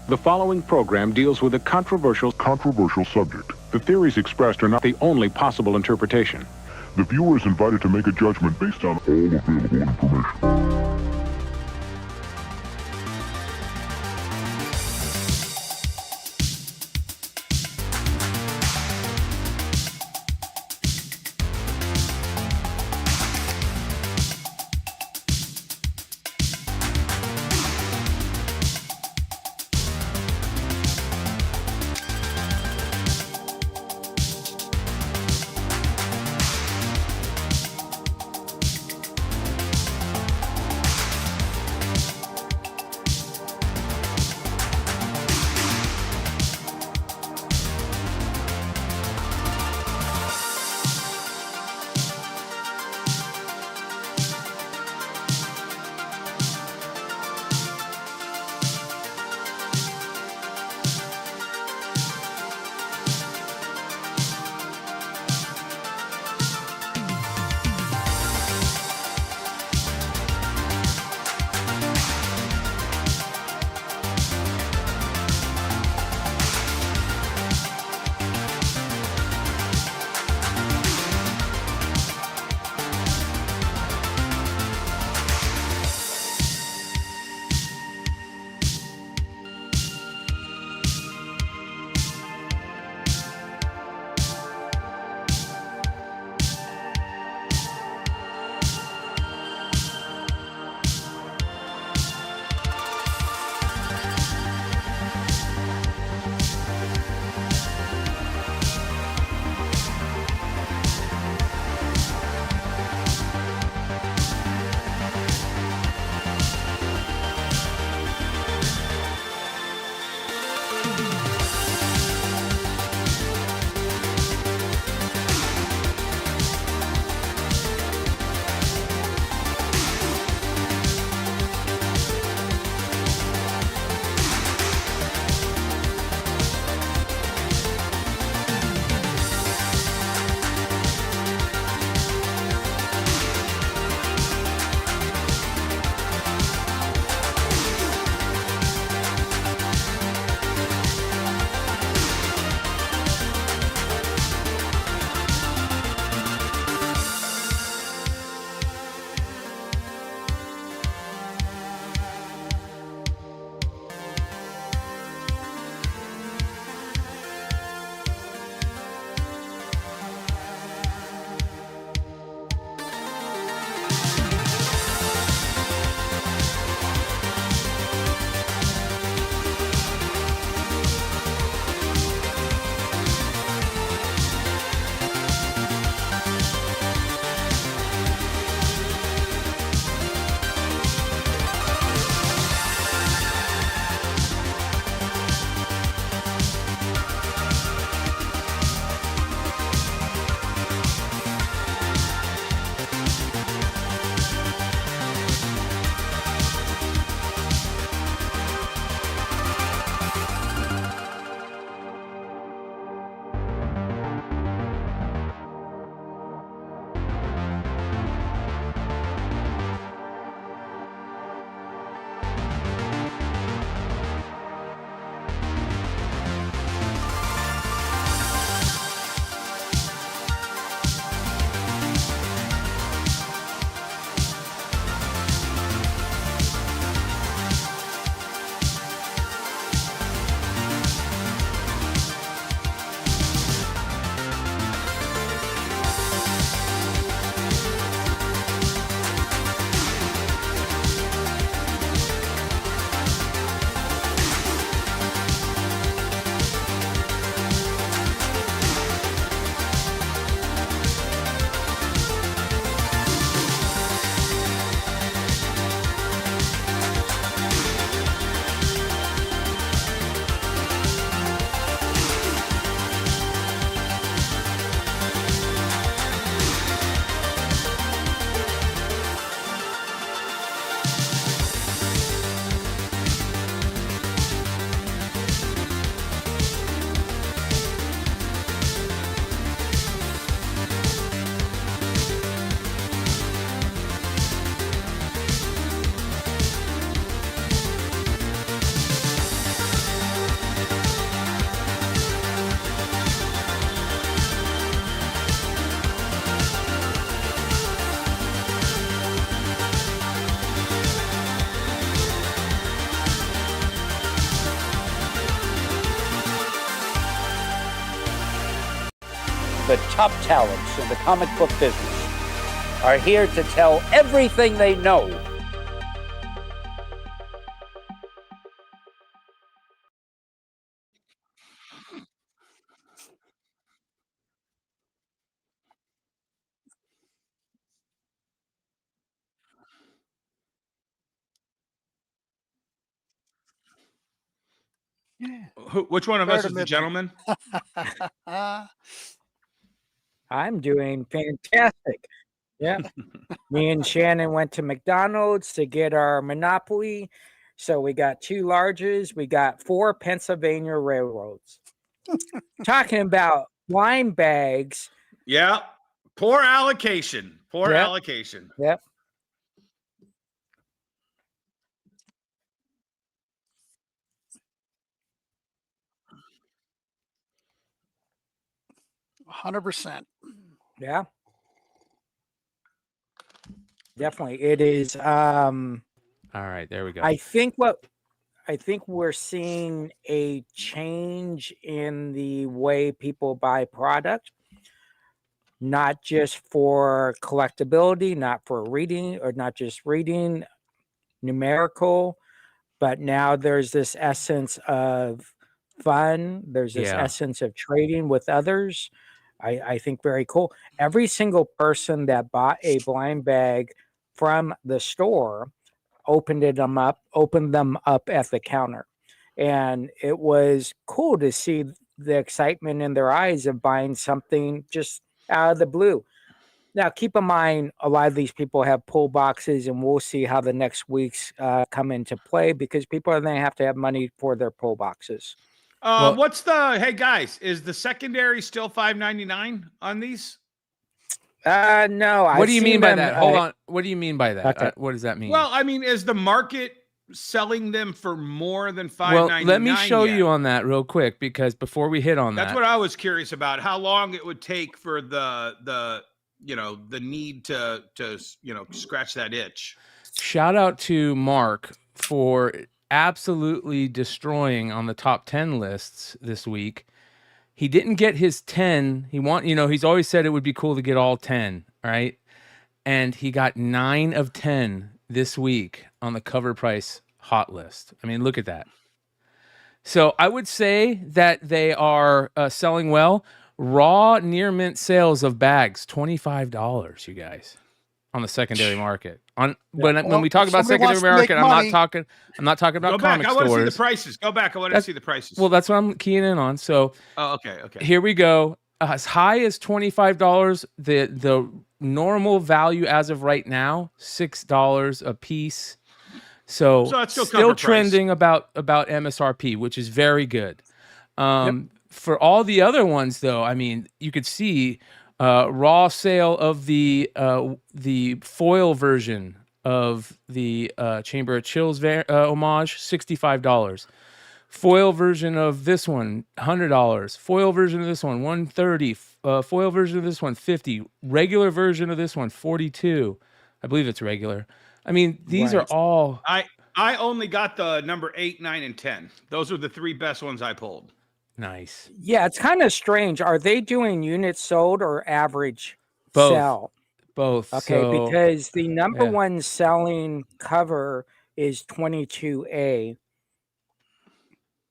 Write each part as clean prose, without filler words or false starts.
The following program deals with a controversial subject. The theories expressed are not the only possible interpretation. The viewer is invited to make a judgment based on all available information. the top talents in the comic book business are here to tell everything they know. Which one of us is the gentleman? I'm doing fantastic. Yeah. Me and Shannon went to McDonald's to get our Monopoly. So we got 2 larges. We got 4 Pennsylvania railroads. Talking about blind bags. Yeah. Poor allocation. Poor allocation. Yep. %. Yeah. Definitely. It is. All right, there we go. I think we're seeing a change in the way people buy product, not just for collectability, not for reading, or not just reading, numerical, but now there's this essence of fun. There's this essence of trading with others. I think very cool. Every single person that bought a blind bag from the store opened them up at the counter. And it was cool to see the excitement in their eyes of buying something just out of the blue. Now, keep in mind, a lot of these people have pull boxes, and we'll see how the next weeks come into play, because people are going to have money for their pull boxes. What's the, hey guys, is the secondary still $5.99 on these? No. What do you mean by that? Hold on. What do you mean by that? Okay. What does that mean? Well, I mean, is the market selling them for more than $5.99? Well, let me show you on that real quick, because before we hit on that, that's what I was curious about. How long it would take for the need to scratch that itch. Shout out to Mark for absolutely destroying on the top 10 lists this week. He didn't get his 10. He's always said it would be cool to get all 10, right? And he got 9 of 10 this week on the cover price hot list. I mean, look at that. So I would say that they are selling well. Raw near mint sales of bags, $25, you guys, on the secondary market. When we talk about secondary market, I'm not talking about comic stores. I want to see the prices. Go back. I want to see the prices. Well, that's what I'm keying in on. So, okay. Here we go. As high as $25. The normal value as of right now, $6 a piece. So that's still trending about MSRP, which is very good. For all the other ones, though, I mean, you could see raw sale of the foil version of the Chamber of Chills homage, $65. Foil version of this one, $100. Foil version of this one, $130. Foil version of this one, $50. Regular version of this one, $42. I believe it's regular. I mean, these are all. I only got the number 8, 9, and 10. Those are the 3 best ones I pulled. Nice. Yeah, it's kind of strange. Are they doing units sold or average sell? Both. Okay, because the number one selling cover is 22A.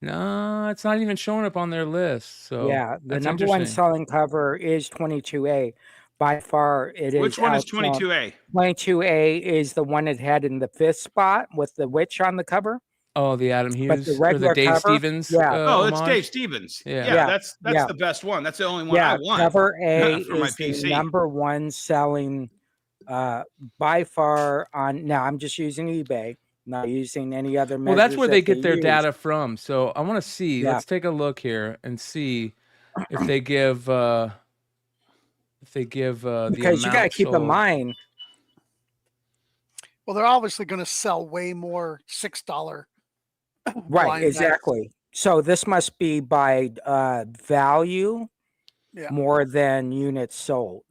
No, it's not even showing up on their list. So yeah, the number one selling cover is 22A. By far, it is. Which one is 22A? 22A is the one it had in the 5th spot with the witch on the cover. Oh, the Adam Hughes or the Dave cover, Stevens. It's Dave Stevens. Yeah, that's the best one. That's the only one I want. Cover A for my is PC. the number one selling by far on. Now I'm just using eBay, not using any other. Well, that's where they get their data from. So I want to see. Yeah. Let's take a look here and see if they give. Because you got to keep in mind. Well, they're obviously going to sell way more $6. Right, exactly. So this must be by value more than units sold.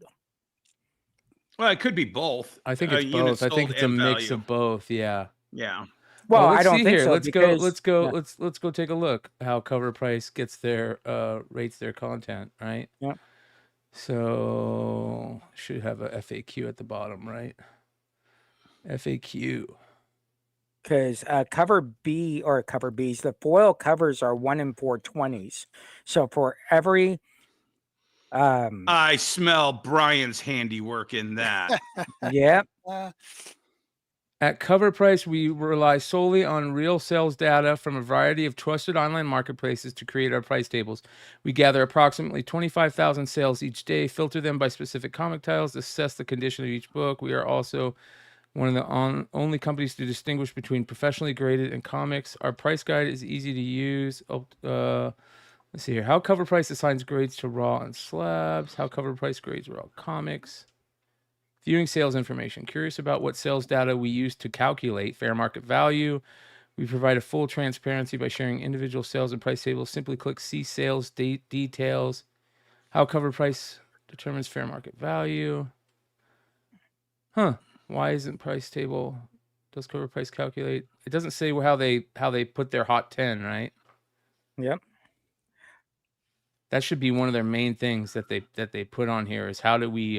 Well, it could be both. I think it's both. I think it's a mix of both. Yeah. Yeah. Well, I don't think so. Let's go take a look how Cover Price gets their rates their content, right? Yep. So should have a FAQ at the bottom, right? FAQ. Because cover B or cover Bs, the foil covers are 1 in 420s. So for every I smell Brian's handiwork in that. yeah, At Cover Price, we rely solely on real sales data from a variety of trusted online marketplaces to create our price tables. We gather approximately 25,000 sales each day, filter them by specific comic titles, assess the condition of each book. We are also one of the only companies to distinguish between professionally graded and comics. Our price guide is easy to use. Let's see here. How Cover Price assigns grades to raw and slabs. How Cover Price grades raw comics. Viewing sales information. Curious about what sales data we use to calculate fair market value. We provide a full transparency by sharing individual sales and price tables. Simply click See Sales Details. How Cover Price determines fair market value. Huh. Why isn't price table? Does Cover Price calculate? It doesn't say how they put their hot 10, right? yep. That should be one of their main things that they put on here is how do we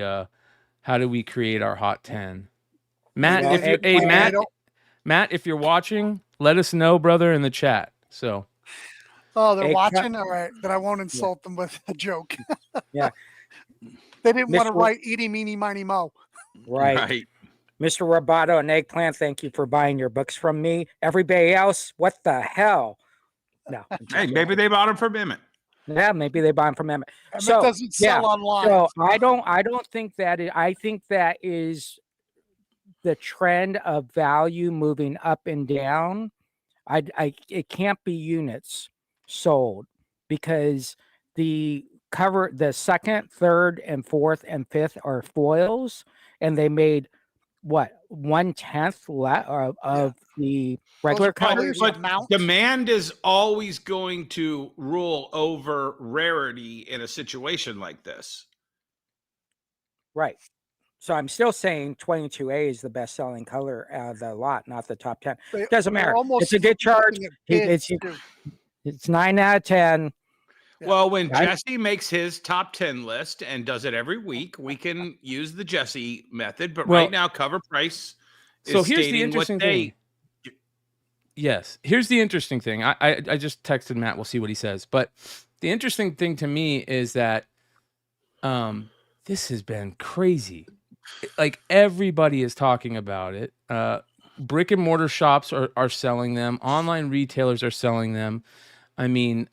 create our hot 10? Matt, Well, if you're Matt, if you're watching, let us know, brother, in the chat. So Oh, they're Hey, watching? All right. Then I won't insult them with a joke. Yeah. They didn't want to Mr. write eeny, meeny, miny, mo. Right. Mr. Roboto and Eggplant, thank you for buying your books from me. Everybody else, what the hell? No. I'm just Hey, kidding. maybe they bought them from Emmet. Yeah, maybe they buy them from Emmet. Emmet So, doesn't sell online. So I don't think that I think that is the trend of value moving up and down. It can't be units sold because the second, third, and fourth and fifth are foils, and they made what 1/10 of the regular probably covers. like- But amount? demand is always going to rule over rarity in a situation like this. Right. So I'm still saying 22A is the best selling color out of the lot, not the top 10. They- Doesn't they're matter. almost It's a good chart. looking at It's bids, too. it's 9 out of 10. Yeah. Well, when Right. Jesse makes his top 10 list and does it every week, we can use the Jesse method. But Well, right now, Cover Price is so here's the stating interesting what they. thing. Yes, here's the interesting thing. I just texted Matt. We'll see what he says. But the interesting thing to me is that this has been crazy. Like everybody is talking about it. Brick and mortar shops are selling them. Online retailers are selling them. I mean,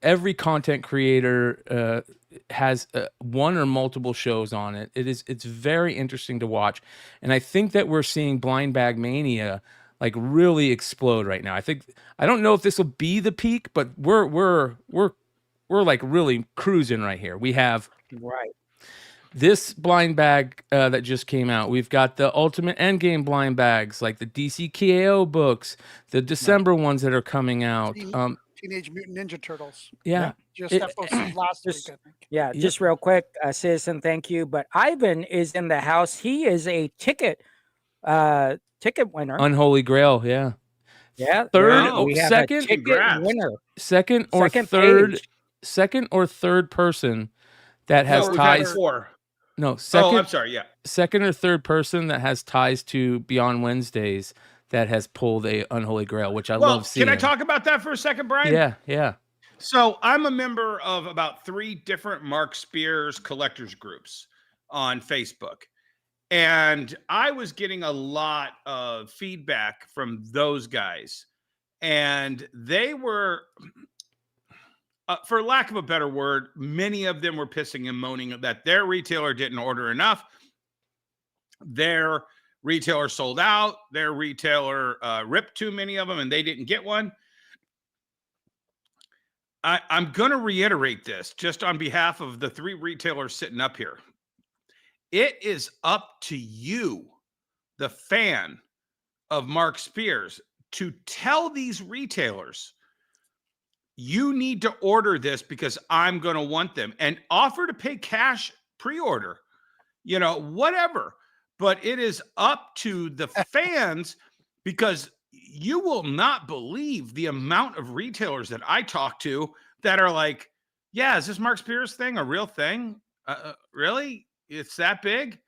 every content creator has one or multiple shows on it. It's very interesting to watch, and I think that we're seeing Blind Bag Mania like really explode right now. I don't know if this will be the peak, but we're like really cruising right here. We have Right. this blind bag that just came out. We've got the Ultimate Endgame blind bags, like the DC KO books, the December ones that are coming out. Teenage Mutant Ninja Turtles. Yeah. Just It- FOC last week, Just- I think. Yeah, Yep. just real quick, Citizen, thank you. But Ivan is in the house. He is a ticket winner. Unholy Grail, yeah. Yeah, Third, there we have a second, ticket Congrats. winner. second or Second third, page. person that has No, we've had ties. four. No, Oh, second, I'm sorry. Yeah. second or third person that has ties to Beyond Wednesdays that has pulled a Unholy Grail, which I love seeing. Can I talk about that for a second, Brian? Yeah, yeah. So I'm a member of about 3 different Mark Spears collectors groups on Facebook. And I was getting a lot of feedback from those guys. And they were, for lack of a better word, many of them were pissing and moaning that their retailer didn't order enough. Their retailer sold out. Their retailer ripped too many of them and they didn't get one. I'm going to reiterate this just on behalf of the 3 retailers sitting up here. It is up to you, the fan of Mark Spears, to tell these retailers, you need to order this because I'm going to want them, and offer to pay cash pre-order, whatever. But it is up to the fans, because you will not believe the amount of retailers that I talk to that are like, yeah, is this Mark Spears thing a real thing? Really? It's that big?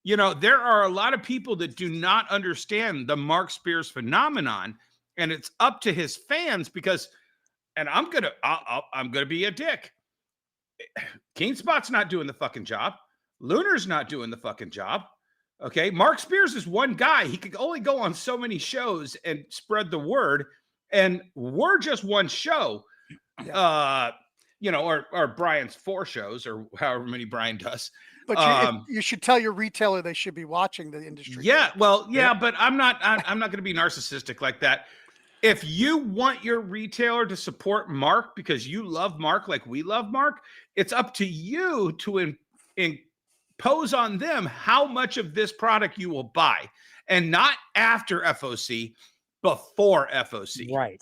You know, there are a lot of people that do not understand the Mark Spears phenomenon, and it's up to his fans because, and I'm gonna be a dick. Keenspot's not doing the fucking job. Lunar's not doing the fucking job. Okay, Mark Spears is one guy. He could only go on so many shows and spread the word, and we're just one show. You know, or Brian's 4 shows, or however many Brian does. But you should tell your retailer they should be watching the industry. Yeah, well, yeah, but I'm not going to be narcissistic like that. If you want your retailer to support Mark because you love Mark like we love Mark, it's up to you to impose on them how much of this product you will buy, and not after FOC, before FOC. Right.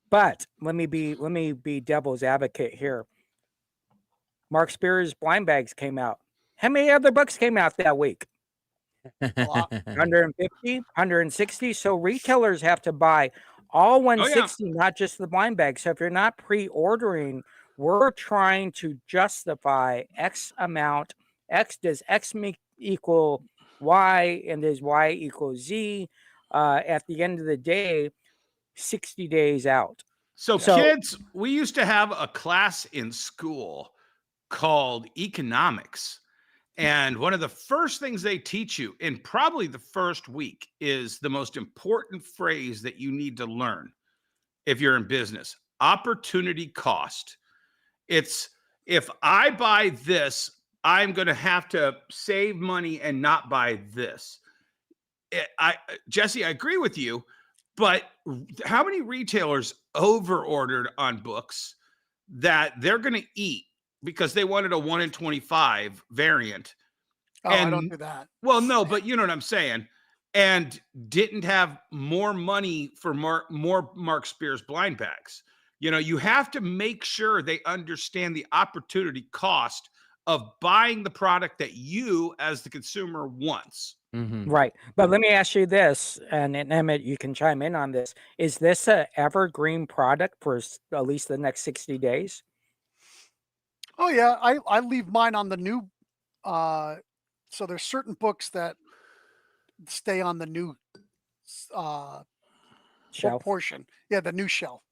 But let me be devil's advocate here. Mark Spears' Blind Bags came out. How many other books came out that week? 150, 160. So retailers have to buy all 160, not just the blind bag. So if you're not pre-ordering, we're trying to justify X amount. Does X equal Y, and does Y equal Z? At the end of the day, 60 days out. So kids, we used to have a class in school called economics. And one of the first things they teach you in probably the first week is the most important phrase that you need to learn if you're in business: opportunity cost. It's, if I buy this, I'm going to have to save money and not buy this. Jesse, I agree with you, but how many retailers over-ordered on books that they're going to eat because they wanted a 1 in 25 variant? Oh, I don't do that. Well, no, but you know what I'm saying. And didn't have more money for more Mark Spears blind bags. You know, you have to make sure they understand the opportunity cost of buying the product that you, as the consumer, wants. Mm-hmm. Right. But let me ask you this, and Emmet, you can chime in on this. Is this an evergreen product for at least the next 60 days? Oh, yeah. I leave mine on the new. So there's certain books that stay on the new Shelf. portion. Yeah, the new shelf.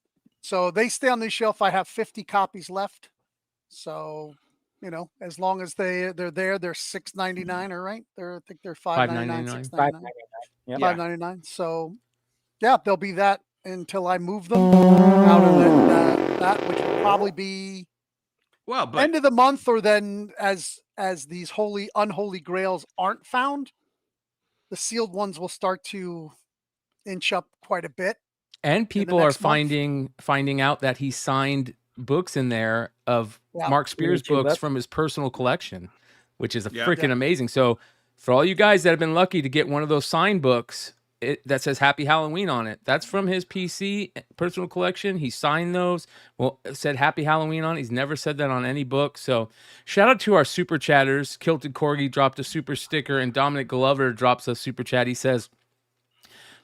So they stay on the shelf. I have 50 copies left. So, you know, as long as they're there, they're $6.99. All right, I think they're $5.99, $6.99, Yep. $5.99. So, yeah, they'll be that until I move them out of that, which will probably be end of the month, or then as these unholy grails aren't found, the sealed ones will start to inch up quite a bit. And people are finding out that he signed books in there of Mark Spears books from his personal collection, which is freaking amazing. So for all you guys that have been lucky to get one of those signed books that says Happy Halloween on it, that's from his PC personal collection. He signed those. Well, it said Happy Halloween on it. He's never said that on any book. So shout out to our super chatters. Kilted Corgi dropped a super sticker, and Dominic Glover drops a super chat. He says,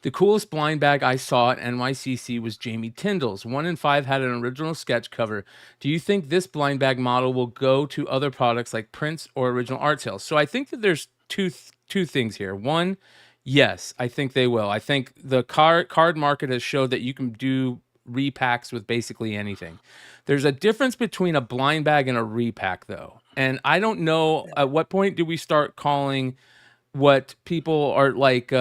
the coolest blind bag I saw at NYCC was Jamie Tyndall's. 1 in 5 had an original sketch cover. Do you think this blind bag model will go to other products like prints or original art sales? So I think that there's two things here. One, yes, I think they will. I think the card market has showed that you can do repacks with basically anything. There's a difference between a blind bag and a repack, though. And I don't know at what point do we start calling what people are like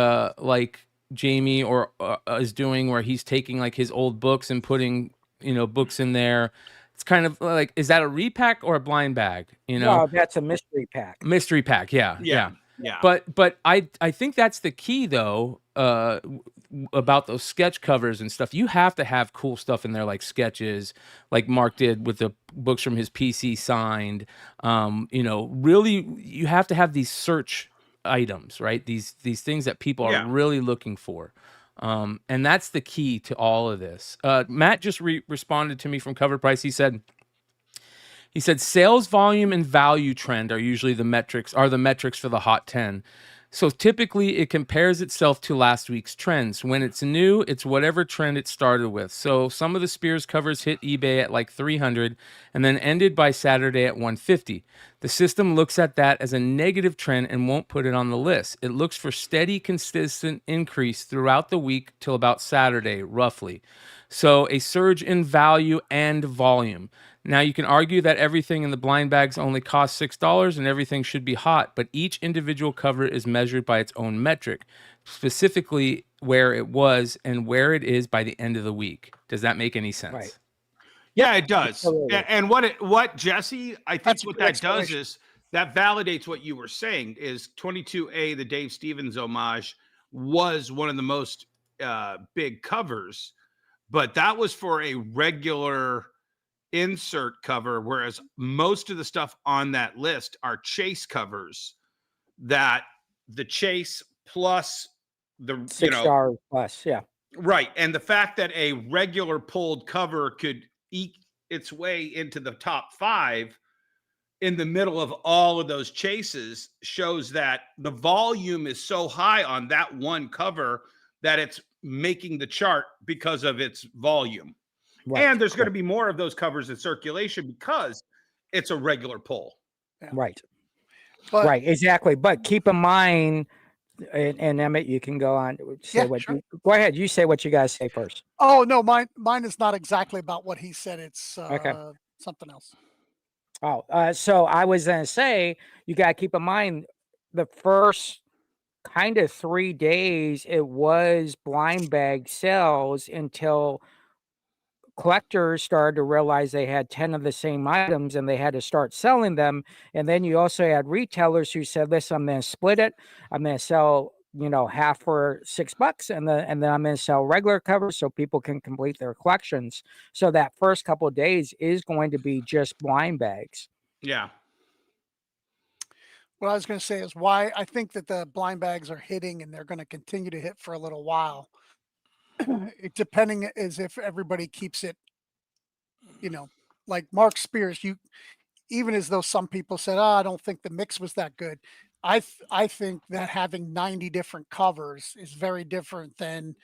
Jamie or is doing, where he's taking like his old books and putting, you know, books in there. It's kind of like, is that a repack or a blind bag? You know, no, that's a mystery pack. Mystery pack, yeah. But I think that's the key though, about those sketch covers and stuff. You have to have cool stuff in there, like sketches, like Mark did with the books from his PC signed. You know, really, you have to have these search items, right? These things that people are really looking for. And that's the key to all of this. Matt just responded to me from Cover Price. He said sales volume and value trend are usually the metrics for the Hot 10. So typically it compares itself to last week's trends. When it's new, it's whatever trend it started with. So some of the Spears covers hit eBay at like 300 and then ended by Saturday at 150. The system looks at that as a negative trend and won't put it on the list. It looks for steady, consistent increase throughout the week till about Saturday, roughly. So a surge in value and volume. Now, you can argue that everything in the blind bags only costs $6 and everything should be hot, but each individual cover is measured by its own metric, specifically where it was and where it is by the end of the week. Does that make any sense? Right. Yeah, it does. Absolutely. And what Jesse, I think That's what a good that does explanation. is that validates what you were saying is 22A, the Dave Stevens homage, was one of the most big covers, but that was for a regular insert cover, whereas most of the stuff on that list are chase covers that the chase plus the $6 plus, yeah. right. And the fact that a regular pulled cover could eke its way into the top 5 in the middle of all of those chases shows that the volume is so high on that one cover that it's making the chart because of its volume. Right. And there's going to be more of those covers in circulation because it's a regular pull. Yeah. Right. But, Right, exactly. But keep in mind, and Emmett, you can go on. Say what sure. go ahead. You say what you guys say first. Oh no, mine is not exactly about what he said. It's something else. Oh, so I was going to say, you got to keep in mind the first kind of 3 days, it was blind bag sales until collectors started to realize they had 10 of the same items and they had to start selling them. And then you also had retailers who said, listen, I'm going to split it. I'm going to sell, half for $6 and then I'm going to sell regular covers so people can complete their collections. So that first couple of days is going to be just blind bags. Yeah. What I was going to say is why I think that the blind bags are hitting and they're going to continue to hit for a little while. Depending as if everybody keeps it, like Mark Spears, even as though some people said, I don't think the mix was that good. I think that having 90 different covers is very different than,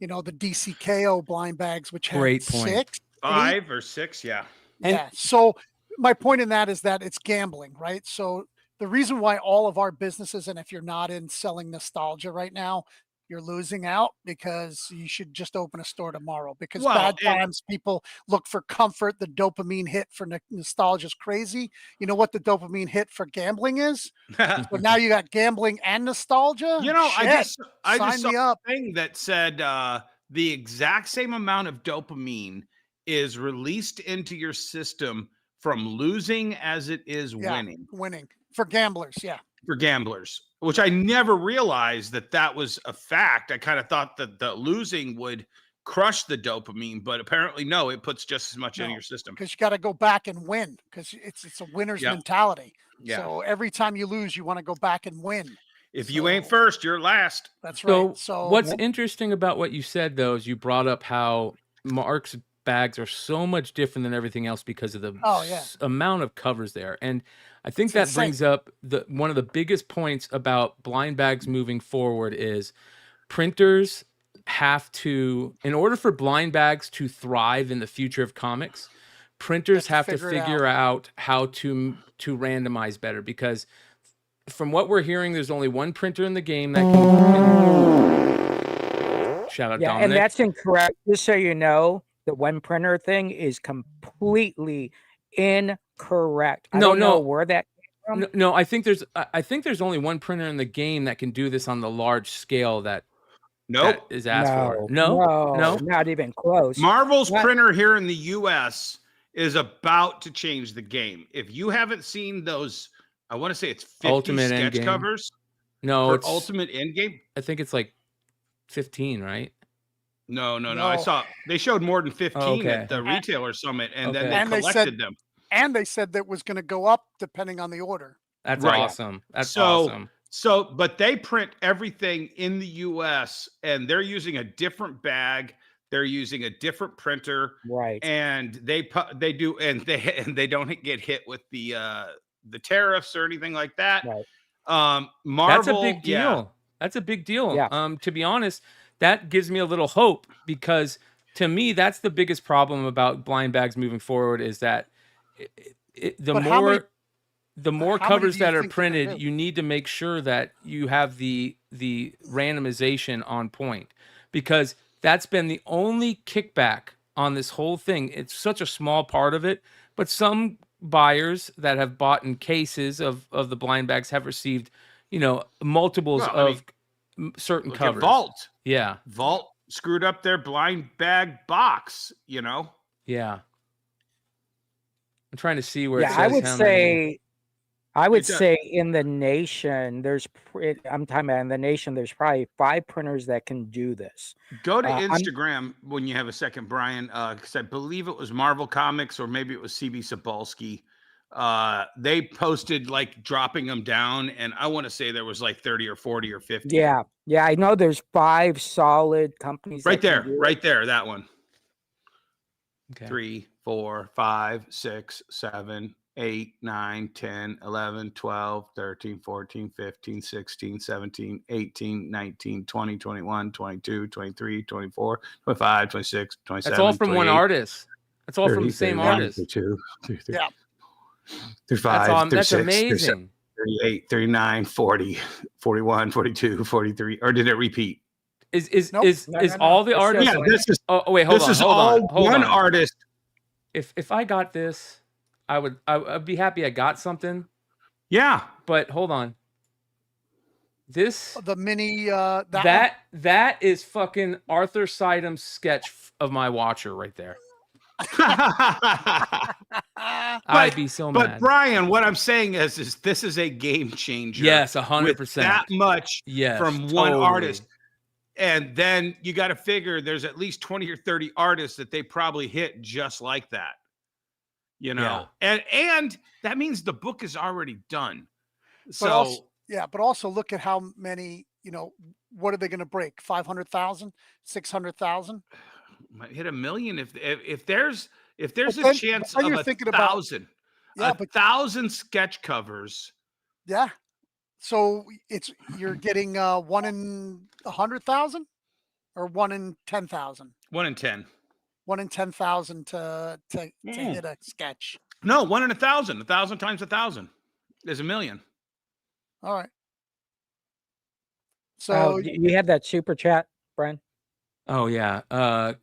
the DCKO blind bags, which had Great point. 6, 5 or 6. Yeah. Yeah. So my point in that is that it's gambling, right? So the reason why all of our businesses, and if you're not in selling nostalgia right now, you're losing out because you should just open a store tomorrow because bad times people look for comfort. The dopamine hit for nostalgia is crazy. You know what the dopamine hit for gambling is? So now you got gambling and nostalgia. I just sign me saw up. a thing that said the exact same amount of dopamine is released into your system from losing as it is winning. Winning for gamblers. Yeah. For gamblers, which I never realized that was a fact. I kind of thought that the losing would crush the dopamine, but apparently no, it puts just as much in your system. Because you got to go back and win because it's a winner's mentality. Yeah. So every time you lose, you want to go back and win. If you ain't first, you're last. That's right. So what's interesting about what you said, though, is you brought up how Mark's bags are so much different than everything else because of the amount of covers there. And I think that brings up one of the biggest points about blind bags moving forward is printers have to, in order for blind bags to thrive in the future of comics, printers have to figure out how to randomize better, because from what we're hearing, there's only one printer in the game that can shout out Dominic. And that's incorrect. Just so you know, the one printer thing is completely incorrect. I don't know where that came from. No, I think there's only one printer in the game that can do this on the large scale that is asked for. No, not even close. Marvel's printer here in the US is about to change the game. If you haven't seen those, I want to say it's 50 Ultimate sketch Endgame covers. No, it's Ultimate Endgame. I think it's like 15, right? No. I saw they showed more than 15 at the retailer summit, and then they collected them. And they said that was going to go up depending on the order. That's awesome. That's awesome. So, but they print everything in the US, and they're using a different bag. They're using a different printer, right? And they don't get hit with the tariffs or anything like that. Right. Marvel, that's a big deal. Yeah. That's a big deal. Yeah. To be honest, that gives me a little hope, because to me, that's the biggest problem about blind bags moving forward, is that the But how many covers do you that are think they're gonna printed, do? you need to make sure that you have the randomization on point, because that's been the only kickback on this whole thing. It's such a small part of it, but some buyers that have bought in cases of the blind bags have received, multiples of certain look covers. At Vault. Yeah. Vault screwed up their blind bag box, Yeah. I'm trying to see where Yeah, it says I would say in the nation, I'm talking about in the nation, there's probably 5 printers that can do this. Go to Instagram when you have a second, Brian, because I believe it was Marvel Comics or maybe it was CB Cebulski. They posted like dropping them down, and I want to say there was like 30 or 40 or 50. Yeah, I know there's 5 solid companies. Right there, that one. Okay. 3, 4, 5, 6, 7, 8, 9, 10, 11, 12, 13, 14, 15, 16, 17, 18, 19, 20, 21, 22, 23, 24, 25, 26, 27. That's all from 28, one artist. That's all 30, from the same 31, artist. 32, 33, Yeah. 35, That's 36, amazing. 38, 39, 40, 41, 42, 43. Or did it repeat? Is Nope. is all the artists? Yeah, this is. Oh wait, hold on. This is hold all on, hold one on. artist. If I got this, I'd be happy I got something. Yeah, but hold on. This The mini that is fucking Arthur Sidam's sketch of my watcher right there. I'd be so mad. But Brian, what I'm saying is this is a game changer. Yes, 100%. That much from one artist. And then you got to figure there's at least 20 or 30 artists that they probably hit just like that. And that means the book is already done. So but also look at how many, what are they going to break? 500,000, 600,000? Might hit 1 million if there's a chance of 1,000. Yeah, 1,000 sketch covers. Yeah. So you're getting 1 in 100,000 or 1 in 10,000? 1 in 10. 1 in 10,000 to hit a sketch. No, 1 in 1,000. 1,000 times 1,000 is 1 million. All right. So you had that super chat, Brian? Oh yeah.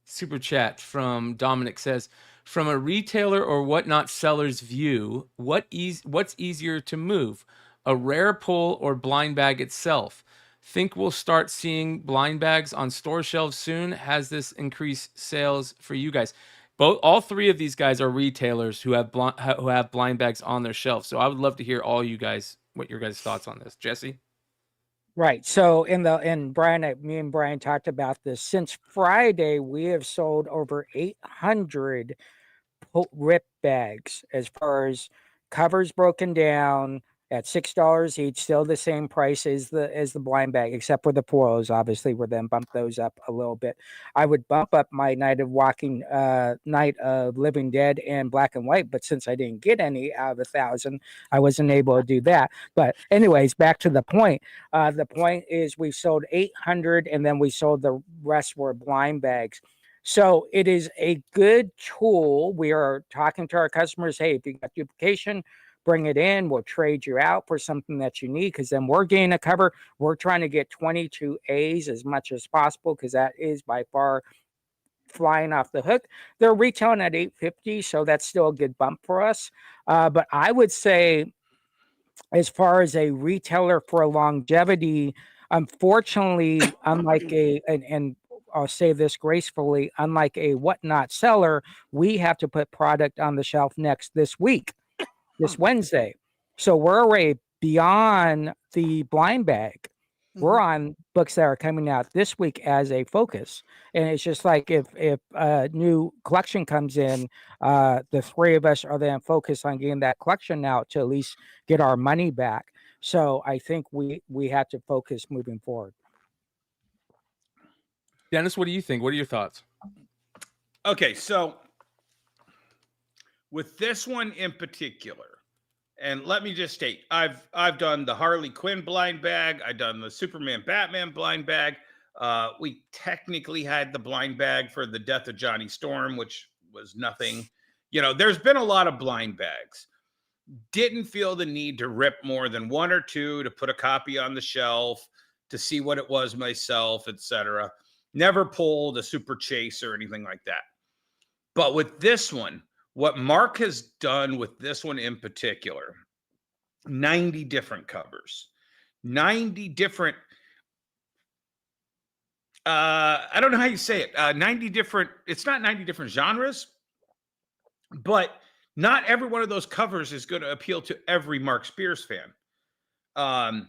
Super chat from Dominic says, from a retailer or whatnot seller's view, what's easier to move, a rare pull or blind bag itself? Think we'll start seeing blind bags on store shelves soon? Has this increased sales for you guys? All 3 of these guys are retailers who have blind bags on their shelves. So I would love to hear what your guys' thoughts on this. Jesse? Right. So Brian, me and Brian talked about this. Since Friday, we have sold over 800 rip bags, as far as covers broken down at $6 each, still the same price as the blind bag, except for the foils. Obviously, we're then bump those up a little bit. I would bump up my Night of Living Dead and Black and White, but since I didn't get any out of 1,000, I wasn't able to do that. But anyways, back to the point. The point is we sold 800, and then we sold the rest were blind bags. So it is a good tool. We are talking to our customers. Hey, if you got duplication, bring it in. We'll trade you out for something that you need, because then we're getting a cover. We're trying to get 22 A's as much as possible, because that is by far flying off the hook. They're retailing at $850, so that's still a good bump for us. But I would say, as far as a retailer for longevity, unfortunately, unlike and I'll say this gracefully, unlike a whatnot seller, we have to put product on the shelf this week. This Wednesday. So we're already beyond the blind bag. We're on books that are coming out this week as a focus. And it's just like if a new collection comes in, the 3 of us are then focused on getting that collection out to at least get our money back. So I think we have to focus moving forward. Dennis, what do you think? What are your thoughts? Okay, so with this one in particular, And let me just state, I've done the Harley Quinn blind bag. I've done the Superman Batman blind bag. We technically had the blind bag for the death of Johnny Storm, which was nothing. There's been a lot of blind bags. Didn't feel the need to rip more than one or two to put a copy on the shelf to see what it was myself, etc. Never pulled a super chase or anything like that. But with this one, what Mark has done with this one in particular, 90 different covers, 90 different, I don't know how you say it, 90 different, it's not 90 different genres, but not every one of those covers is going to appeal to every Mark Spears fan.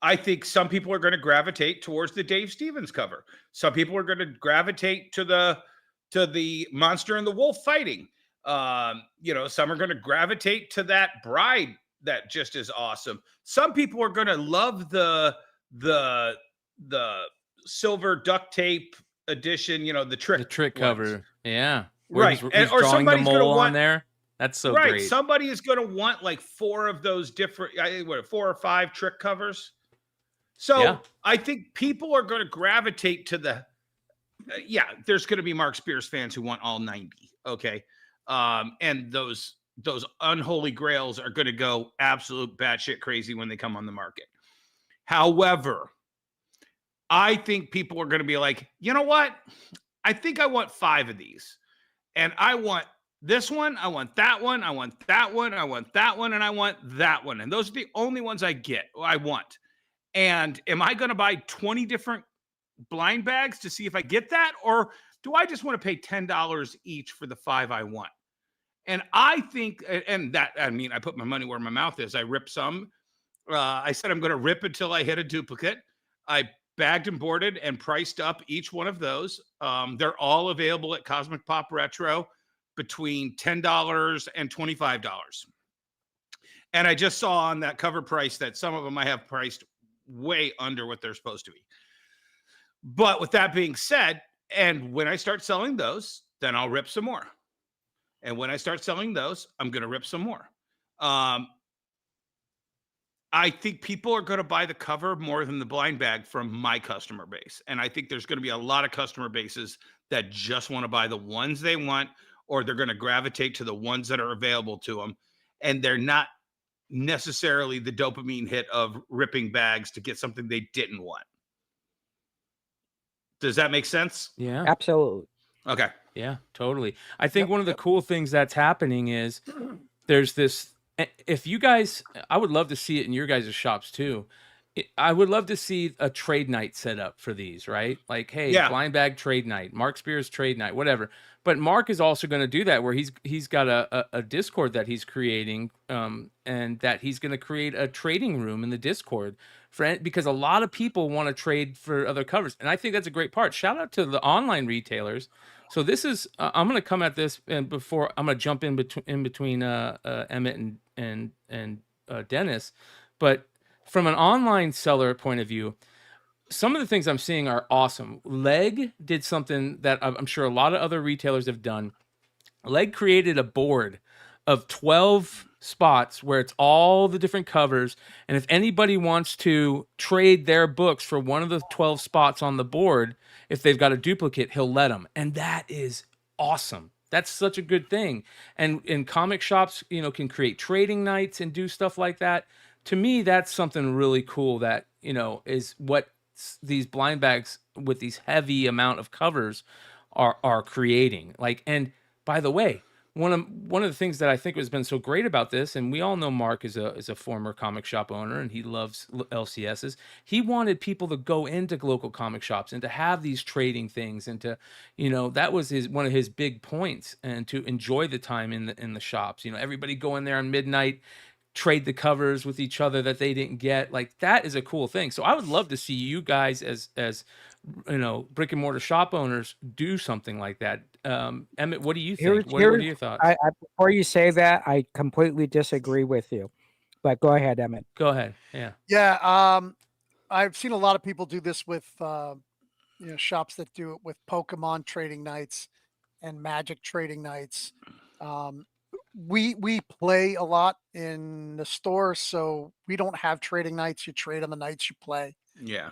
I think some people are going to gravitate towards the Dave Stevens cover. Some people are going to gravitate to the Monster and the Wolf fighting. Some are going to gravitate to that Bride that just is awesome. Some people are going to love the silver duct tape edition, the trick cover. Yeah. Right. He's or drawing the somebody's going to mole want on there. That's so right. great. Somebody is going to want like 4 of those different, 4 or 5 trick covers. So I think people are going to gravitate to the, there's going to be Mark Spears fans who want all 90. Okay. And those unholy grails are going to go absolute batshit crazy when they come on the market. However, I think people are going to be like, you know what? I think I want 5 of these. And I want this one. I want that one. I want that one. I want that one. And I want that one. And those are the only ones I want. And am I going to buy 20 different blind bags to see if I get that? Or do I just want to pay $10 each for the 5 I want? And I think, I put my money where my mouth is. I ripped some. I said I'm going to rip until I hit a duplicate. I bagged and boarded and priced up each one of those. They're all available at Cosmic Pop Retro between $10 and $25. And I just saw on that cover price that some of them I have priced way under what they're supposed to be. But with that being said, and when I start selling those, then I'll rip some more. And when I start selling those, I'm going to rip some more. I think people are going to buy the cover more than the blind bag from my customer base. And I think there's going to be a lot of customer bases that just want to buy the ones they want, or they're going to gravitate to the ones that are available to them. And they're not necessarily the dopamine hit of ripping bags to get something they didn't want. Does that make sense? Yeah, absolutely. Okay. Yeah, totally. I think one of the cool things that's happening is there's this, if you guys, I would love to see it in your guys' shops too. I would love to see a trade night set up for these, right? Like, hey, blind bag trade night, Mark Spears trade night, whatever. But Mark is also going to do that where he's got a Discord that he's creating, and that he's going to create a trading room in the Discord because a lot of people want to trade for other covers, and I think that's a great part. Shout out to the online retailers. So this is I'm going to come at this, and before I'm going to jump in between Emmet and Dennis, but from an online seller point of view, some of the things I'm seeing are awesome. Leg did something that I'm sure a lot of other retailers have done. Leg created a board of 12 spots where it's all the different covers. And if anybody wants to trade their books for one of the 12 spots on the board, if they've got a duplicate, he'll let them. And that is awesome. That's such a good thing. And in comic shops, can create trading nights and do stuff like that. To me, that's something really cool that, is what these blind bags with these heavy amount of covers are creating. Like, and by the way, one of the things that I think has been so great about this, and we all know Mark is a former comic shop owner and he loves LCSs. He wanted people to go into local comic shops and to have these trading things and to, that was one of his big points, and to enjoy the time in the shops. Everybody go in there on midnight, trade the covers with each other that they didn't get. Like, that is a cool thing. So I would love to see you guys as brick and mortar shop owners do something like that. Emmet, what do you think? What are your thoughts? Before you say that, I completely disagree with you, but go ahead, Emmet. Go ahead. Yeah. I've seen a lot of people do this with shops that do it with Pokemon trading nights and Magic trading nights. we play a lot in the store, so we don't have trading nights. You trade on the nights you play. Yeah.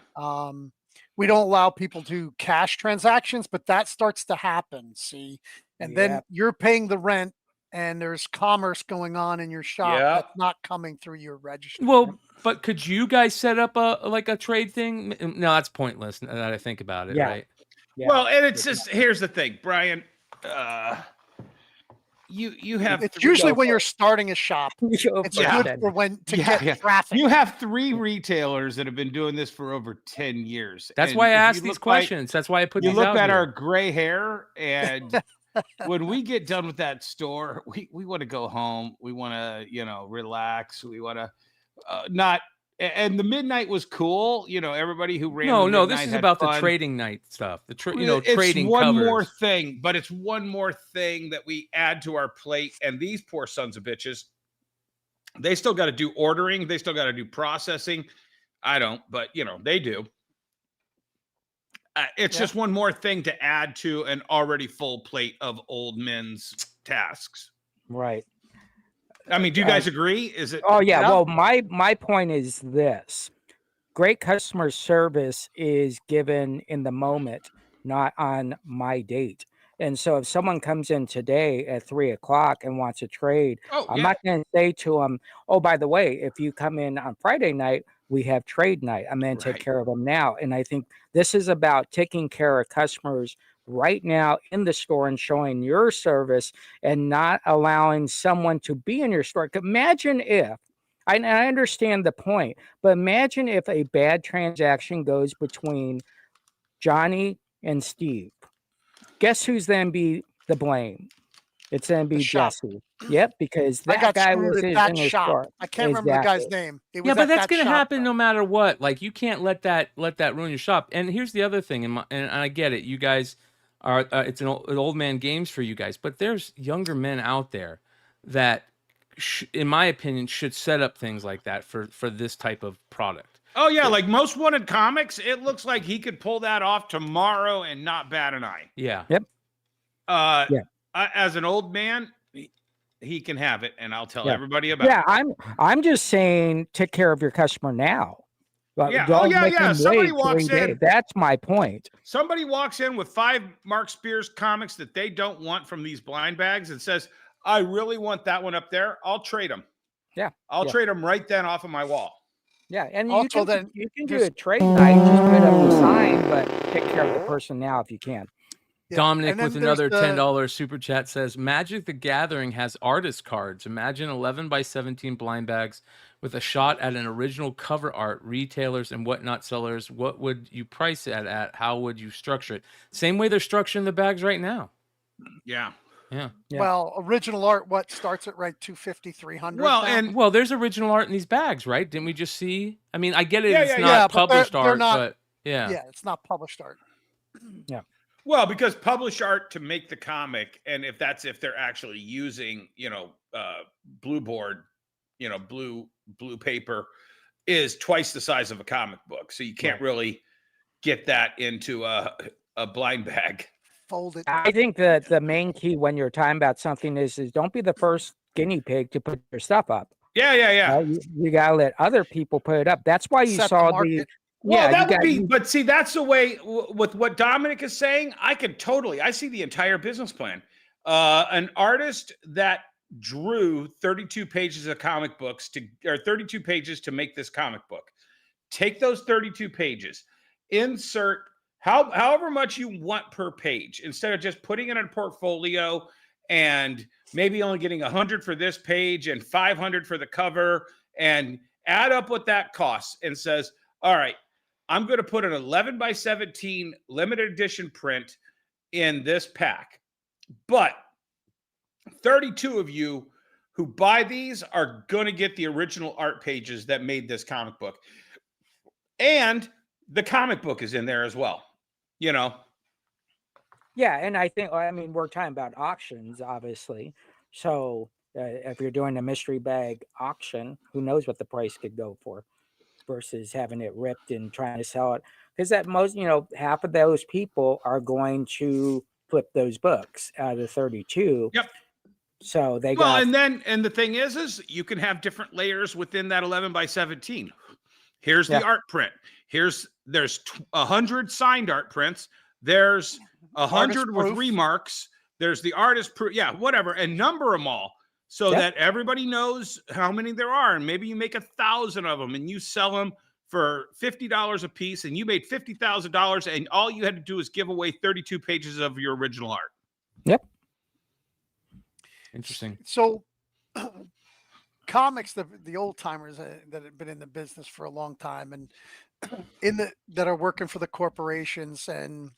We don't allow people to cash transactions, but that starts to happen. See, and then you're paying the rent, and there's commerce going on in your shop that's not coming through your register. Well, but could you guys set up a trade thing? No, that's pointless. Now that I think about it, right? Yeah. Well, and it's just, here's the thing, Brian. You have it's usually when you're starting a shop. It's good for get traffic. You have 3 retailers that have been doing this for over 10 years. That's why I asked these questions. That's why I put these out. You look at our gray hair, and when we get done with that store, we want to go home. We want to, relax. We want to not. And the midnight was cool. Everybody who ran. No, this is about the trading night stuff. The trading. It's one covers. more thing, but it's one more thing that we add to our plate. And these poor sons of bitches, they still got to do ordering. They still got to do processing. I don't, but they do. It's just one more thing to add to an already full plate of old men's tasks. Right. I mean, do you guys agree? Is it? Oh yeah. Well, my point is this: great customer service is given in the moment, not on my date. And so, if someone comes in today at 3:00 and wants a trade, I'm not going to say to them, "Oh, by the way, if you come in on Friday night, we have trade night." I'm going to take care of them now. And I think this is about taking care of customers right now in the store and showing your service and not allowing someone to be in your store. Imagine if, I understand the point, but imagine if a bad transaction goes between Johnny and Steve. Guess who's then be the blame? It's then be Jesse. Yep, because that guy was in the shop. I can't remember the guy's name. It was but that's going to happen no matter what. Like, you can't let that ruin your shop. And here's the other thing, and I get it. You guys are it's an old man games for you guys, but there's younger men out there that, in my opinion, should set up things like that for this type of product. Oh yeah, like Most Wanted Comics, it looks like he could pull that off tomorrow and not bat an eye. Yeah. Yep. As an old man, he can have it, and I'll tell everybody about it. Yeah, I'm just saying, take care of your customer now. Somebody walks in. That's my point. Somebody walks in with 5 Mark Spears comics that they don't want from these blind bags and says, "I really want that one up there. I'll trade them." Yeah, I'll trade them right then off of my wall. Yeah, and also you can do a trade night, just put up a sign, but take care of the person now if you can. Yeah. Dominic with another $10 super chat says, Magic the Gathering has artist cards. Imagine 11 by 17 blind bags with a shot at an original cover art. Retailers and whatnot sellers, what would you price it at? How would you structure it? Same way they're structuring the bags right now. Yeah. Well, original art, what starts at $250, $300? Well, there's original art in these bags, right? Didn't we just see? I mean, I get it. It's not published art, but it's not published art. Yeah. Well, because published art to make the comic, and if they're actually using, blue board, blue paper, is twice the size of a comic book. So you can't really get that into a blind bag. Fold it. I think that the main key when you're talking about something is don't be the first guinea pig to put your stuff up. Yeah. You gotta let other people put it up. That's why you saw the. Well, that would be, but see, that's the way with what Dominic is saying. I see the entire business plan. An artist that drew 32 pages of comic books 32 pages to make this comic book. Take those 32 pages, insert however much you want per page, instead of just putting it in a portfolio and maybe only getting 100 for this page and 500 for the cover, and add up what that costs and says, all right, I'm going to put an 11 by 17 limited edition print in this pack. But 32 of you who buy these are going to get the original art pages that made this comic book. And the comic book is in there as well, Yeah, and I mean, we're talking about auctions, obviously. So if you're doing a mystery bag auction, who knows what the price could go for versus having it ripped and trying to sell it. Because at most, half of those people are going to flip those books out of 32. Yep. So they got and the thing is you can have different layers within that 11 by 17. Here's the art print. There's 100 signed art prints. There's 100 with remarks. There's the artist proof. Yeah, whatever. And number them all so that everybody knows how many there are. And maybe you make 1,000 of them and you sell them for $50 a piece and you made $50,000 and all you had to do is give away 32 pages of your original art. Yep. Interesting. So comics, the old timers that have been in the business for a long time and that are working for the corporations, and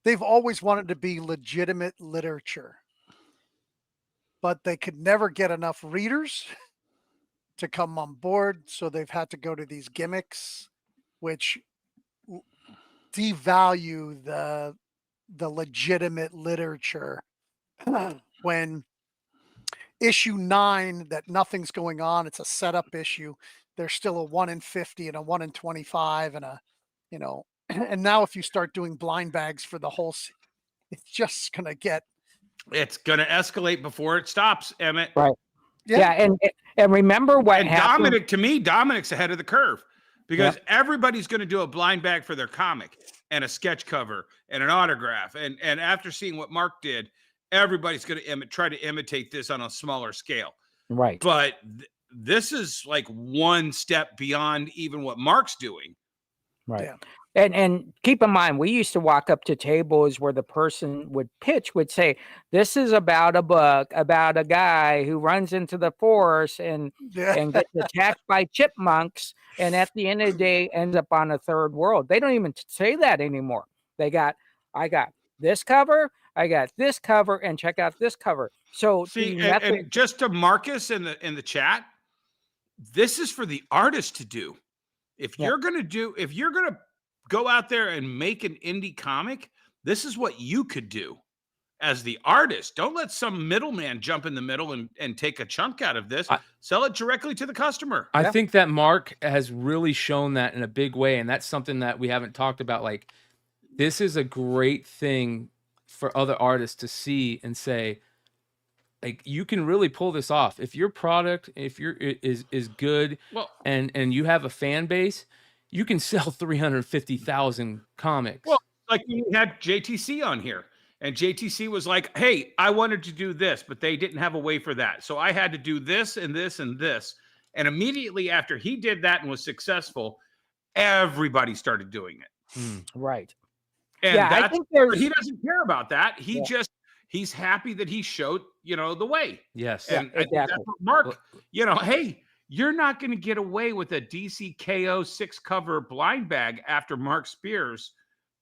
they've always wanted to be legitimate literature, but they could never get enough readers to come on board. So they've had to go to these gimmicks, which devalue the legitimate literature. When issue 9, that nothing's going on, it's a setup issue, there's still a 1 in 50 and a 1 in 25 and and now if you start doing blind bags for the whole, it's just gonna escalate before it stops, Emmett. Right. Yeah. And remember what happened. Dominic's ahead of the curve because everybody's going to do a blind bag for their comic and a sketch cover and an autograph. And after seeing what Mark did, everybody's going to try to imitate this on a smaller scale. Right. But this is like one step beyond even what Mark's doing. Right. Yeah. And keep in mind, we used to walk up to tables where the person would say, this is about a book about a guy who runs into the forest and gets attacked by chipmunks. And at the end of the day, ends up on a third world. They don't even say that anymore. I got this cover, I got this cover, and check out this cover. So see, and just to Marcus in the chat, this is for the artist to do. If you're going to go out there and make an indie comic, this is what you could do as the artist. Don't let some middleman jump in the middle and take a chunk out of this. Sell it directly to the customer. I think that Mark has really shown that in a big way, and that's something that we haven't talked about. Like, this is a great thing for other artists to see and say, like, you can really pull this off. If your product, is good, and you have a fan base, you can sell 350,000 comics. Well, like we had JTC on here, and JTC was like, hey, I wanted to do this, but they didn't have a way for that. So I had to do this and this and this. And immediately after he did that and was successful, everybody started doing it. Right. And I think he doesn't care about that. He's happy that he showed, the way. Yes. And I think that's what Mark, hey, you're not going to get away with a DC KO 6-cover blind bag after Mark Spears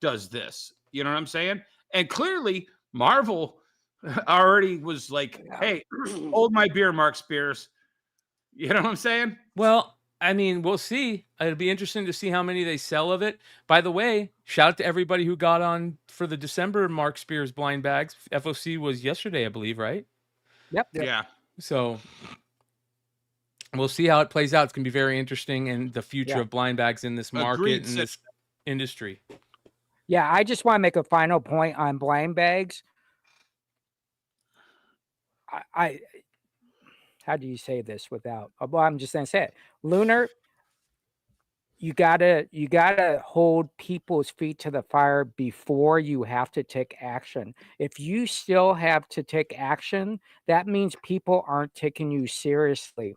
does this. You know what I'm saying? And clearly Marvel already was like, hey, hold my beer, Mark Spears. You know what I'm saying? Well, I mean, we'll see. It'll be interesting to see how many they sell of it. By the way, shout out to everybody who got on for the December Mark Spears blind bags. FOC was yesterday, I believe, right? Yep. Yeah. So we'll see how it plays out. It's going to be very interesting in the future of blind bags in this market, in this industry. Yeah, I just want to make a final point on blind bags. I how do you say this without? Well, I'm just going to say it. Lunar, you gotta hold people's feet to the fire before you have to take action. If you still have to take action, that means people aren't taking you seriously.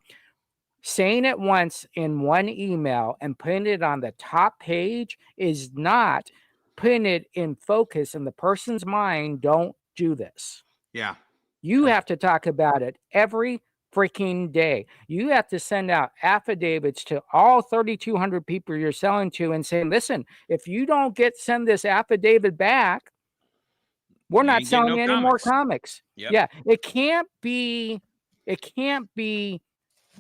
Saying it once in one email and putting it on the top page is not putting it in focus in the person's mind. Don't do this. Yeah. You have to talk about it every freaking day. You have to send out affidavits to all 3,200 people you're selling to and saying, listen, if you don't send this affidavit back, we're not selling any more comics. Yep. Yeah. It can't be,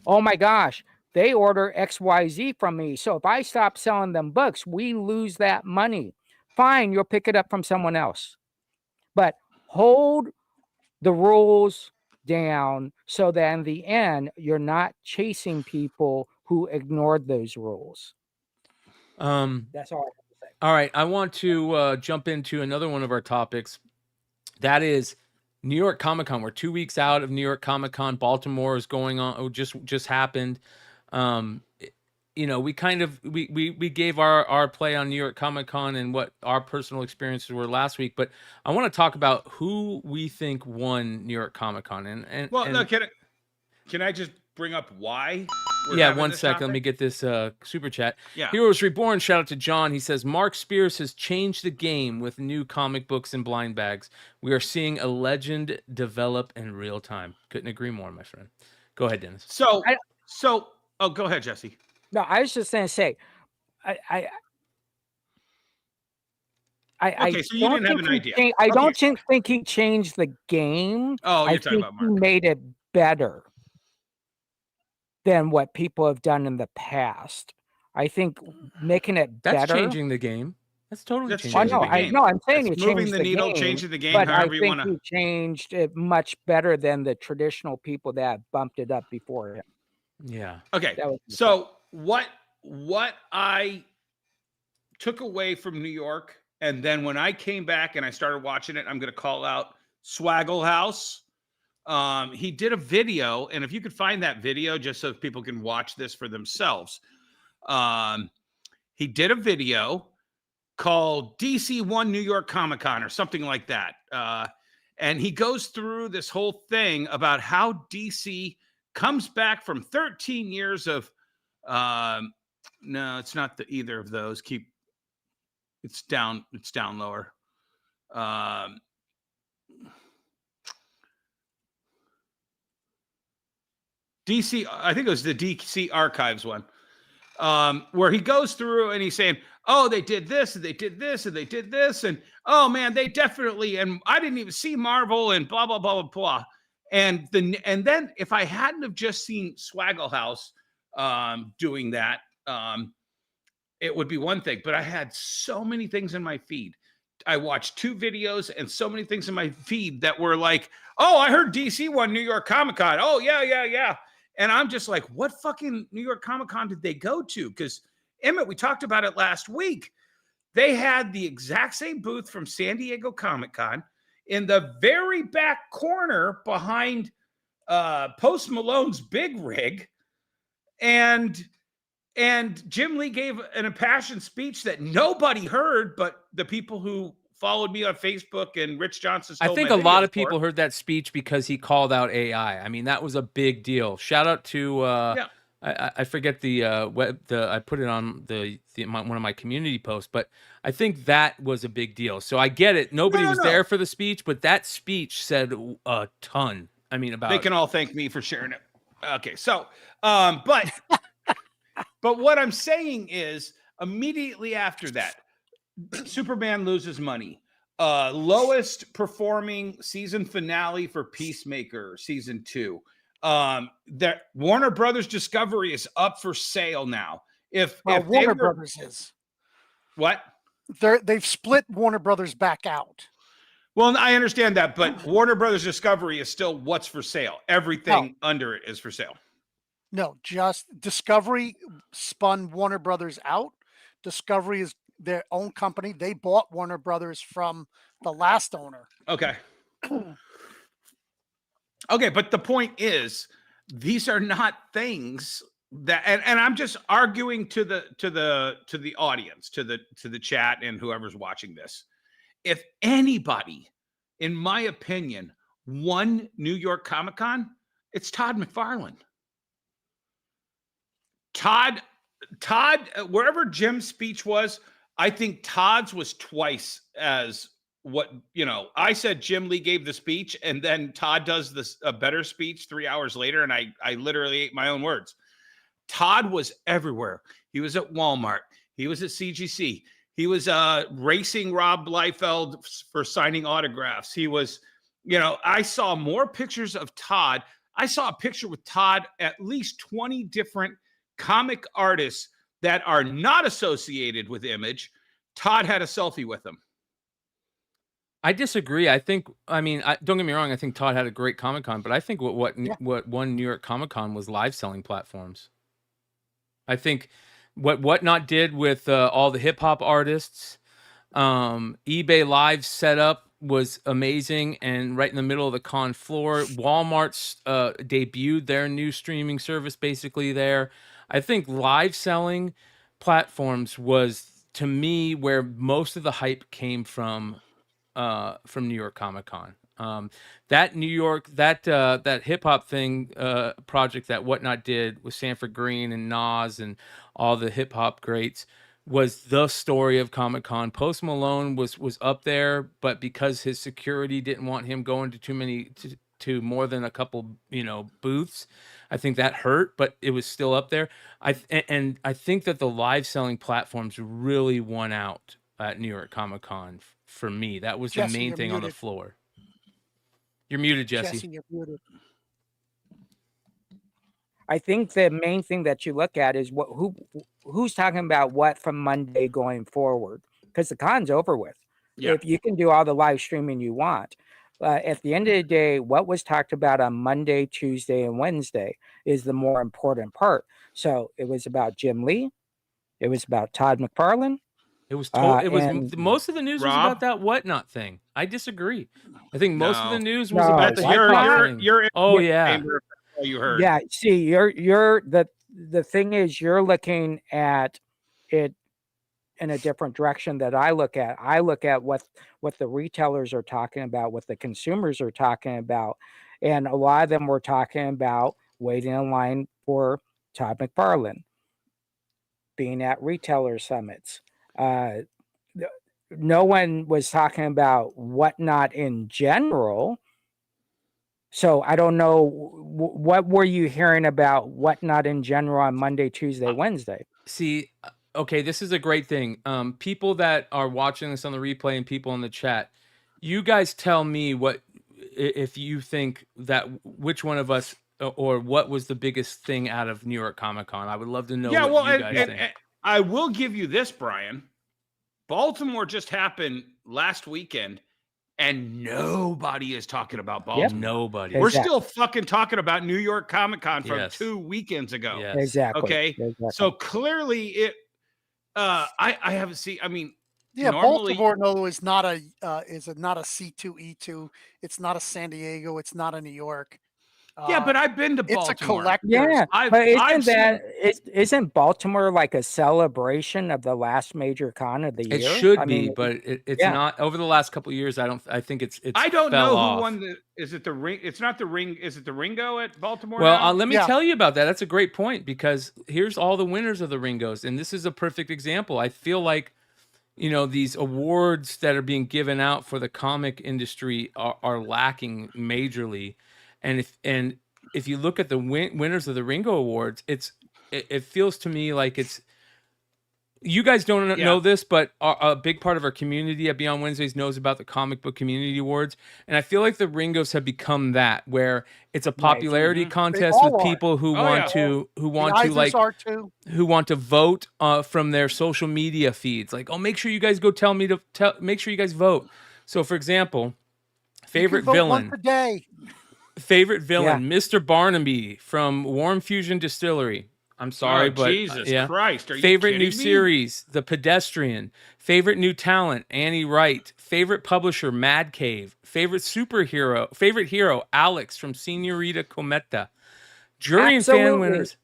oh my gosh, they order XYZ from me. So if I stop selling them books, we lose that money. Fine, you'll pick it up from someone else. But hold the rules down so that in the end, you're not chasing people who ignored those rules. That's all I have to say. All right. I want to jump into another one of our topics. That is New York Comic Con. We're 2 weeks out of New York Comic Con. Baltimore is going on. Oh, just happened. We kind of we gave our play on New York Comic Con and what our personal experiences were last week. But I want to talk about who we think won New York Comic Con. No, can I just bring up why? Yeah, 1 second. Let me get this super chat. Yeah. Heroes Reborn, shout out to John. He says, Mark Spears has changed the game with new comic books and blind bags. We are seeing a legend develop in real time. Couldn't agree more, my friend. Go ahead, Dennis. So, go ahead, Jesse. No, I was just going to say, Okay, so you didn't have an idea. I don't think he changed the game. Oh, you're talking about Mark. He made it better than what people have done in the past. I think making it better. That's changing the game. That's totally changing the game. I know. I'm saying it's he moving changed the needle, changing the game. But however I you think want to. he changed it much better than the traditional people that bumped it up before him. Yeah. Okay. So what I took away from New York, and then when I came back and I started watching it, I'm going to call out Swaggle House. He did a video, and if you could find that video just so people can watch this for themselves. He did a video called DC Won New York Comic Con or something like that. And he goes through this whole thing about how DC comes back from 13 years of no, it's not either of those. It's down lower. DC, I think it was the DC Archives one, where he goes through and he's saying, oh, they did this and they did this and they did this. And oh man, they definitely, and I didn't even see Marvel and blah, blah, blah, blah, blah. And then if I hadn't have just seen Swaggle House doing that, it would be one thing, but I had so many things in my feed. I watched 2 videos and so many things in my feed that were like, oh, I heard DC won New York Comic Con. Oh, yeah. And I'm just like, what fucking New York Comic Con did they go to? Because Emmet, we talked about it last week. They had the exact same booth from San Diego Comic Con in the very back corner behind Post Malone's Big Rig. And Jim Lee gave an impassioned speech that nobody heard, but the people who followed me on Facebook and Rich Johnson. I think a lot of people heard that speech because he called out AI. I mean, that was a big deal. Shout out to I forget the I put it on one of my community posts, but I think that was a big deal. So I get it. Nobody was there for the speech, but that speech said a ton. I mean, they can all thank me for sharing it. Okay, so but what I'm saying is immediately after that, Superman loses money. Lowest performing season finale for Peacemaker season 2. That Warner Brothers Discovery is up for sale now. If Warner Brothers is what? They've split Warner Brothers back out. Well, I understand that, but Warner Brothers Discovery is still what's for sale. Everything under it is for sale. No, just Discovery spun Warner Brothers out. Discovery is their own company. They bought Warner Brothers from the last owner. Okay. Okay, but the point is, these are not things that, and I'm just arguing to the audience, to the chat, and whoever's watching this. If anybody, in my opinion, won New York Comic Con, it's Todd McFarlane. Todd, wherever Jim's speech was, I think Todd's was twice as what, I said Jim Lee gave the speech, and then Todd does a better speech 3 hours later, and I literally ate my own words. Todd was everywhere. He was at Walmart. He was at CGC. He was racing Rob Liefeld for signing autographs. He was, I saw more pictures of Todd. I saw a picture with Todd, at least 20 different comic artists that are not associated with Image. Todd had a selfie with them. I disagree. Don't get me wrong. I think Todd had a great Comic Con, but I think what won New York Comic Con was live selling platforms. I think what Whatnot did with all the hip hop artists, eBay Live set up was amazing and right in the middle of the con floor. Walmart's debuted their new streaming service basically there. I think live selling platforms was, to me, where most of the hype came from New York Comic Con. That New York, that hip hop thing project that Whatnot did with Sanford Green and Nas and all the hip hop greats was the story of Comic Con. Post Malone was up there, but because his security didn't want him going to too many to more than a couple, booths, I think that hurt, but it was still up there. I think that the live selling platforms really won out at New York Comic Con for me. That was Jesse, the main you're thing on the muted. floor. You're muted, Jesse. Jesse, you're muted. I think the main thing that you look at is who's talking about what from Monday going forward, because the con's over with. Yeah. If you can do all the live streaming you want, at the end of the day, what was talked about on Monday, Tuesday, and Wednesday is the more important part. So it was about Jim Lee, it was about Todd McFarlane. It was most of the news was Rob? about that Whatnot thing. I disagree. I think most of the news was No, about the that's hip hop thing. You're Oh yeah. You heard. Yeah, see, you're the thing is you're looking at it in a different direction that I look at. I look at what the retailers are talking about, what the consumers are talking about, and a lot of them were talking about waiting in line for Todd McFarlane, being at retailer summits. No one was talking about Whatnot in general. So I don't know, what were you hearing about Whatnot in general on Monday, Tuesday, Wednesday? See, okay, this is a great thing. People that are watching this on the replay and people in the chat, you guys tell me if you think that which one of us or what was the biggest thing out of New York Comic Con. I would love to know what you guys think. And I will give you this, Brian. Baltimore just happened last weekend, and nobody is talking about Baltimore. Yep. Nobody. We're still fucking talking about New York Comic Con from 2 weekends ago. Yes. Exactly. Okay. Exactly. So clearly it I haven't seen, I mean, Yeah, normally, Baltimore though is not a C2E2. It's not a San Diego. It's not a New York. yeah, but I've been to Baltimore. It's a collector. Yeah, I've isn't Baltimore like a celebration of the last major con of the year? It should be, but it's not. Over the last couple of years, I think it's. I don't fell know off. who won is it the ring? It's not the ring. Is it the Ringo at Baltimore? Well, let me tell you about that. That's a great point, because here's all the winners of the Ringos, and this is a perfect example. I feel like, these awards that are being given out for the comic industry are lacking majorly. And if you look at the winners of the Ringo Awards, it feels to me like it's, you guys don't know this, but a big part of our community at Beyond Wednesdays knows about the Comic Book Community Awards, and I feel like the Ringos have become that, where it's a popularity contest with people who want to vote from their social media feeds. Like, oh, make sure you guys make sure you guys vote. So, for example, favorite villain. Once a day. Favorite villain, Mr. Barnaby from Warm Fusion Distillery. I'm sorry, but Jesus Christ, are you favorite kidding new me? series, The Pedestrian. Favorite new talent, Annie Wright. Favorite publisher, Mad Cave. Favorite hero, Alex from Senorita Cometa. Jury and fan winners.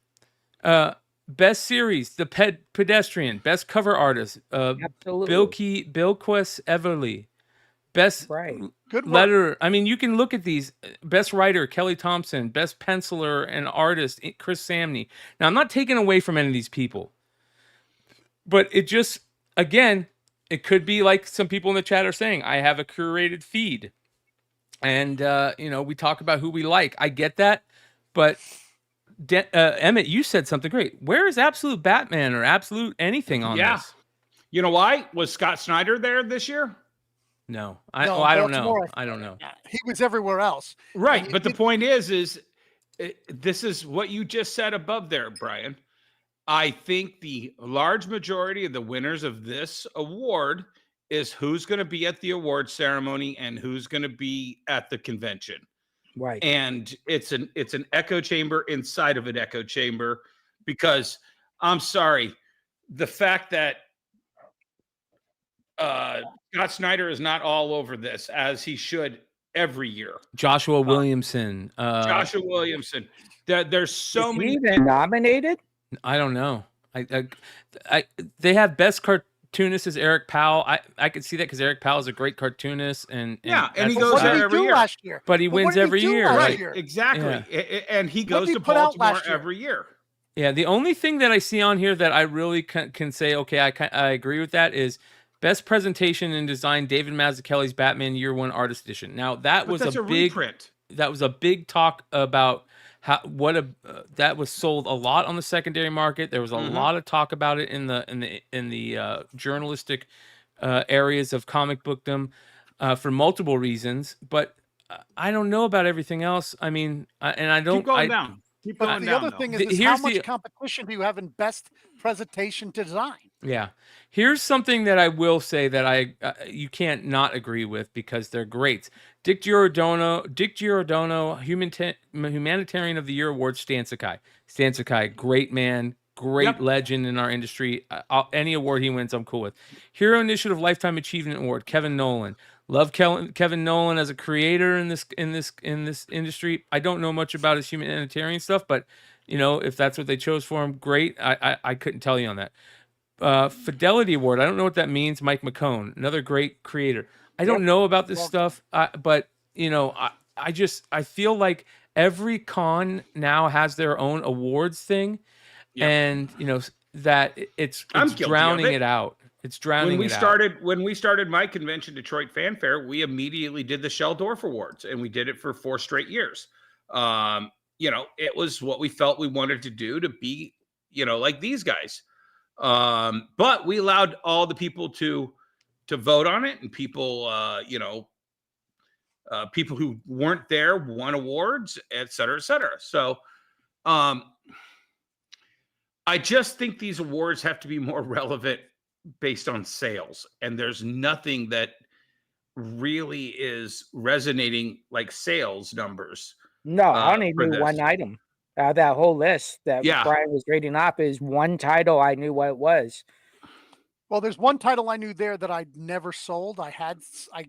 Best series, The Pedestrian. Best cover artist, Bilquis Everly. Best Good letter. I mean, you can look at these. Best writer, Kelly Thompson. Best penciler and artist, Chris Samney. Now, I'm not taking away from any of these people, but it just, again, it could be like some people in the chat are saying, I have a curated feed, and we talk about who we like. I get that, but Emmet, you said something great. Where is Absolute Batman or Absolute anything on this? You know why? Was Scott Snyder there this year? No, I don't know. I don't know. He was everywhere else. Right, but the point is this is what you just said above there, Brian. I think the large majority of the winners of this award is who's going to be at the award ceremony and who's going to be at the convention. Right. And it's an echo chamber inside of an echo chamber, because I'm sorry, the fact that Scott Snyder is not all over this, as he should every year. Joshua Williamson. Joshua Williamson. There's so Is many. he even nominated? I don't know. They have best cartoonist as Eric Powell. I could see that because Eric Powell is a great cartoonist, and he goes there every year. Last year? But he wins every year, right? Exactly. Yeah. And he goes to Baltimore every year. Yeah. The only thing that I see on here that I really can say, okay, I agree with that is best presentation and design, David Mazzucchelli's Batman Year One Artist Edition. Now that was a big reprint. That was a big talk about how that was sold a lot on the secondary market. There was a lot of talk about it in the journalistic areas of comic bookdom for multiple reasons. But I don't know about everything else. I mean, and I don't. Keep going down. Keep going the down. Other thing is how much competition do you have in best presentation design? Yeah. Here's something that I will say that you can't not agree with because they're great. Dick Giordano, Humanitarian of the Year Award, Stan Sakai. Stan Sakai, great man, great legend in our industry. Any award he wins, I'm cool with. Hero Initiative Lifetime Achievement Award, Kevin Nolan. Love Kevin Nolan as a creator in this industry. I don't know much about his humanitarian stuff, but if that's what they chose for him, great. I couldn't tell you on that. Fidelity Award. I don't know what that means. Mike McCone, another great creator. I don't know about this stuff, but I feel like every con now has their own awards thing, and that it's drowning it out. It's drowning it out. When we started my convention, Detroit Fanfare, we immediately did the Sheldorf Awards, and we did it for 4 straight years. It was what we felt we wanted to do to be, like these guys. But we allowed all the people to vote on it, and people, people who weren't there won awards, et cetera, et cetera. So, I just think these awards have to be more relevant based on sales, and there's nothing that really is resonating like sales numbers. No, I only knew one item. That whole list that Brian was reading off is one title. I knew what it was. Well, there's one title I knew there that I never sold. I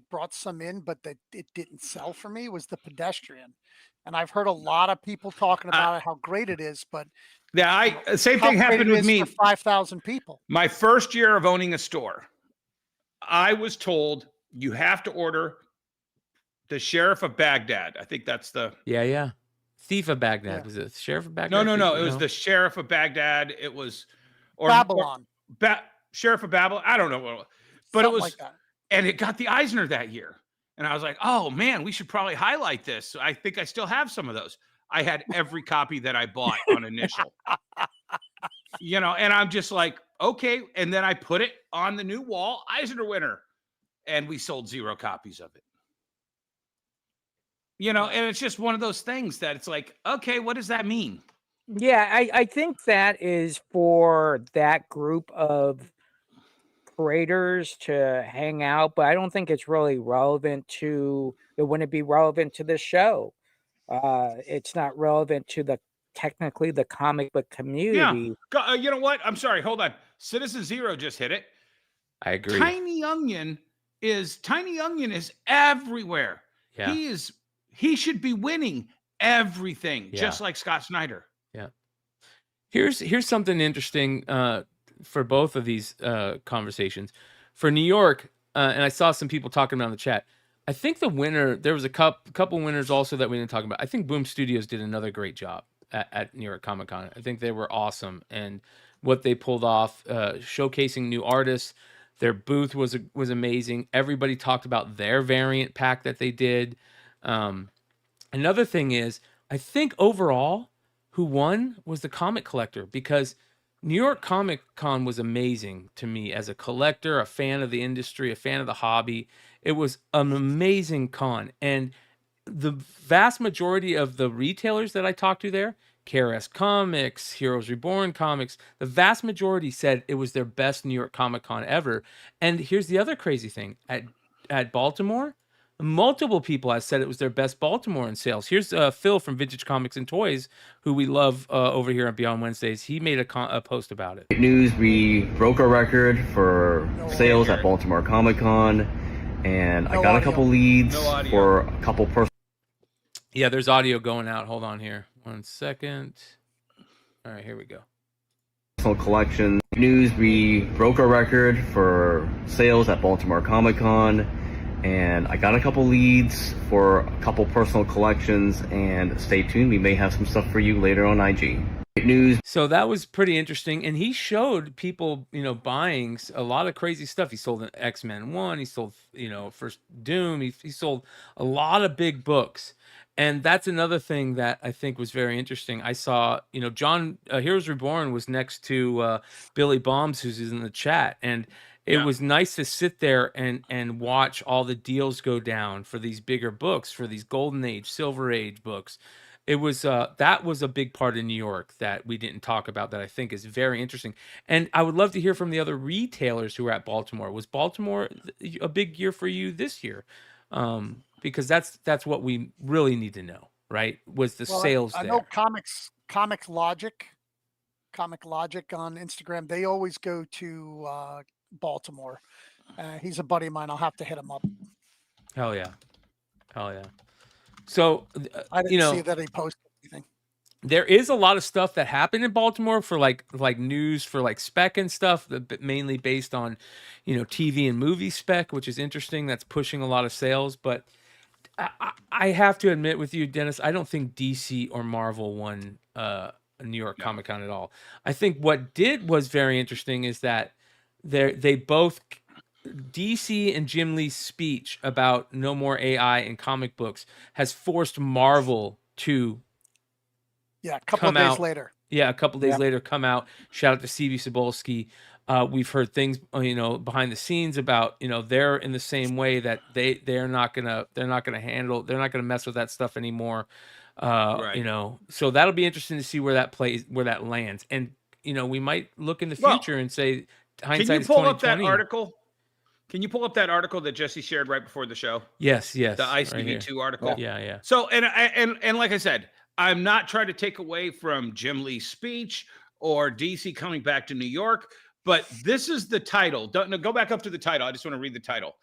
brought some in, but that it didn't sell for me, was The Pedestrian. And I've heard a lot of people talking about it, how great it is, but same thing happened with me. For 5,000 people. My first year of owning a store, I was told you have to order the Sheriff of Baghdad. I think that's the Thief of Baghdad. Was it Sheriff of Baghdad? No. It was the Sheriff of Baghdad. It was Babylon. Sheriff of Babylon. I don't know what it was, but Something it was like that. And it got the Eisner that year. And I was like, oh man, we should probably highlight this. So I think I still have some of those. I had every copy that I bought on initial. And I'm just like, okay. And then I put it on the new wall, Eisner winner. And we sold 0 copies of it. And it's just one of those things that it's like, okay, what does that mean? Yeah, I think that is for that group of creators to hang out, but I don't think it's really relevant to, it wouldn't be relevant to the show. It's not relevant to technically the comic book community. Yeah. You know what? I'm sorry. Hold on. Citizen Zero just hit it. I agree. Tiny Onion is everywhere. Yeah. He should be winning everything, just like Scott Snyder. Yeah. Here's something interesting for both of these conversations. For New York, and I saw some people talking about in the chat, I think the winner, there was a couple winners also that we didn't talk about. I think Boom Studios did another great job at New York Comic Con. I think they were awesome. And what they pulled off, showcasing new artists, their booth was amazing. Everybody talked about their variant pack that they did. Another thing is, I think overall, who won was the comic collector, because New York Comic Con was amazing to me as a collector, a fan of the industry, a fan of the hobby. It was an amazing con. And the vast majority of the retailers that I talked to there, KRS Comics, Heroes Reborn Comics, the vast majority said it was their best New York Comic Con ever. And here's the other crazy thing. At Baltimore, Multiple people have said it was their best Baltimore in sales. Here's Phil from Vintage Comics and Toys, who we love over here on Beyond Wednesdays. He made a post about it. Great news, we broke a record for sales at Baltimore Comic Con, and I got a couple leads for a couple personal. Yeah, there's audio going out. Hold on here. 1 second. All right, here we go. Collection news, we broke a record for sales at Baltimore Comic Con, and I got a couple leads for a couple personal collections, and stay tuned, we may have some stuff for you later on IG. Great news. So that was pretty interesting, and he showed people, buying a lot of crazy stuff. He sold an X-Men 1, he sold, first Doom, he sold a lot of big books. And that's another thing that I think was very interesting. I saw, John Heroes Reborn was next to Billy Bombs, who's in the chat, and it was nice to sit there and watch all the deals go down for these bigger books, for these Golden Age, Silver Age books. It was that was a big part of New York that we didn't talk about that I think is very interesting. And I would love to hear from the other retailers who were at Baltimore. Was Baltimore a big year for you this year? Because that's what we really need to know, right? Was the sales I there? know Comic Logic on Instagram. They always go to Baltimore. He's a buddy of mine. I'll have to hit him up. Hell yeah. So I didn't see that he posted anything. There is a lot of stuff that happened in Baltimore for like news for like spec and stuff, mainly based on TV and movie spec, which is interesting. That's pushing a lot of sales, but I have to admit with you, Dennis, I don't think DC or Marvel won New York Comic Con at all. I think what was very interesting is that they both, DC and Jim Lee's speech about no more AI in comic books has forced Marvel to a couple of days later. Yeah, a couple days later, come out. Shout out to CB Cebulski. We've heard things, behind the scenes about, they're in the same way that they're not gonna mess with that stuff anymore. So that'll be interesting to see where that lands. And we might look in the future and say hindsight is 2020. Can you pull up that article? Can you pull up that article that Jesse shared right before the show? Yes. The ICV2 article. Yeah. So and like I said, I'm not trying to take away from Jim Lee's speech or DC coming back to New York, but this is the title. Go back up to the title. I just want to read the title.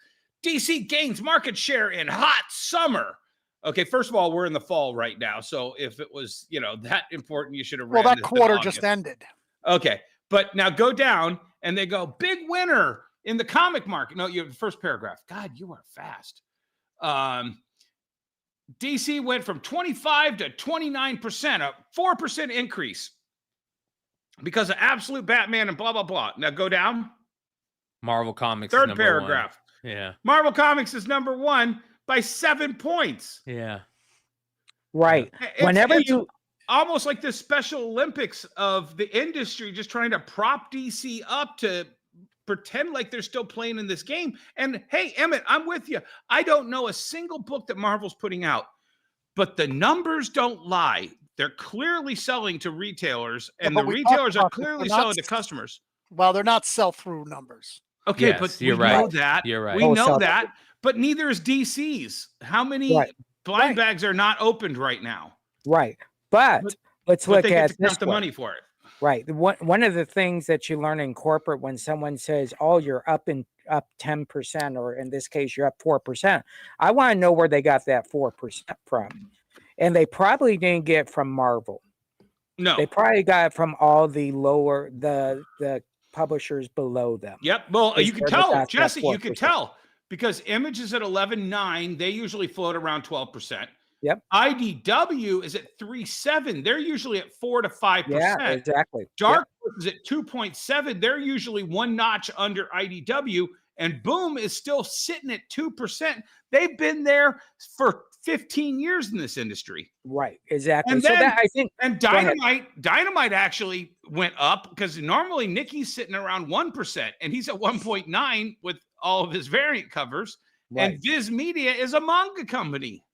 DC gains market share in hot summer. Okay, first of all, we're in the fall right now. So if it was, that important, you should have read. Well, that quarter just ended. Okay, but now go down and they go, big winner in the comic market. No, the first paragraph. God, you are fast. DC went from 25 to 29%, a 4% increase because of Absolute Batman and blah, blah, blah. Now go down. Marvel Comics. Third paragraph. 1. Yeah. Marvel Comics is number 1 by 7 points. Yeah. Right. It's almost like the Special Olympics of the industry, just trying to prop DC up to pretend like they're still playing in this game. And hey, Emmett, I'm with you. I don't know a single book that Marvel's putting out, but the numbers don't lie. They're clearly selling to retailers, and the retailers are clearly selling to customers. Well, they're not sell-through numbers. Okay, yes, but we know that. You're right. We know that, but neither is DC's. How many blind bags are not opened right now? Right. But let's look at this the money for it. Right. One of the things that you learn in corporate when someone says, "Oh, you're up 10%," or in this case, you're up 4%. I want to know where they got that 4% from, and they probably didn't get from Marvel. No, they probably got it from all the the publishers below them. Yep. Well, you can tell, Jesse. You can tell because Image is at 11.9. They usually float around 12%. Yep. IDW is at 3.7. They're usually at 4 to 5%. Yeah, exactly. Dark Horse is at 2.7. They're usually one notch under IDW, and Boom is still sitting at 2%. They've been there for 15 years in this industry. Right. Exactly. And then, I think Dynamite actually went up because normally Nikki's sitting around 1%, and he's at 1.9 with all of his variant covers. Right. And Viz Media is a manga company.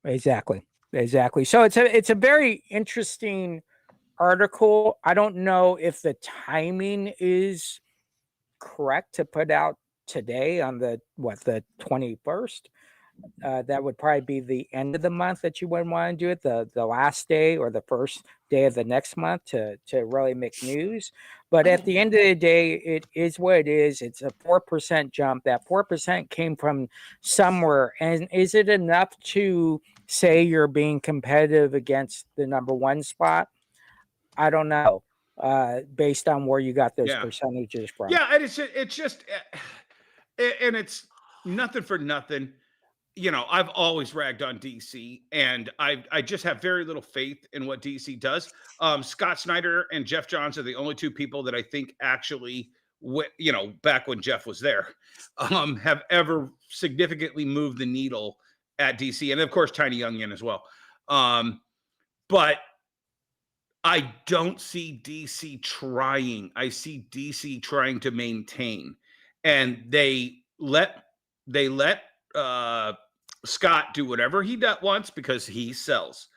Exactly. So it's a very interesting article. I don't know if the timing is correct to put out today on the 21st. that would probably be the end of the month that you would want to do it, the last day or the first day of the next month to really make news. But at the end of the day, it is what it is. It's a 4% jump. That 4% came from somewhere. And is it enough to say you're being competitive against the number one spot? I don't know, based on where you got those percentages from. Yeah, and it's just, and it's nothing for nothing. You know, I've always ragged on DC, and I just have very little faith in what DC does. Scott Snyder and Jeff Johns are the only two people that I think actually, you know, back when Jeff was there, have ever significantly moved the needle at DC, and of course Tiny Youngin as well. But I don't see DC trying. I see DC trying to maintain, and they let Scott do whatever he wants because he sells.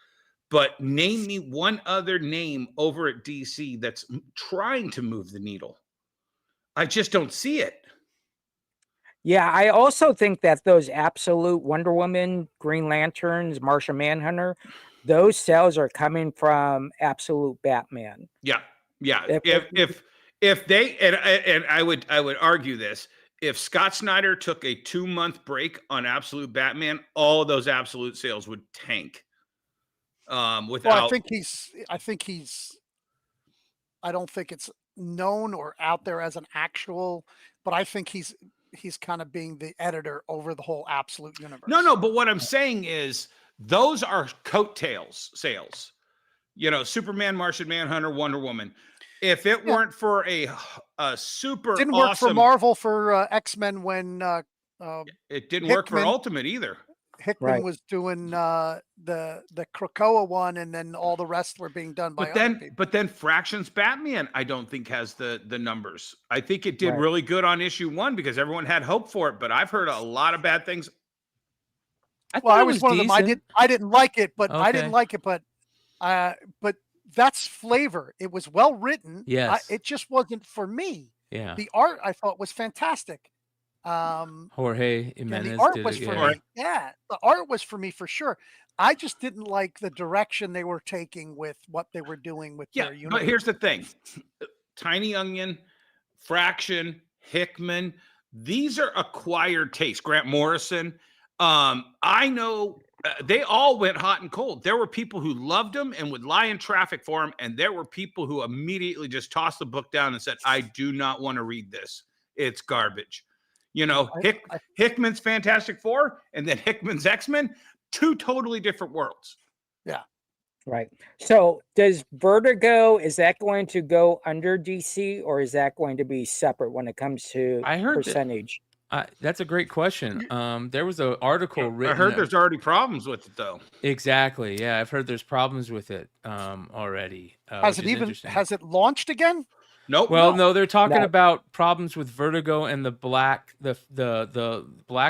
But name me one other name over at DC that's trying to move the needle. I just don't see it. Yeah, I also think that those absolute Wonder Woman, Green Lanterns, Martian Manhunter, those sales are coming from absolute Batman. Yeah. If they and I would argue this. If Scott Snyder took a 2-month break on Absolute Batman, all of those Absolute sales would tank. Without, well, I don't think it's known or out there as an actual, but I think he's kind of being the editor over the whole Absolute universe. No, but what I'm saying is those are coattails sales. You know, Superman, Martian Manhunter, Wonder Woman. If it weren't for a super didn't work awesome, for Marvel for X-Men when it didn't work for Ultimate either. Hickman was doing the Krakoa one, and then all the rest were being done by other people. But then Fractions Batman, I don't think has the numbers. I think it did really good on issue 1 because everyone had hope for it, but I've heard a lot of bad things. I was one of them. I didn't like it, but but that's flavor. It was well written. Yes. It just wasn't for me. Yeah. The art I thought was fantastic. Jorge Jimenez the art did was it, for me. Yeah, the art was for me for sure. I just didn't like the direction they were taking with what they were doing with their universe. But here's the thing. Tiny Onion, Fraction, Hickman, these are acquired tastes. Grant Morrison. I know they all went hot and cold. There were people who loved them and would lie in traffic for them. And there were people who immediately just tossed the book down and said, I do not want to read this. It's garbage. You know, Hickman's Fantastic Four and then Hickman's X-Men, 2 totally different worlds. Yeah. Right. So does Vertigo, is that going to go under DC or is that going to be separate when it comes to percentage? That's a great question. There was an article written. I heard there's already problems with it, though. Exactly. Yeah, I've heard there's problems with it already. Has it launched again? Nope. Well, no, they're talking about problems with Vertigo and the black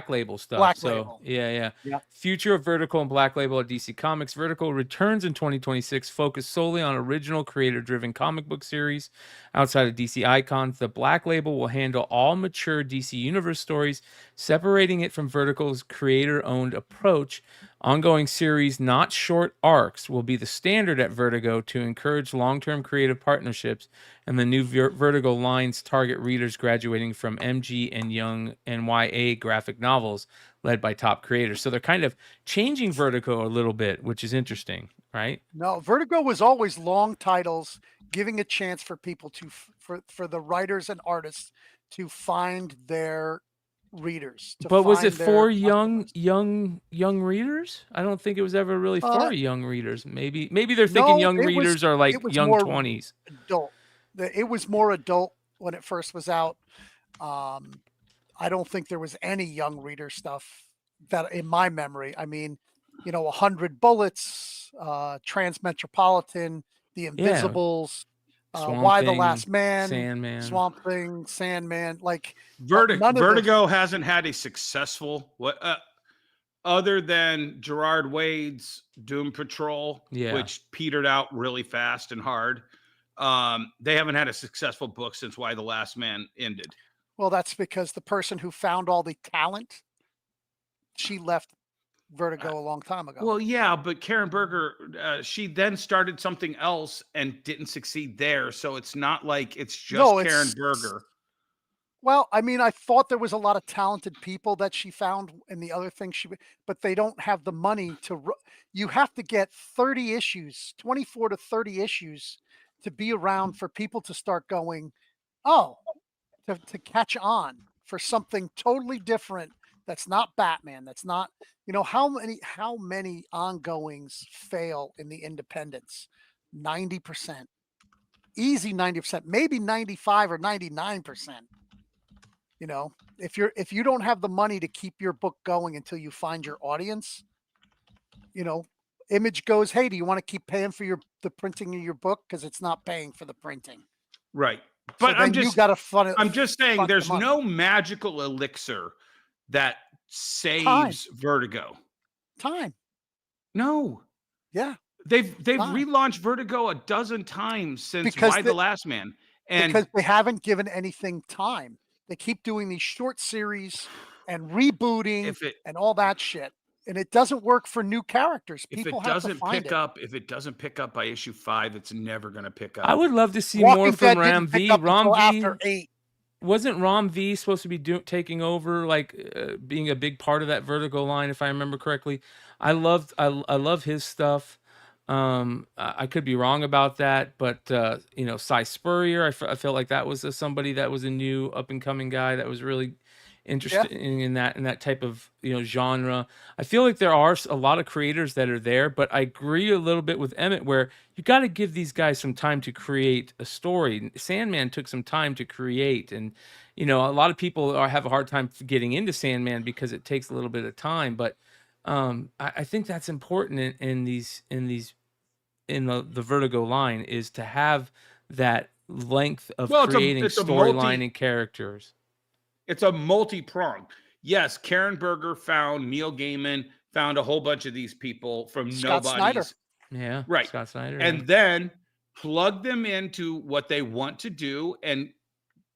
label stuff. Label. Yeah. Future of Vertigo and Black Label at DC Comics. Vertigo returns in 2026, focused solely on original creator-driven comic book series outside of DC icons. The Black Label will handle all mature DC Universe stories, separating it from Vertigo's creator-owned approach. Ongoing series, not short arcs, will be the standard at Vertigo to encourage long-term creative partnerships, and the new Vertigo lines target readers graduating from MG and Young and YA graphic novels led by top creators. So they're kind of changing Vertigo a little bit, which is interesting, right? No, Vertigo was always long titles, giving a chance for people for the writers and artists to find their readers. But was it for young readers? I don't think it was ever really for young readers. Maybe they're thinking young readers are like young 20s. Adult. It was more adult when it first was out. I don't think there was any young reader stuff that in my memory. I mean, 100 Bullets, Transmetropolitan, The Invisibles, Why the Last Man, Sandman, Swamp Thing, Sandman, like Vertigo hasn't had a successful other than Gerard Wade's Doom Patrol, which petered out really fast and hard. They haven't had a successful book since Why the Last Man ended. Well, that's because the person who found all the talent, she left Vertigo a long time ago. Well, yeah, but Karen Berger, she then started something else and didn't succeed there. So it's not like it's just Karen Berger. Well, I mean, I thought there was a lot of talented people that she found in the other things but they don't have the money you have to get 30 issues, 24 to 30 issues to be around for people to start going, oh, to catch on for something totally different. That's not Batman. That's not, how many ongoings fail in the independents? 90%, easy 90%, maybe 95 or 99%. If you don't have the money to keep your book going until you find your audience, Image goes, hey, do you want to keep paying for the printing of your book? Because it's not paying for the printing. Right. But so I'm just saying there's no magical elixir that saves Vertigo. Time. No. Yeah. They've relaunched Vertigo a dozen times since the Last Man. And because they haven't given anything time. They keep doing these short series and rebooting and all that shit. And it doesn't work for new characters. People have to find it. If it doesn't pick up by issue 5, it's never going to pick up. I would love to see more from Ram V. Ram V after 8. Wasn't Ram V supposed to be taking over, being a big part of that Vertigo line, if I remember correctly? I love his stuff. I could be wrong about that, but Cy Spurrier, I felt like that was somebody that was a new up and coming guy that was really interested in that type of genre. I feel like there are a lot of creators that are there, but I agree a little bit with Emmet where you got to give these guys some time to create a story. Sandman took some time to create, and a lot of people have a hard time getting into Sandman because it takes a little bit of time. But I think that's important in the Vertigo line, is to have that length of creating storyline and characters. It's a multi-pronged. Yes, Karen Berger found Neil Gaiman, found a whole bunch of these people from Scott Snyder. Yeah, right. Scott Snyder, and then plug them into what they want to do and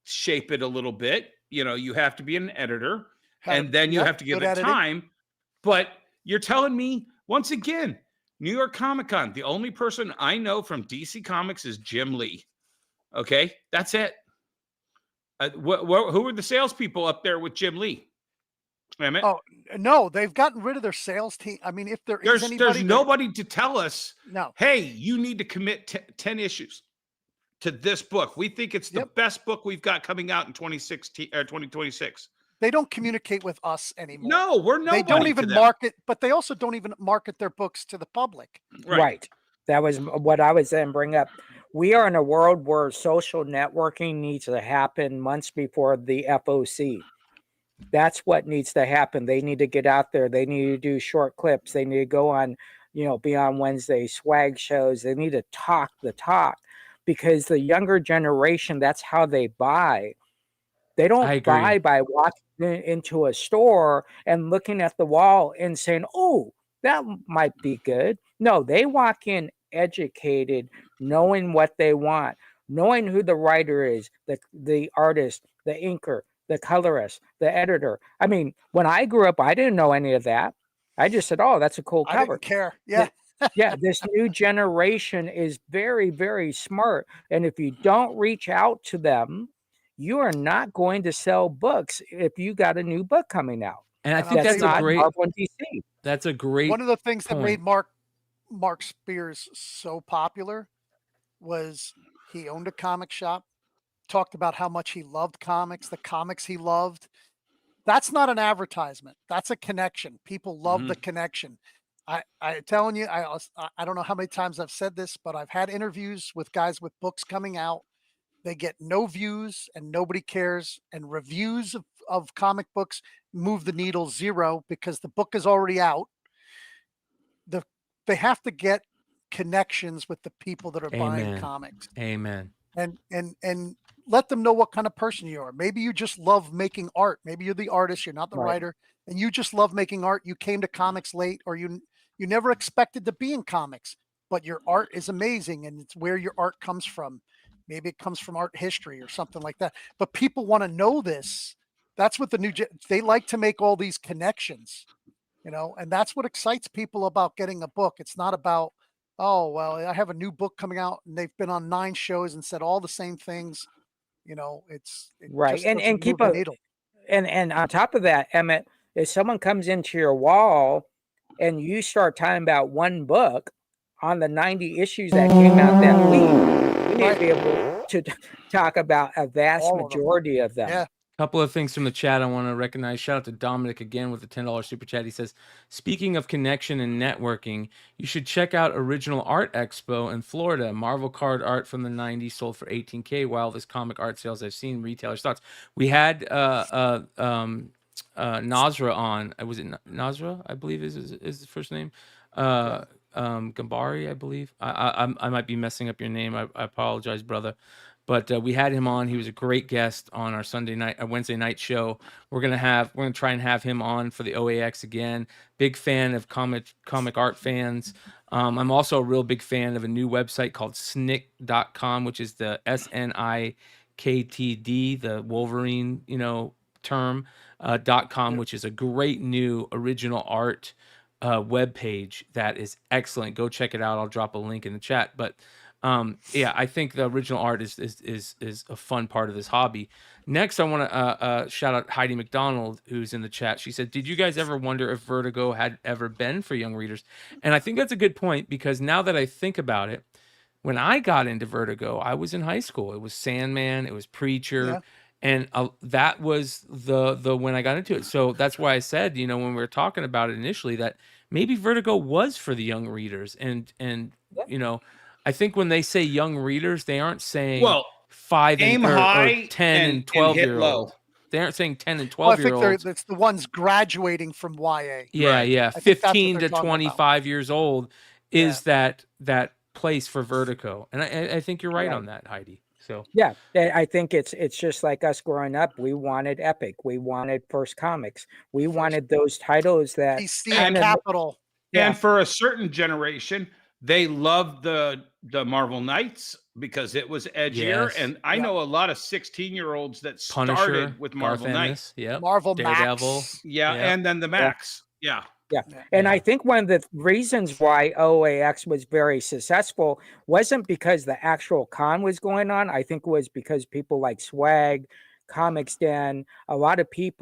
shape it a little bit. You have to be an editor, and then you have to give it time. But you're telling me, once again, New York Comic Con, the only person I know from DC Comics is Jim Lee. Okay, that's it. Who are the salespeople up there with Jim Lee? Emmet? Oh no, they've gotten rid of their sales team. I mean, if there's nobody to tell us, no, hey, you need to commit 10 issues to this book. We think it's the best book we've got coming out in 2016 or 2026. They don't communicate with us anymore. No, we're nobody. They don't even market, but they also don't even market their books to the public. Right. That was what I was going to bring up. We are in a world where social networking needs to happen months before the FOC. That's what needs to happen. They need to get out there. They need to do short clips. They need to go on, Beyond Wednesday swag shows. They need to talk the talk, because the younger generation, that's how they buy. They don't buy by walking into a store and looking at the wall and saying, oh, that might be good. No, they walk in educated, knowing what they want, knowing who the writer is, the artist, the inker, the colorist, the editor. I mean, when I grew up, I didn't know any of that. I just said, oh, that's a cool cover. I didn't care. Yeah. Yeah, this new generation is very, very smart. And if you don't reach out to them, you are not going to sell books if you got a new book coming out. And I think that's a great DC. That's a great one of the things that made Mark Spears so popular was he owned a comic shop, talked about how much he loved comics, the comics he loved. That's not an advertisement. That's a connection. People love the connection. I'm telling you, I don't know how many times I've said this, but I've had interviews with guys with books coming out. They get no views and nobody cares. And reviews of comic books move the needle zero because the book is already out. They have to get connections with the people that are buying comics. Amen. And let them know what kind of person you are. Maybe you just love making art. Maybe you're the artist, you're not the writer, and you just love making art. You came to comics late, or you never expected to be in comics, but your art is amazing and it's where your art comes from. Maybe it comes from art history or something like that. But people want to know this. That's what they like to make all these connections. and that's what excites people about getting a book. It's not about, oh, well, I have a new book coming out and they've been on 9 shows and said all the same things. It right. just And doesn't keep move the needle. and on top of that, Emmett, if someone comes into your wall and you start talking about one book on the 90 issues that came out that week, we need to be able to talk about a vast majority of them. Yeah. Couple of things from the chat I want to recognize. Shout out to Dominic again with the $10 super chat. He says, speaking of connection and networking, you should check out Original Art Expo in Florida. Marvel card art from the 90s sold for $18K. Wildest comic art sales I've seen. Retailers' thoughts. We had Nasra on. Was it Nasra? I believe is the first name. Gambari, I believe. I might be messing up your name. I apologize, brother. But we had him on. He was a great guest on our Wednesday night show. We're gonna try and have him on for the OAX again. Big fan of comic art fans. I'm also a real big fan of a new website called sniktd, which is the SNIKTD, the Wolverine, term, .com, which is a great new original art web page that is excellent. Go check it out. I'll drop a link in the chat. But yeah, I think the original art is a fun part of this hobby. Next, I want to shout out Heidi McDonald, who's in the chat. She said, did you guys ever wonder if Vertigo had ever been for young readers? And I think that's a good point, because now that I think about it, when I got into Vertigo, I was in high school. It was Sandman, it was Preacher, and that was the when I got into it. So that's why I said, when we were talking about it initially, that maybe Vertigo was for the young readers. And I think when they say young readers, they aren't saying 5 and or 10 and 12-year-old. They aren't saying 10 and 12-year-olds. I think it's the ones graduating from YA. Yeah, yeah. 15 to 25 years old is that place for Vertigo. And I think you're right on that, Heidi. So yeah, I think it's just like us growing up. We wanted Epic. We wanted First Comics. We wanted those titles that PC and Capital. And for a certain generation, they loved the Marvel Knights because it was edgier. Yes. And I know a lot of 16-year-olds that started with Marvel Knights. Yeah. Marvel Daredevil. Max. Yeah. And then the Max. Yeah. Yeah. And I think one of the reasons why OAX was very successful wasn't because the actual con was going on. I think it was because people like Swag, Comics Den, a lot of these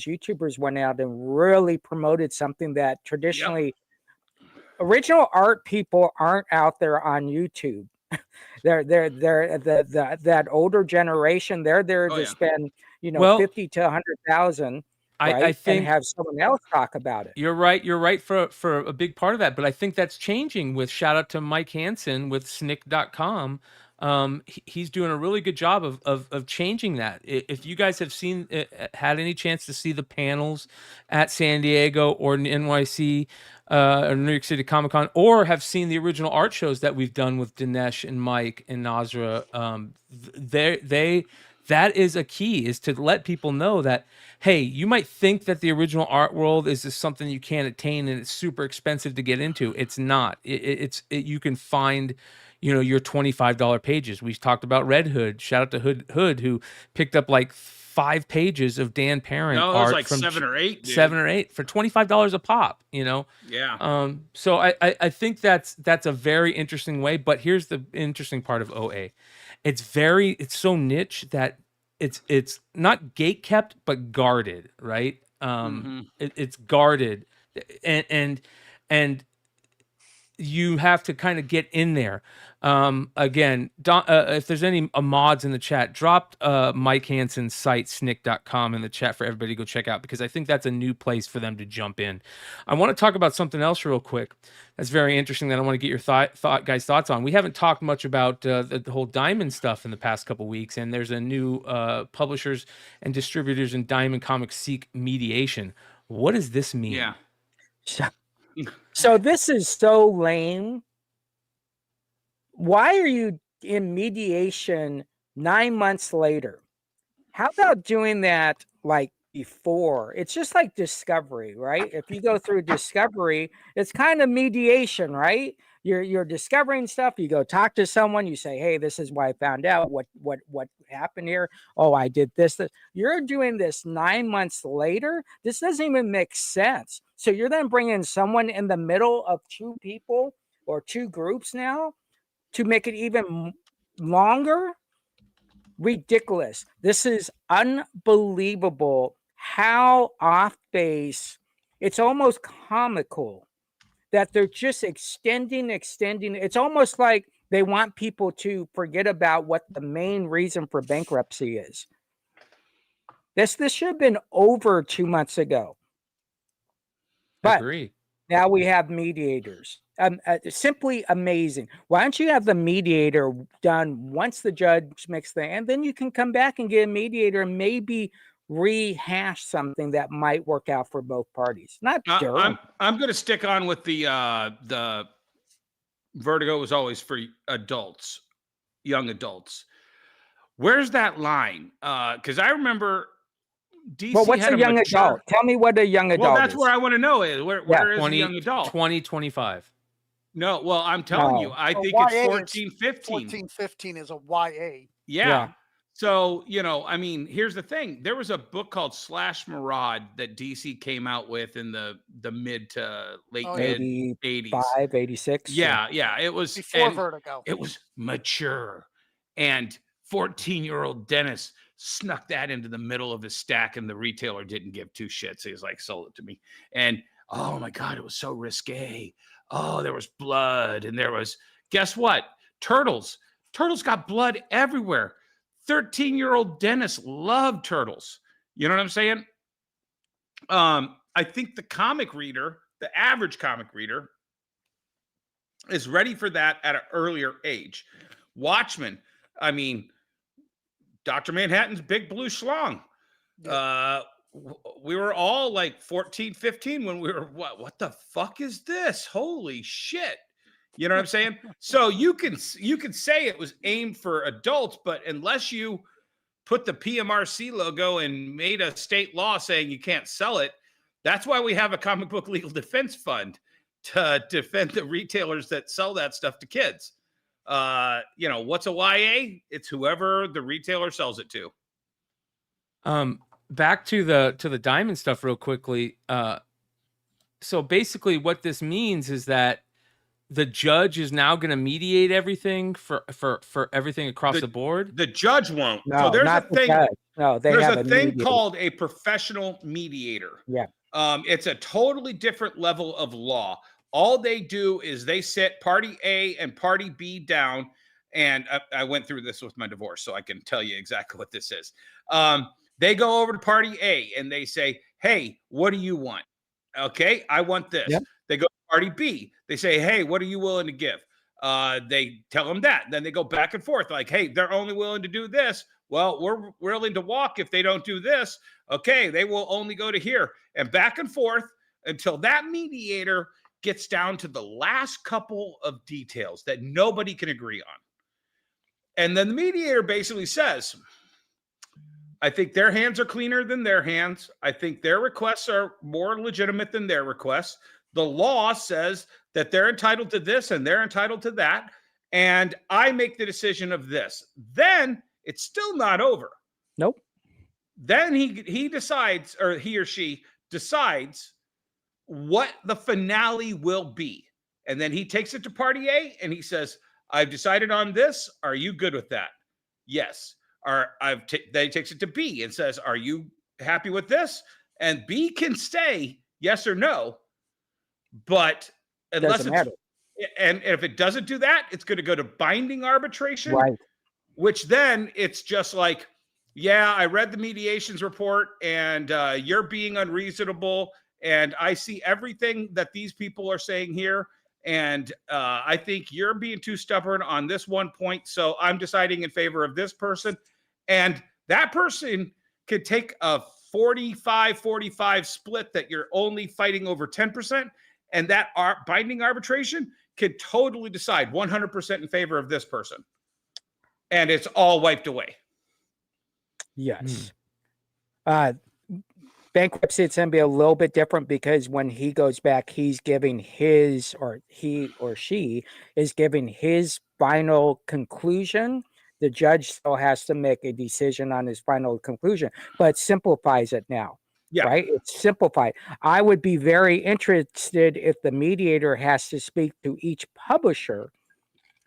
YouTubers went out and really promoted something that traditionally original art people aren't out there on YouTube. They're that older generation. They're there to spend 50 to 100,000. Right? I think, and have someone else talk about it. You're right. You're right for a big part of that. But I think that's changing with shout out to Mike Hansen with snikt.com. He's doing a really good job of changing that. If you guys have had any chance to see the panels at San Diego or NYC or New York City Comic Con, or have seen the original art shows that we've done with Dinesh and Mike and Nasra, that is a key, is to let people know that, hey, you might think that the original art world is just something you can't attain and it's super expensive to get into. It's not. You can find, your $25 pages. We talked about Red Hood. Shout out to Hood, who picked up like 5 pages of Dan Parent art. No, it was like 7 or 8. Dude. 7 or 8 for $25 a pop. Yeah. So I think that's a very interesting way. But here's the interesting part of OA. It's so niche that it's not gate kept but guarded, right? It's guarded, and you have to kind of get in there. Again, if there's any mods in the chat, drop Mike Hansen's site, snikt.com, in the chat for everybody to go check out, because I think that's a new place for them to jump in. I want to talk about something else real quick that's very interesting that I want to get your guys' thoughts on. We haven't talked much about the whole Diamond stuff in the past couple weeks, and there's a new publishers and distributors in Diamond Comics seek mediation. What does this mean? Yeah. So this is so lame. Why are you in mediation 9 months later? How about doing that like before? It's just like discovery, right? If you go through discovery, it's kind of mediation, right? you're discovering stuff. You go talk to someone. You say, "Hey, this is why I found out. What happened here? Oh, I did this. You're doing this 9 months later. This doesn't even make sense. So you're then bringing someone in the middle of two people or two groups now to make it even longer. Ridiculous. This is unbelievable how off base. It's almost comical that they're just extending. It's almost like they want people to forget about what the main reason for bankruptcy is. This should have been over 2 months ago. But Agree. now we have mediators. Simply amazing. Why don't you have the mediator done once the judge makes and then you can come back and get a mediator and maybe rehash something that might work out for both parties. Not I'm going to stick on with the Vertigo was always for adults, young adults. Where's that line? Because I remember DC. Well, what's a young adult? Tell me what a young adult. Well, that's where I want to know is where is a young adult? 20-25. No, well, I'm telling you, I think it's 14, 15. 14, 15 is a YA. Yeah. So, I mean, here's the thing. There was a book called Slash Maraud that DC came out with in the mid to late mid 80s. 86. Yeah. It was before Vertigo. It was mature. And 14-year-old Dennis snuck that into the middle of his stack, and the retailer didn't give two shits. He was like, sold it to me. And oh my God, it was so risque. Oh, there was blood, and there was, guess what? Turtles got blood everywhere. 13-year-old Dennis loved turtles. You know what I'm saying? I think the comic reader, the average comic reader, is ready for that at an earlier age. Watchmen, I mean, Dr. Manhattan's Big Blue Schlong. We were all like 14, 15 when we were, what the fuck is this? Holy shit. You know what I'm saying? So you can say it was aimed for adults, but unless you put the PMRC logo and made a state law saying you can't sell it, that's why we have a comic book legal defense fund to defend the retailers that sell that stuff to kids. What's a YA? It's whoever the retailer sells it to. Back to the diamond stuff real quickly. So basically what this means is that the judge is now going to mediate everything for everything across the board. The judge won't. No, so there's not a thing. No, there's a thing called a professional mediator. Yeah. It's a totally different level of law. All they do is they sit party A and party B down. And I went through this with my divorce, so I can tell you exactly what this is. They go over to party A and they say, hey, what do you want? Okay, I want this. Yep. They go to party B. They say, hey, what are you willing to give? They tell them that. Then they go back and forth like, hey, they're only willing to do this. Well, we're willing to walk if they don't do this. Okay, they will only go to here. And back and forth until that mediator gets down to the last couple of details that nobody can agree on. And then the mediator basically says, I think their hands are cleaner than their hands. I think their requests are more legitimate than their requests. The law says that they're entitled to this and they're entitled to that. And I make the decision of this. Then it's still not over. Nope. Then he decides, or he or she decides what the finale will be. And then he takes it to party A and he says, I've decided on this. Are you good with that? Yes. Then he takes it to B and says, are you happy with this? And B can say yes or no, but unless it's, and if it doesn't do that, it's going to go to binding arbitration, right? Which then it's just like, yeah, I read the mediations report and you're being unreasonable. And I see everything that these people are saying here. And I think you're being too stubborn on this one point. So I'm deciding in favor of this person. And that person could take a 45-45 split that you're only fighting over 10%. And that binding arbitration could totally decide 100% in favor of this person. And it's all wiped away. Yes. bankruptcy, it's going to be a little bit different because when he goes back, he's giving his, or he or she is giving his final conclusion. The judge still has to make a decision on his final conclusion, but simplifies it now. Yeah. Right? It's simplified. I would be very interested if the mediator has to speak to each publisher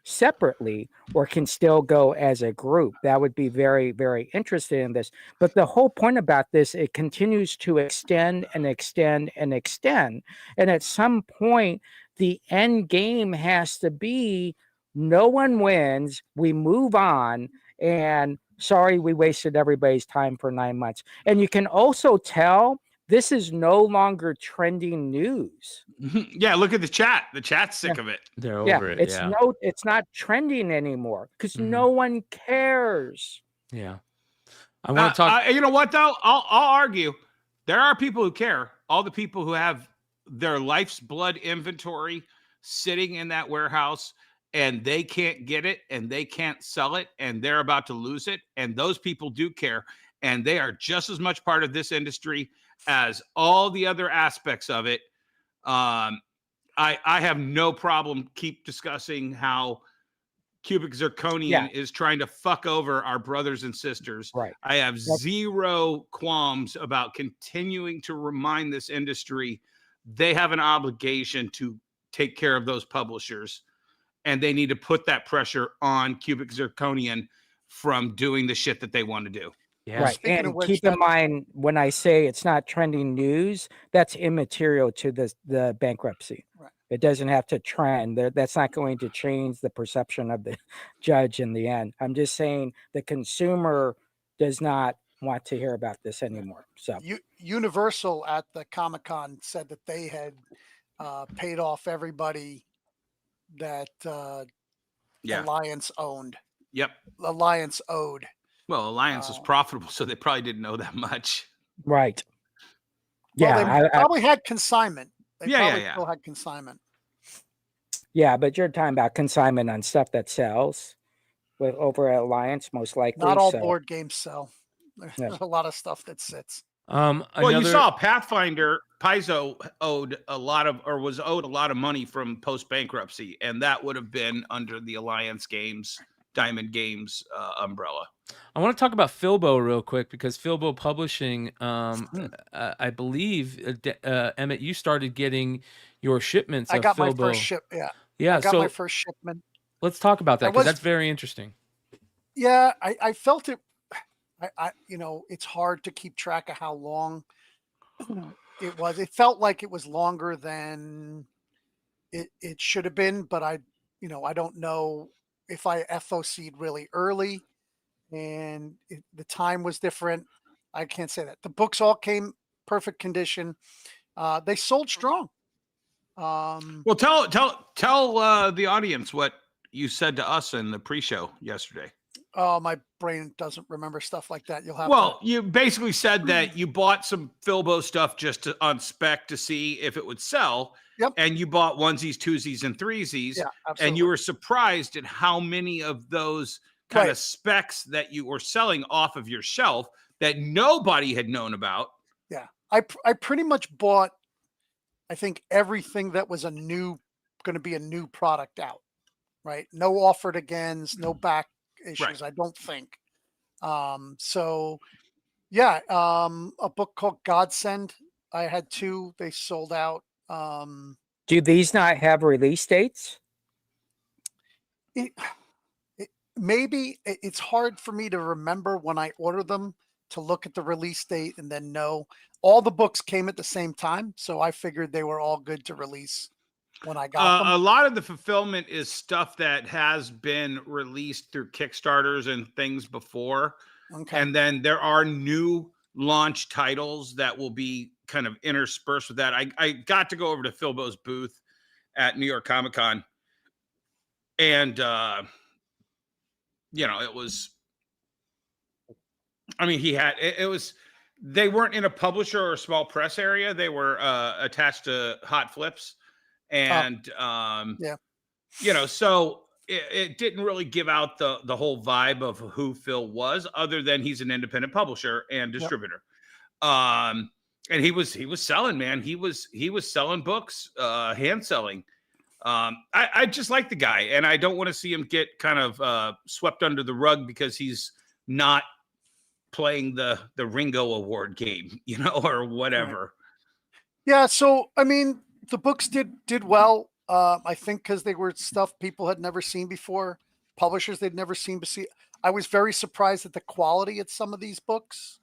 separately or can still go as a group. That would be very, very interested in this. But the whole point about this, it continues to extend and extend and extend. And at some point, the end game has to be no one wins, we move on, and sorry, we wasted everybody's time for 9 months. And you can also tell this is no longer trending news. Yeah, look at the chat. The chat's sick of it. They're over it. It's not trending anymore because no one cares. Yeah. I want to talk. You know what though? I'll argue there are people who care. All the people who have their life's blood inventory sitting in that warehouse and they can't get it and they can't sell it and they're about to lose it. And those people do care. And they are just as much part of this industry as all the other aspects of it. I have no problem keep discussing how cubic zirconium is trying to fuck over our brothers and sisters. Right. I have zero qualms about continuing to remind this industry they have an obligation to take care of those publishers, and they need to put that pressure on cubic zirconium from doing the shit that they want to do. Yeah. Right. And keep in mind, when I say it's not trending news, that's immaterial to the bankruptcy. Right. It doesn't have to trend. That's not going to change the perception of the judge in the end. I'm just saying the consumer does not want to hear about this anymore. So Universal at the Comic Con said that they had paid off everybody that Alliance owned. Yep. Alliance owed. Well, Alliance was profitable, so they probably didn't know that much. Right. Well, they probably had consignment. They still had consignment. Yeah, but you're talking about consignment on stuff that sells with over at Alliance, most likely. Not all board games sell. There's a lot of stuff that sits. Well, you saw Pathfinder Paizo was owed a lot of money from post bankruptcy, and that would have been under the Alliance Games, Diamond Games umbrella. I want to talk about Filbo real quick because Filbo Publishing, I believe, Emmet, you started getting your shipments. I got Filbo. my first ship. Yeah. Yeah. I got my first shipment. Let's talk about that because that's very interesting. Yeah, I felt it. It's hard to keep track of how long it was. It felt like it was longer than it should have been, but I don't know if I FOC'd really early and the time was different. I can't say that. The books all came perfect condition. They sold strong. Well, tell the audience what you said to us in the pre-show yesterday. Oh, my brain doesn't remember stuff like that. You basically said that you bought some Filbo stuff just on spec to see if it would sell. Yep. And you bought onesies, twosies, and threesies. Yeah, absolutely. And you were surprised at how many of those kind of specs that you were selling off of your shelf that nobody had known about. Yeah. I pretty much bought, I think, everything that was going to be a new product out, right? No offered agains, no back issues, I don't think. A book called Godsend. I had 2. They sold out. Do these not have release dates? Maybe it's hard for me to remember when I order them to look at the release date and then know. All the books came at the same time, so I figured they were all good to release when I got them. A lot of the fulfillment is stuff that has been released through Kickstarters and things before. Okay. And then there are new launch titles that will be kind of interspersed with that. I got to go over to Filbo's booth at New York Comic Con, and it was, they weren't in a publisher or a small press area. They were attached to Hot Flips. And, so it didn't really give out the whole vibe of who Phil was, other than he's an independent publisher and distributor. And he was selling, man. He was selling books, hand selling. I just like the guy, and I don't want to see him get kind of swept under the rug because he's not playing the Ringo Award game, or whatever. Yeah. So, I mean, the books did well. I think because they were stuff people had never seen before, publishers they'd never seen before. I was very surprised at the quality of some of these books.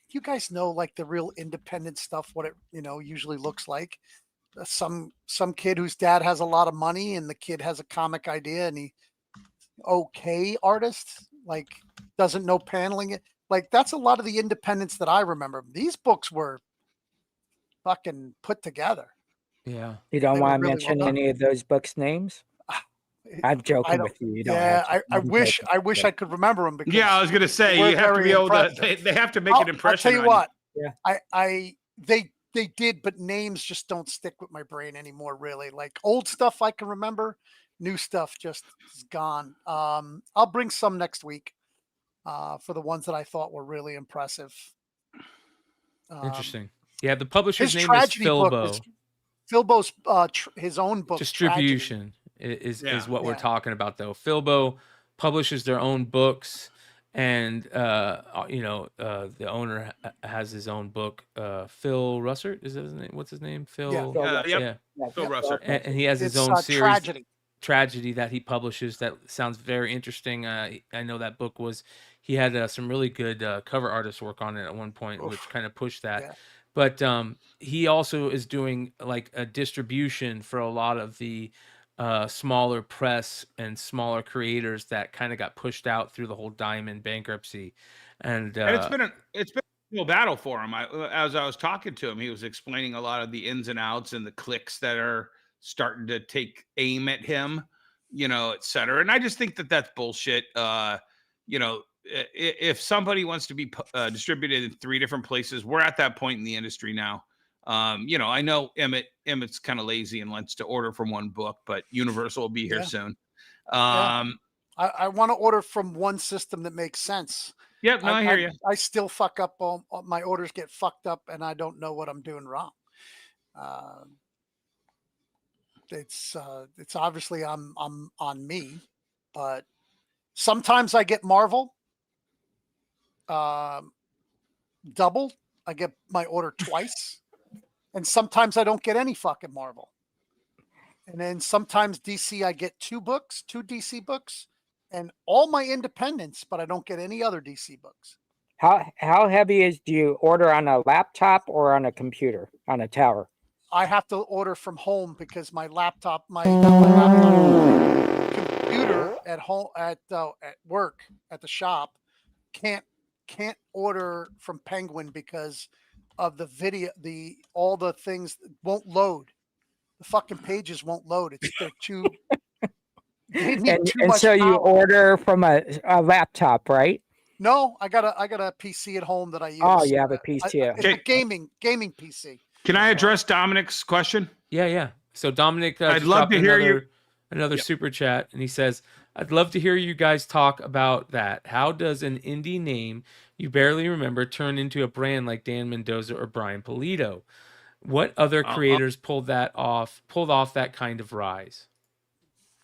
You guys know, like, the real independent stuff, what it, usually looks like. Some kid whose dad has a lot of money and the kid has a comic idea and he artist, like, doesn't know paneling it. Like, that's a lot of the independence that I remember. These books were fucking put together. Yeah. You don't want to mention any of those books' names? I'm joking with you. I wish I could remember them. Because I was going to say, you have to be able to, they have to make an impression. I'll tell you what. Yeah. They did, but names just don't stick with my brain anymore, really. Like, old stuff I can remember, new stuff just is gone. I'll bring some next week for the ones that I thought were really impressive. Interesting. Yeah, the publisher's name is Filbo. Filbo's his own book. Distribution is what we're talking about, though. Filbo publishes their own books. And the owner has his own book. Phil Russert, is that his name? What's his name? Phil. Phil Russert. And he has his own series, Tragedy, that he publishes. That sounds very interesting. I know that book he had some really good cover artist work on it at one point, which kind of pushed that. Yeah. But he also is doing like a distribution for a lot of the smaller press and smaller creators that kind of got pushed out through the whole Diamond bankruptcy, and it's been a real battle for him. As I was talking to him, he was explaining a lot of the ins and outs and the cliques that are starting to take aim at him, et cetera. And I just think that that's bullshit. If somebody wants to be distributed in 3 different places, we're at that point in the industry now. I know Emmet's kind of lazy and wants to order from one book, but Universal will be here soon. I want to order from one system that makes sense. Yep, I hear you. I still fuck up. All my orders get fucked up, and I don't know what I'm doing wrong. It's obviously I'm on me, but sometimes I get Marvel double. I get my order twice. And sometimes I don't get any fucking Marvel. And then sometimes DC, I get 2 DC books, and all my independents, but I don't get any other DC books. How heavy do you order on a laptop or on a computer, on a tower? I have to order from home because my laptop, my computer at home, at work, at the shop, can't order from Penguin because of the video, all the things won't load. The fucking pages won't load. They're too. And so you order from a laptop, right? No, I got a PC at home that I use. Oh, you have a PC. It's a gaming PC. Can I address Dominic's question? Yeah. So Dominic, I'd love to hear another super chat, and he says, "I'd love to hear you guys talk about that. How does an indie name you barely remember turn into a brand like Dan Mendoza or Brian Pulido? What other creators pulled off that kind of rise?"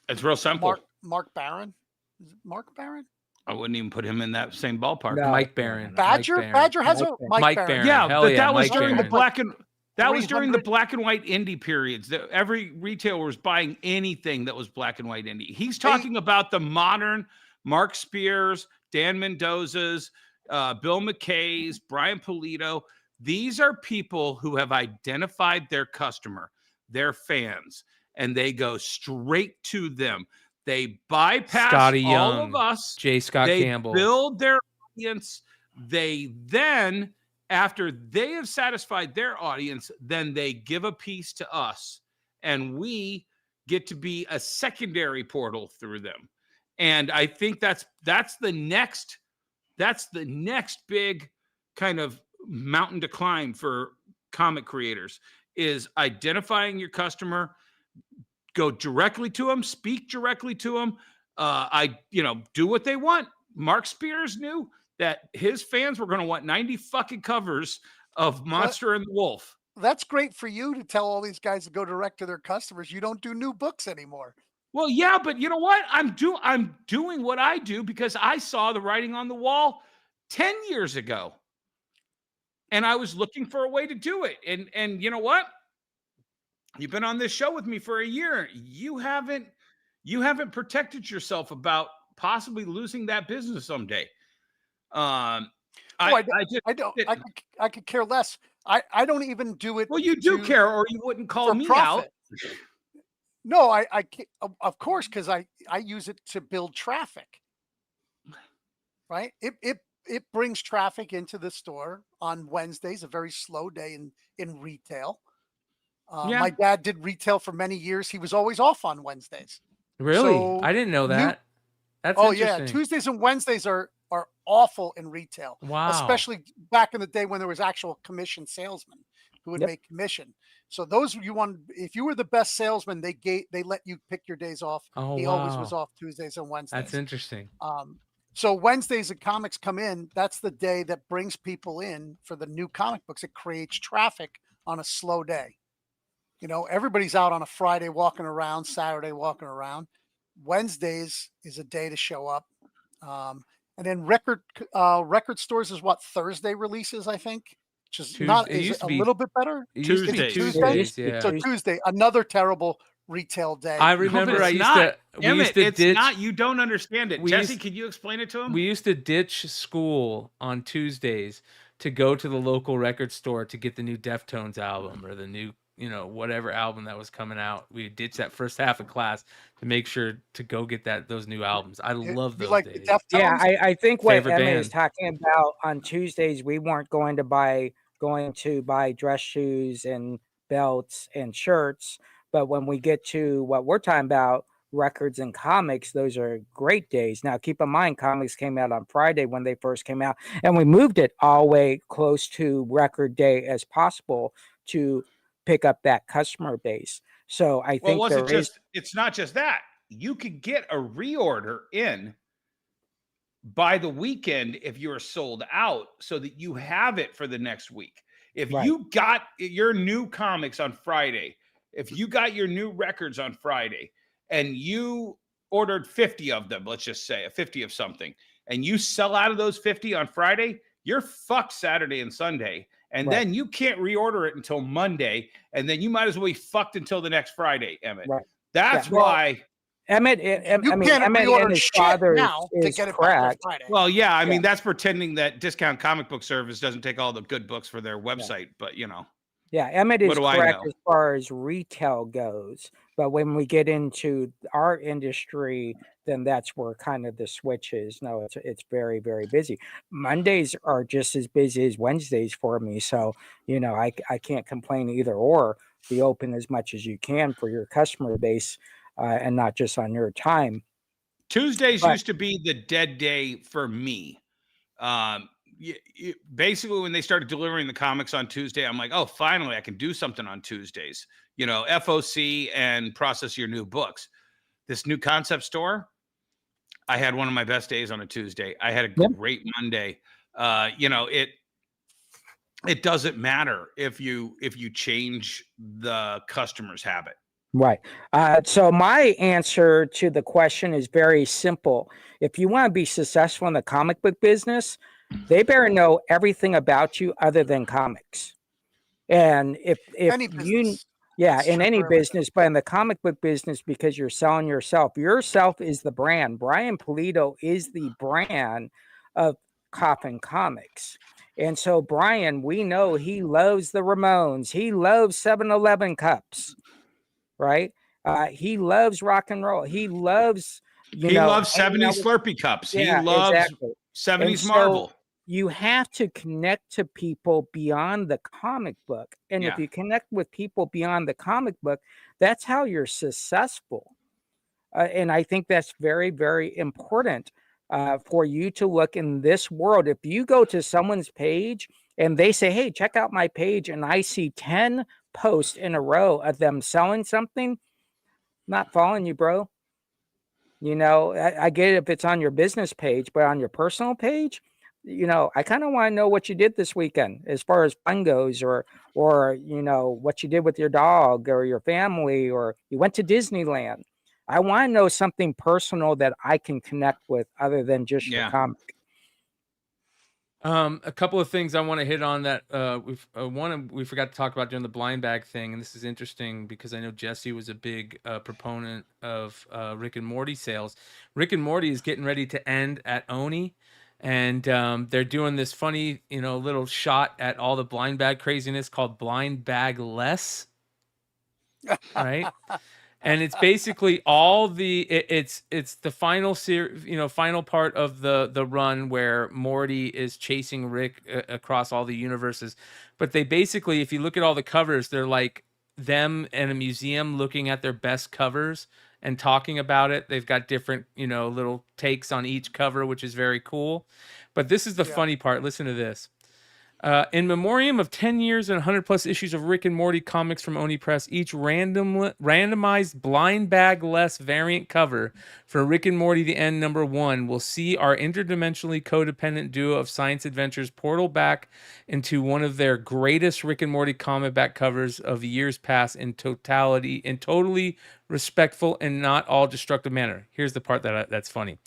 It's real simple. Mark Barron. Is it Mark Barron? I wouldn't even put him in that same ballpark. No. Mike Barron. Badger has a Mike Barron. Yeah, but that was Mike during Barron. the black and that was during the black and white indie periods. Every retailer was buying anything that was black and white indie. He's talking about the modern Mark Spears, Dan Mendoza's, Bill McKay's, Brian Pulido. These are people who have identified their customer, their fans, and they go straight to them. They bypass Scotty all Young, of us. J. Scott Campbell. They build their audience. They then, after they have satisfied their audience, then they give a piece to us, and we get to be a secondary portal through them. And I think that's the next big kind of mountain to climb for comic creators, is identifying your customer, go directly to them, speak directly to them. Do what they want. Mark Spears knew that his fans were going to want 90 fucking covers of Monster and the Wolf. That's great for you to tell all these guys to go direct to their customers. You don't do new books anymore. Well, yeah, but you know what? I'm doing what I do because I saw the writing on the wall 10 years ago. And I was looking for a way to do it. And you know what? You've been on this show with me for a year. You haven't protected yourself about possibly losing that business someday. I could care less. I don't even do it. Well, you do care, or you wouldn't call me profit. out. No, I of course, because I use it to build traffic. Right? It brings traffic into the store on Wednesdays, a very slow day in retail. My dad did retail for many years. He was always off on Wednesdays. Really? So I didn't know that. That's yeah. Tuesdays and Wednesdays are awful in retail. Wow. Especially back in the day when there was actual commission salesmen who would make commission. So those if you were the best salesman, they let you pick your days off. Oh, he always was off Tuesdays and Wednesdays. That's interesting. So Wednesdays and comics come in. That's the day that brings people in for the new comic books. It creates traffic on a slow day. You know, everybody's out on a Friday walking around, Saturday walking around. Wednesdays is a day to show up. And then record stores is what Thursday releases, I think. Just is a little bit better. Tuesdays, yeah. So Tuesday, another terrible retail day. I remember it's not. You don't understand it. Jesse, can you explain it to him? We used to ditch school on Tuesdays to go to the local record store to get the new Deftones album or the new, whatever album that was coming out. We ditched that first half of class to make sure to go get those new albums. I love those days. Yeah, I think what Emmet is talking about on Tuesdays, we weren't going to buy dress shoes and belts and shirts. But when we get to what we're talking about, records and comics, those are great days. Now, keep in mind, comics came out on Friday when they first came out, and we moved it all the way close to record day as possible to pick up that customer base. So I think it's not just that. You could get a reorder in by the weekend if you're sold out so that you have it for the next week. If you got your new comics on Friday, if you got your new records on Friday and you ordered 50 of them, let's just say 50 of something, and you sell out of those 50 on Friday, you're fucked Saturday and Sunday. And then you can't reorder it until Monday. And then you might as well be fucked until the next Friday, Emmett. Right. That's why. Emmet and his father is correct. Well, yeah, I mean, that's pretending that Discount Comic Book Service doesn't take all the good books for their website, but Yeah, Emmet is correct as far as retail goes. But when we get into our industry, then that's where kind of the switch is. No, it's very, very busy. Mondays are just as busy as Wednesdays for me. So, I can't complain either or. Be open as much as you can for your customer base and not just on your time. Tuesdays used to be the dead day for me. Basically, when they started delivering the comics on Tuesday, I'm like, oh, finally, I can do something on Tuesdays. FOC and process your new books. This new concept store, I had one of my best days on a Tuesday. I had a great Monday. It doesn't matter if you change the customer's habit. Right. So my answer to the question is very simple. If you want to be successful in the comic book business, they better know everything about you other than comics. And if in any business, but in the comic book business, because you're selling yourself is the brand. Brian Polito is the brand of Coffin Comics. And so Brian, we know he loves the Ramones. He loves 7-Eleven cups, right? He loves rock and roll. He loves, he loves 70s Slurpee cups. He loves 70s Marvel. You have to connect to people beyond the comic book. And if you connect with people beyond the comic book, that's how you're successful. And I think that's very, very important for you to look in this world. If you go to someone's page and they say, hey, check out my page, and I see 10 posts in a row of them selling something, not following you, bro. I get it if it's on your business page, but on your personal page, I kind of want to know what you did this weekend as far as fun goes, or what you did with your dog or your family, or you went to Disneyland. I want to know something personal that I can connect with other than just your comic. A couple of things I want to hit on that we forgot to talk about during the blind bag thing, and this is interesting because I know Jesse was a big proponent of Rick and Morty sales. Rick and Morty is getting ready to end at Oni, and they're doing this funny, little shot at all the blind bag craziness called Blind Bag Less, right? And it's basically all it's the final final part of the run where Morty is chasing Rick across all the universes. But they basically, if you look at all the covers, they're like them in a museum looking at their best covers and talking about it. They've got different, little takes on each cover, which is very cool. But this is the funny part. Listen to this. In memoriam of 10 years and 100 plus issues of Rick and Morty comics from Oni Press, each randomized blind bag less variant cover for Rick and Morty The End #1 will see our interdimensionally codependent duo of science adventures portal back into one of their greatest Rick and Morty comic back covers of years past in totally respectful and not all destructive manner. Here's the part that's funny.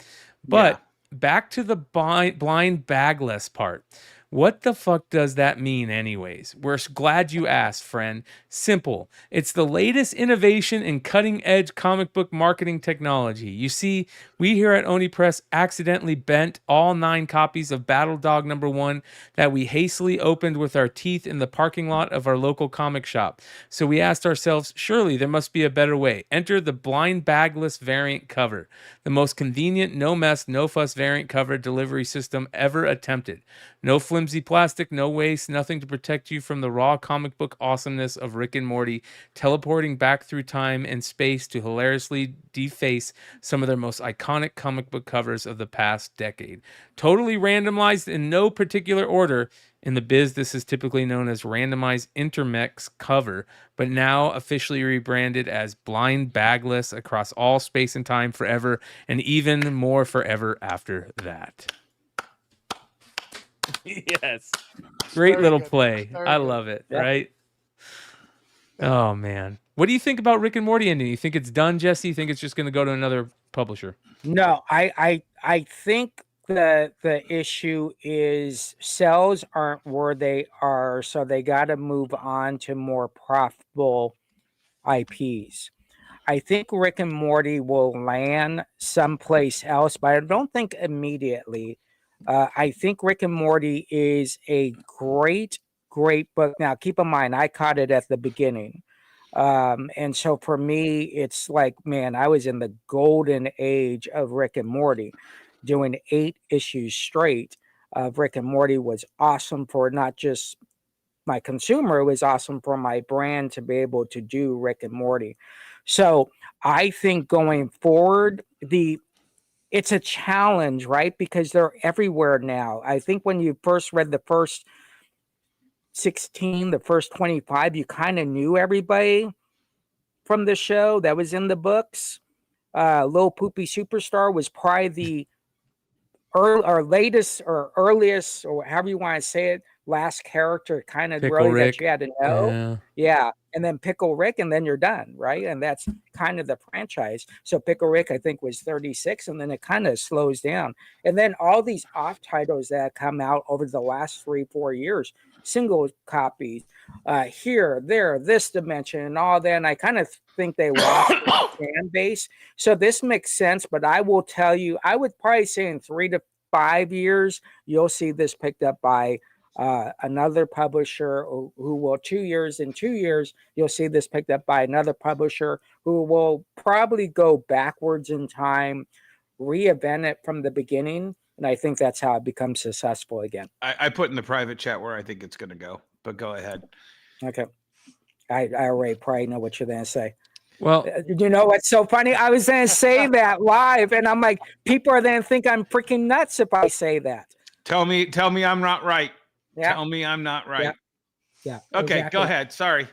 But back to the blind bagless part. What the fuck does that mean anyways? We're glad you asked, friend. Simple. It's the latest innovation in cutting-edge comic book marketing technology. You see, we here at Oni Press accidentally bent all 9 copies of Battle Dog #1 that we hastily opened with our teeth in the parking lot of our local comic shop. So we asked ourselves, surely there must be a better way. Enter the blind bagless variant cover, the most convenient, no mess, no fuss variant cover delivery system ever attempted. No flimsy plastic, no waste, nothing to protect you from the raw comic book awesomeness of Rick and Morty, teleporting back through time and space to hilariously deface some of their most iconic comic book covers of the past decade. Totally randomized in no particular order. In the biz, this is typically known as randomized intermix cover, but now officially rebranded as blind bagless across all space and time forever, and even more forever after that. Yes. Great little play. I love it, right? Oh, man. What do you think about Rick and Morty ending? You think it's done, Jesse? You think it's just going to go to another publisher? No, I think the issue is sales aren't where they are, so they got to move on to more profitable IPs. I think Rick and Morty will land someplace else, but I don't think immediately. I think Rick and Morty is a great book. Now, keep in mind, I caught it at the beginning. And so for me, it's like, man, I was in the golden age of Rick and Morty. Doing 8 issues straight of Rick and Morty was awesome for not just my consumer, it was awesome for my brand to be able to do Rick and Morty. So I think going forward, it's a challenge, right? Because they're everywhere now. I think when you first read the first 16, the first 25, you kind of knew everybody from the show that was in the books. Lil Poopy Superstar was probably the latest or earliest, or however you want to say it, last character kind of really Rick. That you had to know. Yeah. And then Pickle Rick, and then you're done, right? And that's kind of the franchise. So Pickle Rick, I think, was 36, and then it kind of slows down. And then all these off titles that come out over the last 3-4 years, single copies, here, there, this dimension, and all that. And I kind of think they lost their fan base. So this makes sense, but I will tell you, I would probably say in 3 to 5 years, you'll see this picked up by another publisher who will 2 years. In 2 years, you'll see this picked up by another publisher who will probably go backwards in time, reinvent it from the beginning. And I think that's how it becomes successful again. I put in the private chat where I think it's going to go, but go ahead. Okay. I already probably know what you're going to say. Well, you know what's so funny? I was going to say that live, and I'm like, people are going to think I'm freaking nuts if I say that. Tell me I'm not right. Yeah. Tell me I'm not right. Yeah. Okay, exactly. Go ahead. Sorry.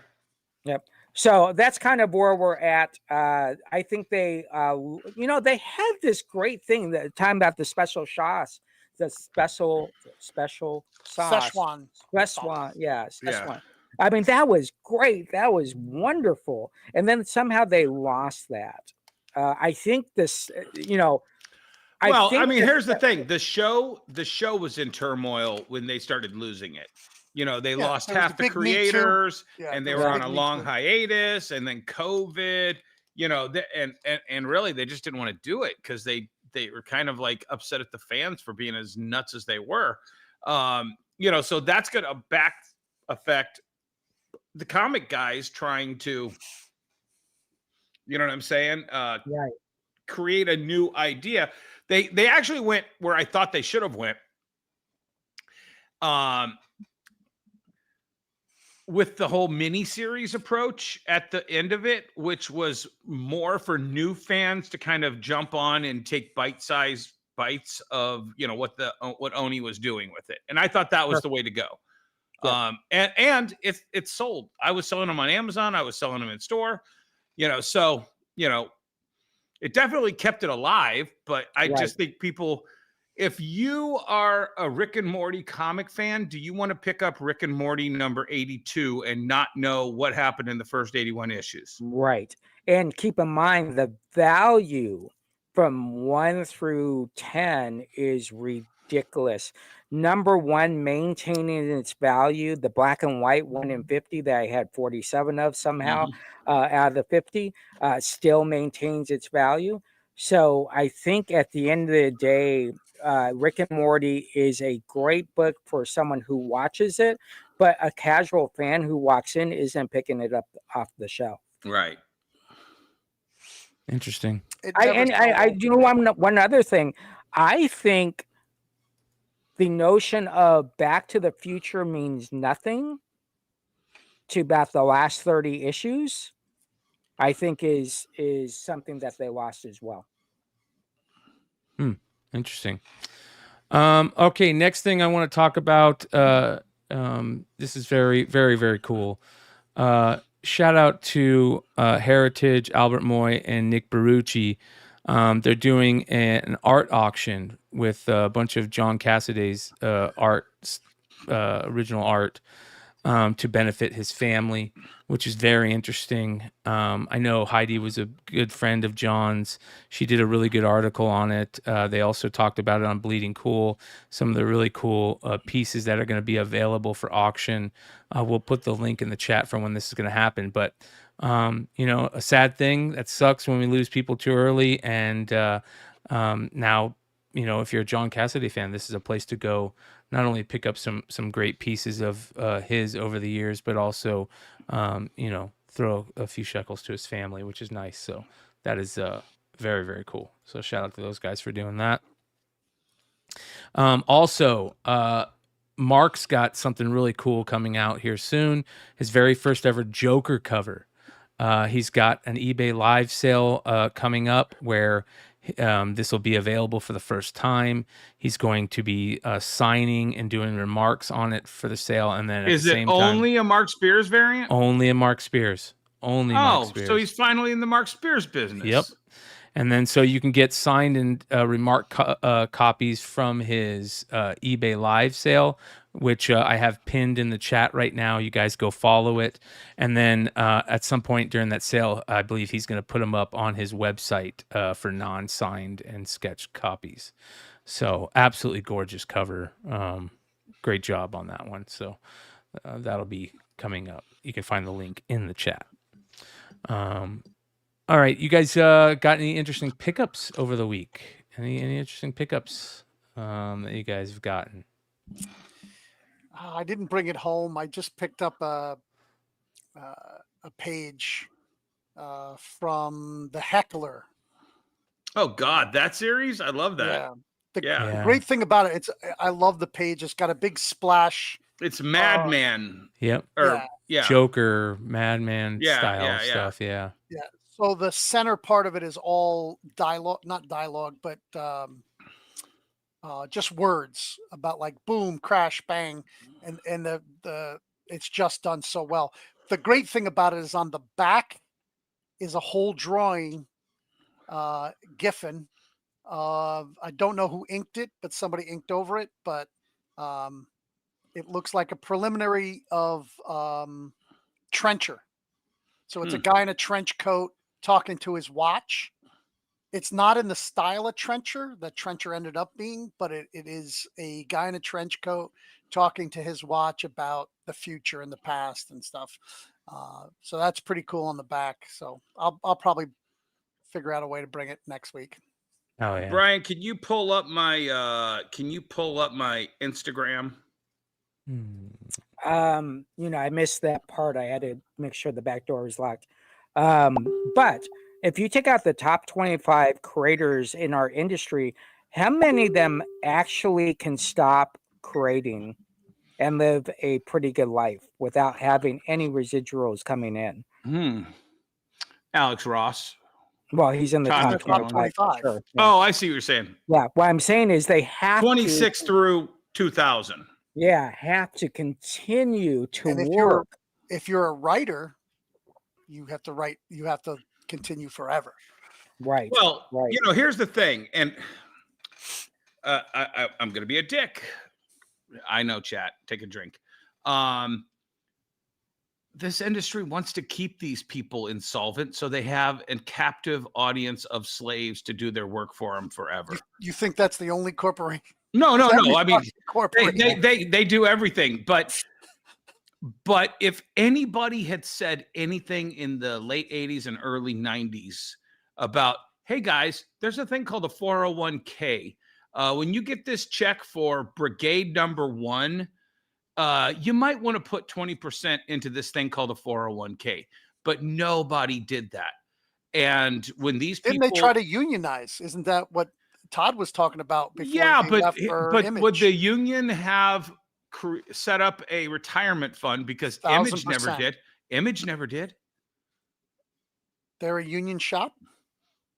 Yep. So that's kind of where we're at. I think they, they had this great thing that time about the special shots the special sauce. Szechuan. Szechuan, yeah, Yeah. Szechuan. I mean, that was great. That was wonderful. And then somehow they lost that. I think this, I mean, here's the thing: the show was in turmoil when they started losing it. They lost half the creators, and they were on a long hiatus, and then COVID. And really, they just didn't want to do it because they were kind of like upset at the fans for being as nuts as they were. So that's going to back affect the comic guys trying to, you know what I'm saying? Right. Create a new idea. They actually went where I thought they should have went. With the whole mini-series approach at the end of it, which was more for new fans to kind of jump on and take bite-sized bites of, what Oni was doing with it. And I thought that was the way to go. Yeah. And it's sold. I was selling them on Amazon. I was selling them in store, so, it definitely kept it alive, but I just think people, if you are a Rick and Morty comic fan, do you want to pick up Rick and Morty number 82 and not know what happened in the first 81 issues? Right. And keep in mind the value from 1 through 10 is ridiculous. Number 1, maintaining its value, the black and white 1 in 50 that I had 47 of somehow out of the 50, still maintains its value. So I think at the end of the day, Rick and Morty is a great book for someone who watches it, but a casual fan who walks in isn't picking it up off the shelf. Right. Interesting. I do one other thing. I think the notion of Back to the Future means nothing to about the last 30 issues, I think is something that they lost as well. Interesting. Okay, next thing I want to talk about, this is very, very, very cool. Shout out to Heritage, Albert Moy, and Nick Barucci. They're doing an art auction with a bunch of John Cassaday's original art to benefit his family, which is very interesting. I know Heidi was a good friend of John's. She did a really good article on it. They also talked about it on Bleeding Cool, some of the really cool pieces that are going to be available for auction. We'll put the link in the chat for when this is going to happen. But, a sad thing that sucks when we lose people too early. And now, if you're a John Cassaday fan, this is a place to go. Not only pick up some great pieces of his over the years, but also, throw a few shekels to his family, which is nice. So that is very, very cool. So shout out to those guys for doing that. Also, Mark's got something really cool coming out here soon. His very first ever Joker cover. He's got an eBay live sale coming up where this will be available for the first time. He's going to be signing and doing remarks on it for the sale. And then is it only a Mark Spears variant? Only a Mark Spears. Mark Spears. So he's finally in the Mark Spears business. Yep. And then so you can get signed and remark copies from his eBay live sale, which I have pinned in the chat right now. You guys go follow it. And then at some point during that sale, I believe he's going to put them up on his website for non-signed and sketched copies. So absolutely gorgeous cover. Great job on that one. So that'll be coming up. You can find the link in the chat. All right, you guys got any interesting pickups over the week? Any interesting pickups that you guys have gotten? I didn't bring it home. I just picked up a page from The Heckler. Oh God, that series! I love that. The great thing about it, I love the page. It's got a big splash. It's Madman. Yep. Joker, Madman style stuff. Yeah. Yeah. So the center part of it is all dialogue, not dialogue, but just words about like boom, crash, bang, and the it's just done so well. The great thing about it is on the back is a whole drawing, Giffen I don't know who inked it, but somebody inked over it. But it looks like a preliminary of Trencher. So it's a guy in a trench coat talking to his watch. It's not in the style of Trencher that Trencher ended up being, but it is a guy in a trench coat talking to his watch about the future and the past and stuff. So that's pretty cool on the back. So I'll probably figure out a way to bring it next week. Oh yeah, Brian, can you pull up my Instagram? I missed that part. I had to make sure the back door was locked. But if you take out the top 25 creators in our industry, how many of them actually can stop creating and live a pretty good life without having any residuals coming in? Alex Ross. Well, he's in the top 25. Sure. Yeah. Oh, I see what you're saying. Yeah. What I'm saying is they have 26 through 2000. Yeah, have to continue to and work. If you're a writer, you have to write. You have to continue forever. Right. Well, right. Here's the thing, and I'm going to be a dick. I know, chat. Take a drink. This industry wants to keep these people insolvent so they have a captive audience of slaves to do their work for them forever. You think that's the only corporation? No. I mean, they do everything. But if anybody had said anything in the late 80s and early 90s about, hey, guys, there's a thing called a 401k. When you get this check for brigade number 1, you might want to put 20% into this thing called a 401k. But nobody did that. And when these people... Didn't they try to unionize? Isn't that what Todd was talking about before? Yeah, but would the union have set up a retirement fund? Because 1,000%. Image never did. Image never did. They're a union shop?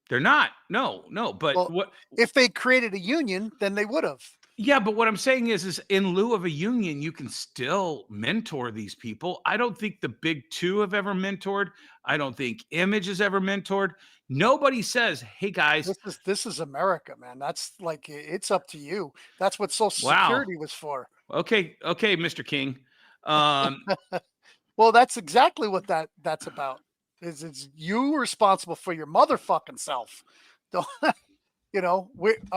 They're not. No. But what if they created a union? Then they would have. Yeah, but what I'm saying is in lieu of a union, you can still mentor these people. I don't think the big two have ever mentored. I don't think Image has ever mentored. Nobody says, hey, guys. This is America, man. That's like, it's up to you. That's what Social Security was for. Okay, Mr. King. Well, that's exactly what that's about. It's you responsible for your motherfucking self. Don't...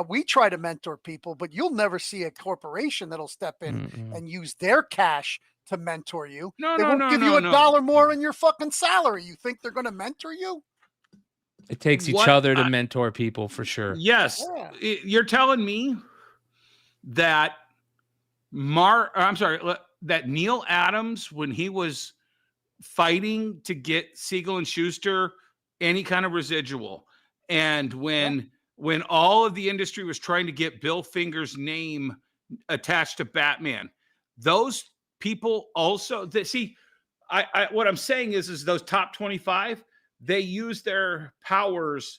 we try to mentor people, but you'll never see a corporation that'll step in and use their cash to mentor you. They won't give you $1 more in your fucking salary. You think they're going to mentor you? It takes each other to mentor people for sure. Yes. Yeah. You're telling me that that Neil Adams, when he was fighting to get Siegel and Schuster any kind of residual, and when all of the industry was trying to get Bill Finger's name attached to Batman, those people also what I'm saying is those top 25, they use their powers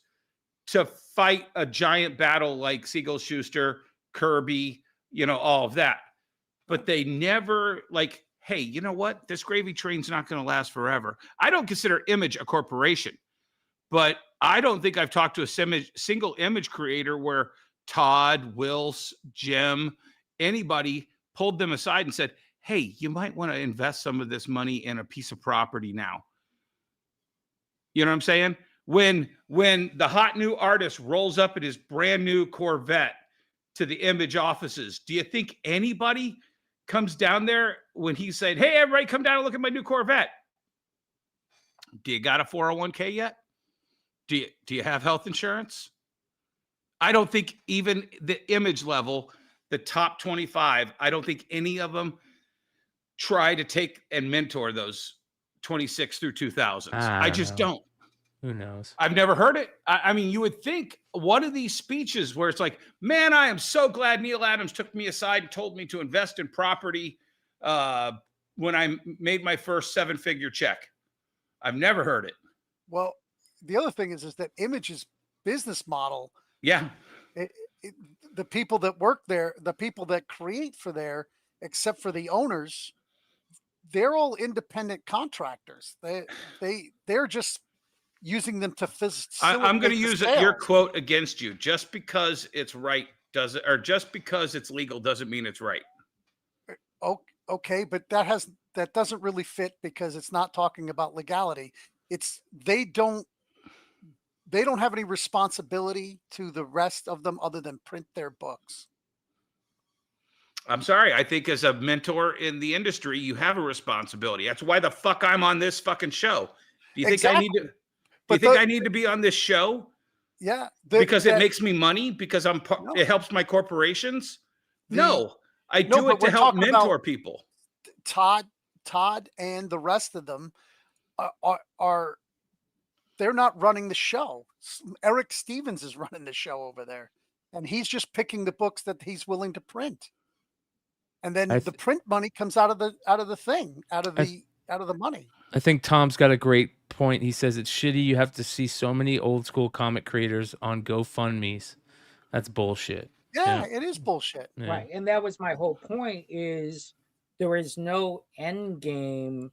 to fight a giant battle like Siegel, Schuster, Kirby, all of that. But they never hey, you know what? This gravy train's not going to last forever. I don't consider Image a corporation, but I don't think I've talked to a single Image creator where Todd, Wills, Jim, anybody pulled them aside and said, hey, you might want to invest some of this money in a piece of property now. You know what I'm saying? When the hot new artist rolls up in his brand new Corvette to the Image offices, do you think anybody comes down there when he said, hey, everybody come down and look at my new Corvette? Do you got a 401k yet? Do you have health insurance? I don't think even the Image level, the top 25, I don't think any of them try to take and mentor those 26 through 2000s. I just don't. Who knows? I've never heard it. I mean, you would think one of these speeches where it's like, man, I am so glad Neil Adams took me aside and told me to invest in property when I made my first 7-figure check. I've never heard it. Well, the other thing is that Image's business model. Yeah. The people that work there, the people that create for there, except for the owners, they're all independent contractors. They're just using them to I'm going to use your quote against you. Just because it's right doesn't, or just because it's legal doesn't mean it's right. Okay, but that doesn't really fit because it's not talking about legality. It's they don't have any responsibility to the rest of them other than print their books. I'm sorry. I think as a mentor in the industry, you have a responsibility. That's why the fuck I'm on this fucking show. Do you think I need to? Do you think I need to be on this show? Yeah, because it makes me money. Because it helps my corporations. No, I do it to help mentor people. Todd, and the rest of them are they're not running the show. Eric Stevens is running the show over there, and he's just picking the books that he's willing to print. And then the print money comes out of the money. I think Tom's got a great point. He says it's shitty. You have to see so many old school comic creators on GoFundMe's. That's bullshit. Yeah, it is bullshit. Yeah. Right. And that was my whole point is there is no end game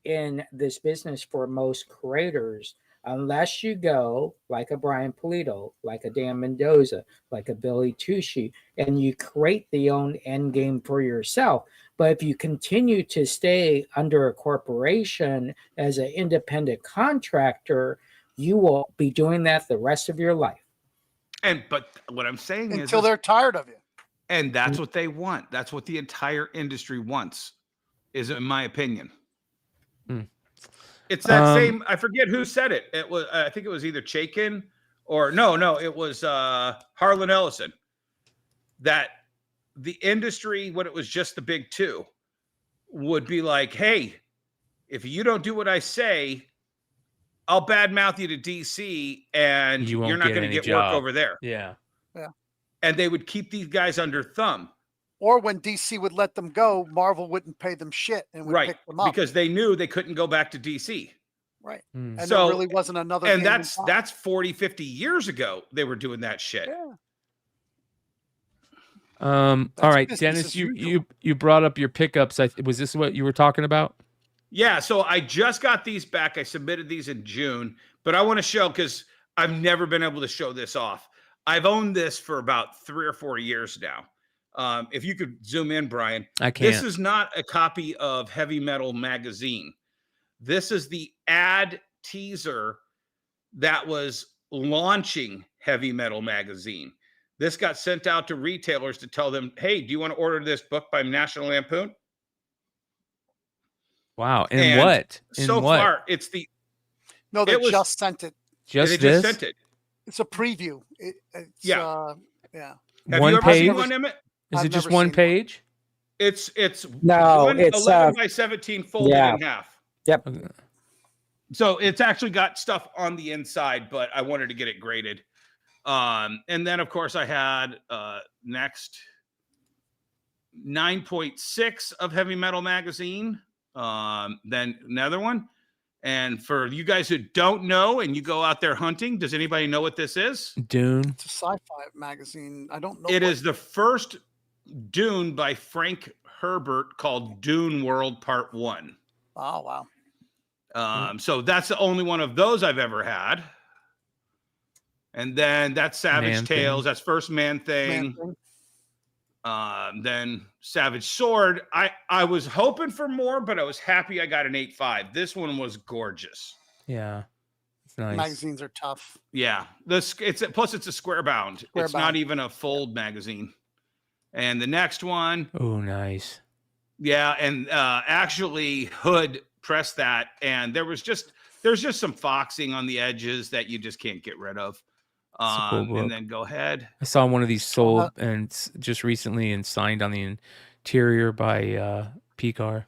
in this business for most creators unless you go like a Brian Polito, like a Dan Mendoza, like a Billy Tucci, and you create the own end game for yourself. But if you continue to stay under a corporation as an independent contractor, you will be doing that the rest of your life. But what I'm saying is until they're tired of you. And that's what they want. That's what the entire industry wants, is in my opinion. It's that same, I forget who said it. It was, I think it was either Chaikin or no, it was Harlan Ellison. That the industry, when it was just the big two, would be like, hey, if you don't do what I say, I'll badmouth you to DC and you're not going to get work over there. Yeah. And they would keep these guys under thumb. Or when DC would let them go, Marvel wouldn't pay them shit and would pick them up. Because they knew they couldn't go back to DC. Right. And there really wasn't another. And that's 40, 50 years ago they were doing that shit. Yeah. All right, Dennis, you brought up your pickups. Was this what you were talking about? Yeah, so I just got these back. I submitted these in June, but I want to show because I've never been able to show this off. I've owned this for about 3 or 4 years now. If you could zoom in, Brian. I can't. This is not a copy of Heavy Metal Magazine. This is the ad teaser that was launching Heavy Metal Magazine. This got sent out to retailers to tell them, hey, do you want to order this book by National Lampoon? Wow. And what? So far, it's the... No, they just sent it. Just sent it. It's a preview. Yeah. Have one you ever page? seen one, Emmett? Is it just one page? It's it's 11 by 17 folded in half. Yep. So it's actually got stuff on the inside, but I wanted to get it graded. And then, of course, I had next 9.6 of Heavy Metal Magazine. Then another one. And for you guys who don't know and you go out there hunting, does anybody know what this is? Dune. It's a sci-fi magazine. I don't know. It is the first Dune by Frank Herbert called Dune World Part 1. Oh, wow. So that's the only one of those I've ever had. And then that's Savage Tales. That's first Man Thing. Then Savage Sword. I was hoping for more, but I was happy I got an 8.5. This one was gorgeous. Yeah. It's nice. Magazines are tough. Yeah. Plus it's a square bound. It's not even a fold magazine. And the next one. Oh, nice. Yeah, and actually Hood pressed that, and there's just some foxing on the edges that you just can't get rid of. Cool, and then go ahead. I saw one of these sold and just recently and signed on the interior by Picar.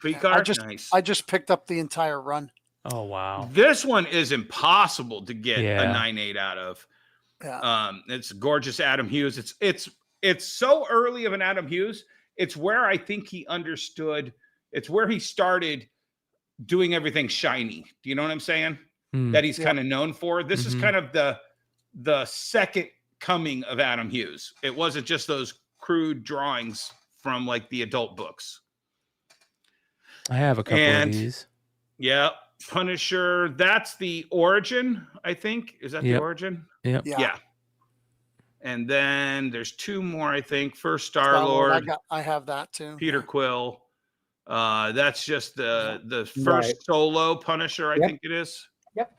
Nice. I just picked up the entire run. Oh wow! This one is impossible to get a 9.8 out of. Yeah. It's gorgeous, Adam Hughes. It's so early of an Adam Hughes. It's where I think he understood. It's where he started doing everything shiny. Do you know what I'm saying? That he's kind of known for. This is kind of the second coming of Adam Hughes. It wasn't just those crude drawings from like the adult books. I have a couple of these. Yeah. Punisher. That's the Origin, I think. Is that the Origin? Yep. Yeah. And then there's 2 more, I think. First Star-Lord. I have that too. Peter Quill. That's just the first solo Punisher, I think it is. Yep.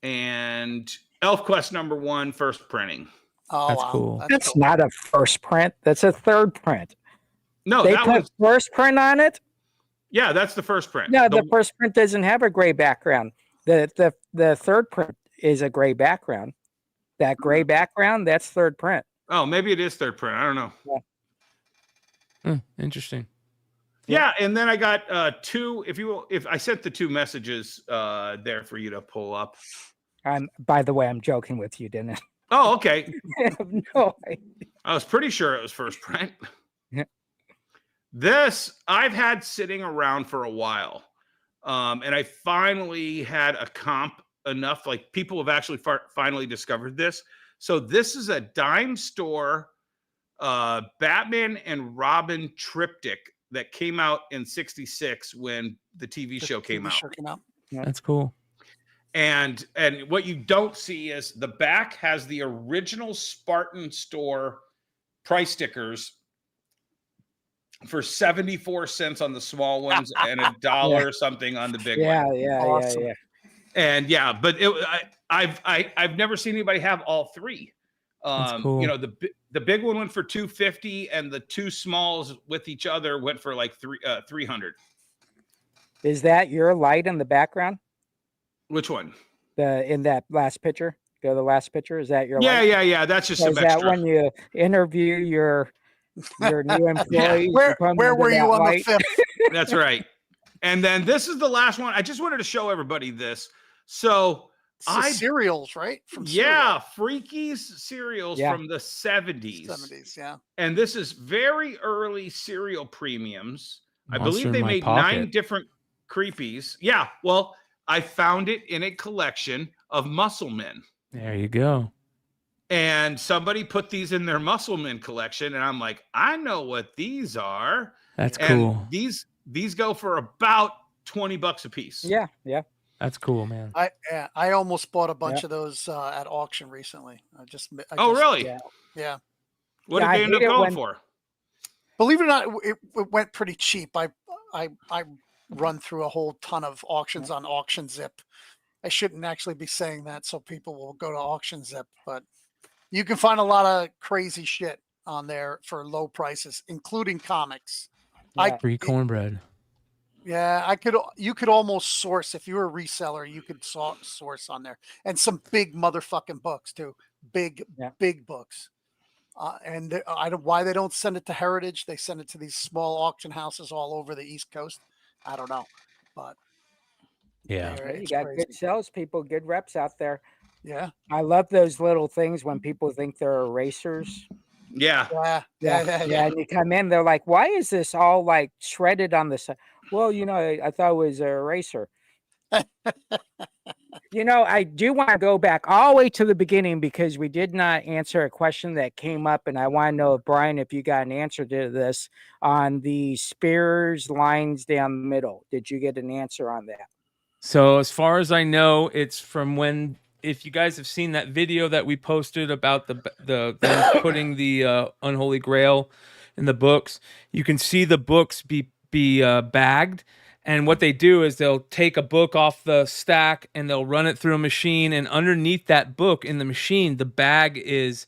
And ElfQuest #1 first printing. Oh, that's cool. That's not a first print. That's a third print. No, they that put was first print on it. Yeah, that's the first print. No, the first print doesn't have a gray background. The third print is a gray background. That gray background, that's third print. Oh, maybe it is third print. I don't know. Yeah. Interesting. Yeah, and then I got 2. If I sent the 2 messages there for you to pull up. By the way, I'm joking with you, didn't I? Oh, okay. No, I was pretty sure it was first print. Yeah. This I've had sitting around for a while, and I finally had a comp enough. Like people have actually finally discovered this. So this is a dime store Batman and Robin triptych that came out in '66 when the TV show came out. Yeah. That's cool. And what you don't see is the back has the original Spartan store price stickers for 74 cents on the small ones and $1 or something on the big one. Yeah. And but I've never seen anybody have all 3. That's cool. You know, the big one went for $250, and the 2 smalls with each other went for like $300. Is that your light in the background? Which one? In that last picture? Go to the last picture. Is that your light? Yeah. Yeah. That's just is some extra. that when you interview your new employees? Where were you on the 5th? That's right. And then this is the last one. I just wanted to show everybody this. So cereals, right? From Freaky's cereals from the 70s. 70s, yeah. And this is very early cereal premiums. Monster I believe they made pocket. 9 different creepies. Yeah, well, I found it in a collection of Musclemen. There you go. And somebody put these in their Musclemen collection, and I'm like, I know what these are. That's cool. These go for about $20 a piece. Yeah. That's cool, man. I almost bought a bunch of those at auction recently. Really? Yeah. What did they end up going for? Believe it or not, it went pretty cheap. I run through a whole ton of auctions on Auction Zip. I shouldn't actually be saying that, so people will go to Auction Zip, but you can find a lot of crazy shit on there for low prices, including comics. Free cornbread. Yeah, you could almost source, if you were a reseller, you could source on there. And some big motherfucking books too. Big books. And I don't why they don't send it to Heritage. They send it to these small auction houses all over the East Coast. I don't know, but yeah, you got good salespeople, good reps out there. Yeah, I love those little things when people think they're erasers. Yeah. And you come in, they're like, "Why is this all like shredded on the side?" Well, I thought it was an eraser. I do want to go back all the way to the beginning because we did not answer a question that came up, and I want to know, Brian, if you got an answer to this on the spears lines down the middle. Did you get an answer on that? So as far as I know, it's from when, if you guys have seen that video that we posted about the them putting the Unholy Grail in the books, you can see the books be bagged. And what they do is they'll take a book off the stack and they'll run it through a machine. And underneath that book in the machine, the bag is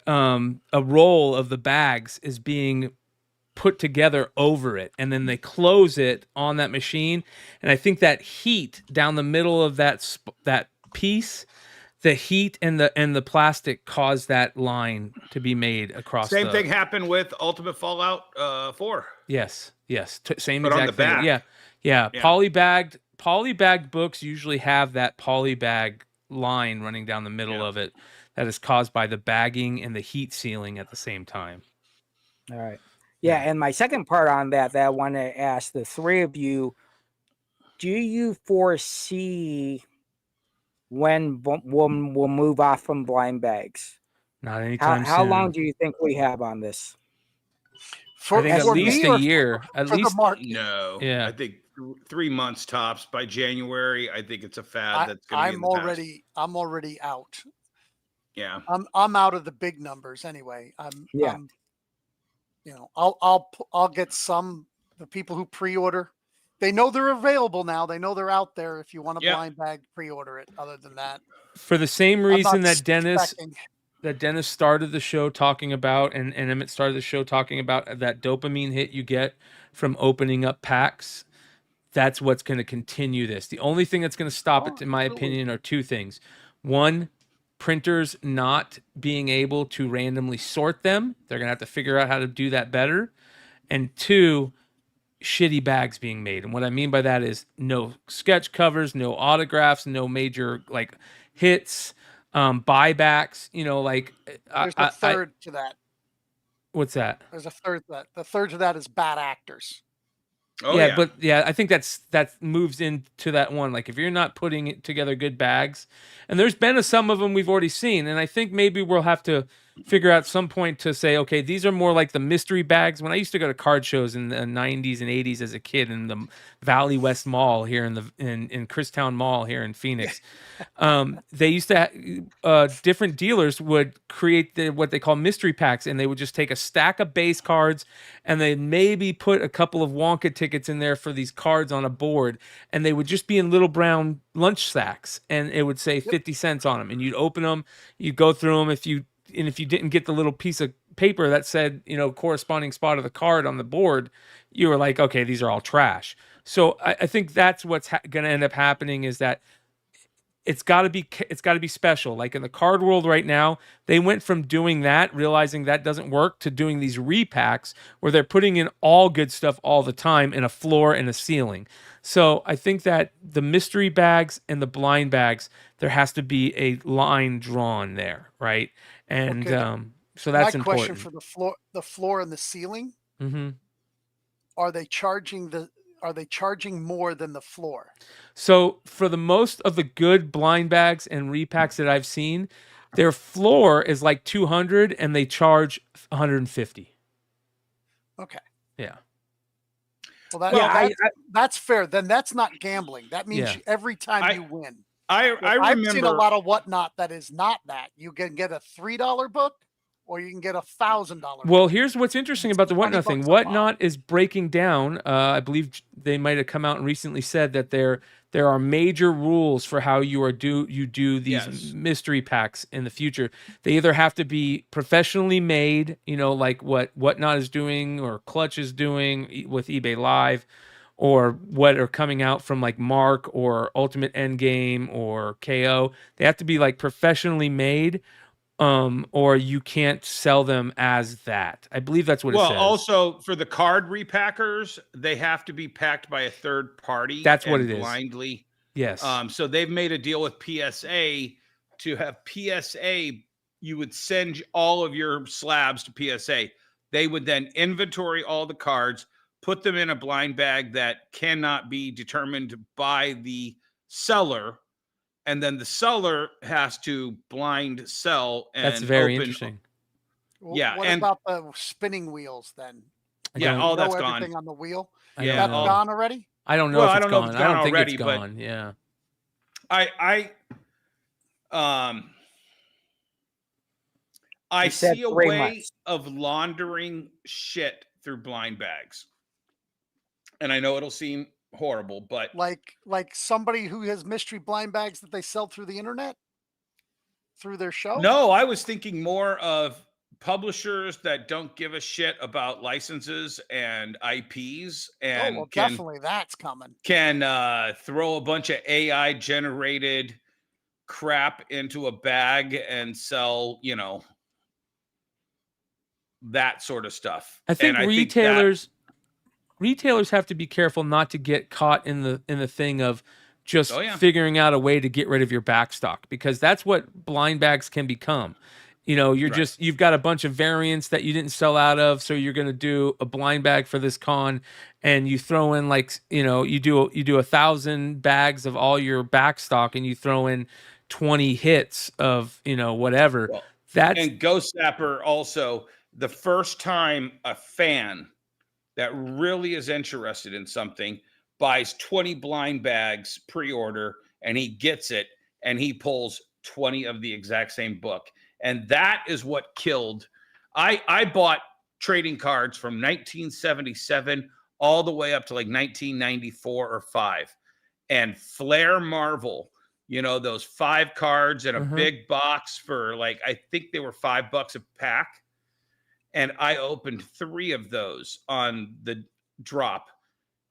a roll of the bags is being put together over it. And then they close it on that machine. And I think that heat down the middle of that piece, the heat and the plastic caused that line to be made across. Same thing happened with Ultimate Fallout 4. Yes. Same but exact on the thing. back. Yeah. Polybagged books usually have that polybag line running down the middle of it that is caused by the bagging and the heat sealing at the same time. All right. Yeah, and my second part on that I want to ask the three of you, do you foresee when we'll move off from blind bags? Not anytime soon. How long do you think we have on this? I think at least a year. At least no. Yeah, I think 3 months tops. By January, I think it's a fad that's going to be in the past. I'm already out. Yeah, I'm out of the big numbers anyway. I'm I'll get the people who pre-order. They know they're available now. They know they're out there. If you want a blind bag, pre-order it. Other than that, for the same reason that Dennis started the show talking about, and Emmet started the show talking about that dopamine hit you get from opening up packs. That's what's going to continue this. The only thing that's going to stop it, in my opinion, are two things. One, printers not being able to randomly sort them. They're going to have to figure out how to do that better. And two, shitty bags being made. And what I mean by that is no sketch covers, no autographs, no major like hits, buybacks, there's a third to that. What's that? There's a third to that. The third to that is bad actors. Oh, yeah, but I think that moves into that one. Like if you're not putting together good bags, and there's been some of them we've already seen, and I think maybe we'll have to figure out some point to say, okay, these are more like the mystery bags. When I used to go to card shows in the 90s and 80s as a kid in the Valley West Mall here in Christown Mall here in Phoenix, they used to different dealers would create what they call mystery packs, and they would just take a stack of base cards and they maybe put a couple of Wonka tickets in there for these cards on a board, and they would just be in little brown lunch sacks, and it would say 50 cents on them, and you'd open them, you'd go through them. If you didn't get the little piece of paper that said, corresponding spot of the card on the board, you were like, okay, these are all trash. So I think that's what's going to end up happening, is that it's got to be special. Like in the card world right now, they went from doing that, realizing that doesn't work, to doing these repacks where they're putting in all good stuff all the time in a floor and a ceiling. So I think that the mystery bags and the blind bags, there has to be a line drawn there, right? And so that's important. My question for the floor and the ceiling: Are they charging more than the floor? So for the most of the good blind bags and repacks that I've seen, their floor is like 200 and they charge 150. Okay. Yeah. Well, that's fair. Then that's not gambling. That means every time you win. I've seen a lot of whatnot that is not that. You can get a $3 book, or you can get a $1,000. Well, here's what's interesting about the Whatnot thing. Whatnot is breaking down. I believe they might have come out and recently said that there are major rules for how you do these mystery packs in the future. They either have to be professionally made, like what Whatnot is doing or Clutch is doing with eBay Live, or what are coming out from like Mark or Ultimate Endgame or KO. They have to be like professionally made. Or you can't sell them as that. I believe that's what it says. Well, also for the card repackers, they have to be packed by a third party. That's what it is. Blindly. Yes. So they've made a deal with PSA to have PSA. You would send all of your slabs to PSA. They would then inventory all the cards, put them in a blind bag that cannot be determined by the seller. And then the seller has to blind sell. And that's very interesting. Well, what about the spinning wheels then? Yeah, that's gone. Everything on the wheel. Yeah, that's gone already. I don't know. Well, if I it's don't gone. know if it's I gone don't think already, it's gone. Yeah. I see a way of laundering shit through blind bags, and I know it'll seem horrible, but like somebody who has mystery blind bags that they sell through the internet, through their show. No, I was thinking more of publishers that don't give a shit about licenses and IPs, and definitely that's coming. Can throw a bunch of AI generated crap into a bag and sell, that sort of stuff. I think retailers have to be careful not to get caught in the thing of just figuring out a way to get rid of your back stock, because that's what blind bags can become. You've got a bunch of variants that you didn't sell out of, so you're going to do a blind bag for this con, and you throw in you do 1,000 bags of all your back stock, and you throw in 20 hits of whatever. And Ghost Zapper also the first time a fan that really is interested in something buys 20 blind bags pre-order and he gets it and he pulls 20 of the exact same book. And that is what killed. I bought trading cards from 1977 all the way up to like 1994 or 5. And Flair Marvel, you know, those 5 cards in a big box for like, I think they were $5 a pack. And I opened 3 of those on the drop.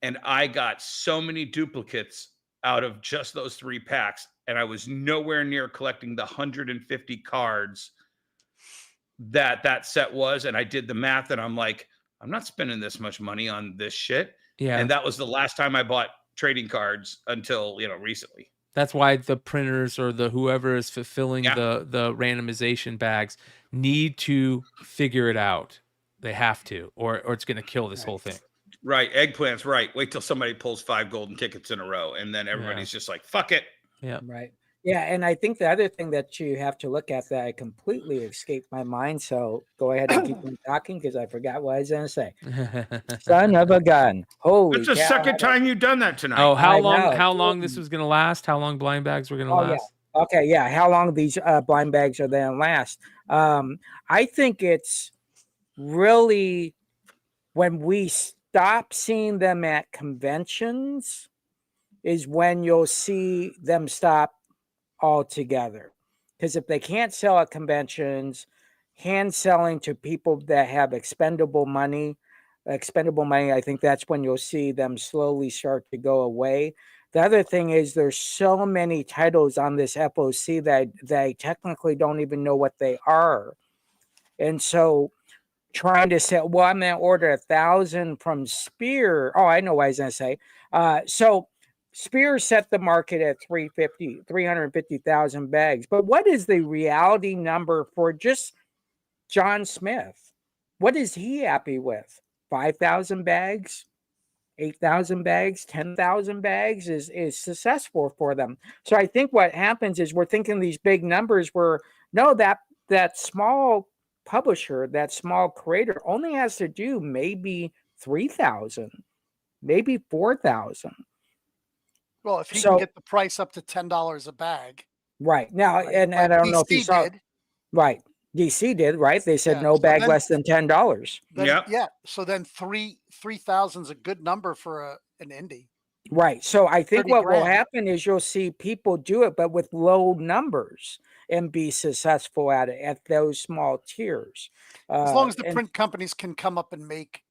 And I got so many duplicates out of just those 3 packs. And I was nowhere near collecting the 150 cards that set was. And I did the math and I'm like, I'm not spending this much money on this shit. Yeah. And that was the last time I bought trading cards until, you know, recently. That's why the printers or the whoever is fulfilling the randomization bags need to figure it out. They have to, or it's going to kill this whole thing. Right. Eggplant's right. Wait till somebody pulls 5 golden tickets in a row. And then everybody's just like, fuck it. Yeah. Right. Yeah. And I think the other thing that you have to look at that I completely escaped my mind. So go ahead and keep on talking because I forgot what I was going to say. Son of a gun. Holy It's the second time you've done that tonight. Oh, how long this was going to last? How long blind bags were going to last? Yeah. Okay. Yeah. How long these blind bags are going to last? I think it's really when we stop seeing them at conventions is when you'll see them stop altogether. Because if they can't sell at conventions, hand selling to people that have expendable money, I think that's when you'll see them slowly start to go away. The other thing is there's so many titles on this FOC that they technically don't even know what they are. And so trying to say, well, I'm going to order 1,000 from Spear. Oh, I know what I was going to say. So Spear set the market at 350,000 bags. But what is the reality number for just John Smith? What is he happy with? 5,000 bags? 8,000 bags, 10,000 bags is successful for them. So I think what happens is we're thinking these big numbers where no, that small publisher, that small creator only has to do maybe 3,000, maybe 4,000. Well, if he can get the price up to $10 a bag. Right. Now, right. And I don't know if you saw. Right. DC did, right? They said no bag less than $10. Yeah. So then 3,000 is a good number for an indie. Right. So I think what will happen is you'll see people do it, but with low numbers and be successful at it at those small tiers. As long as the print companies can come up and make.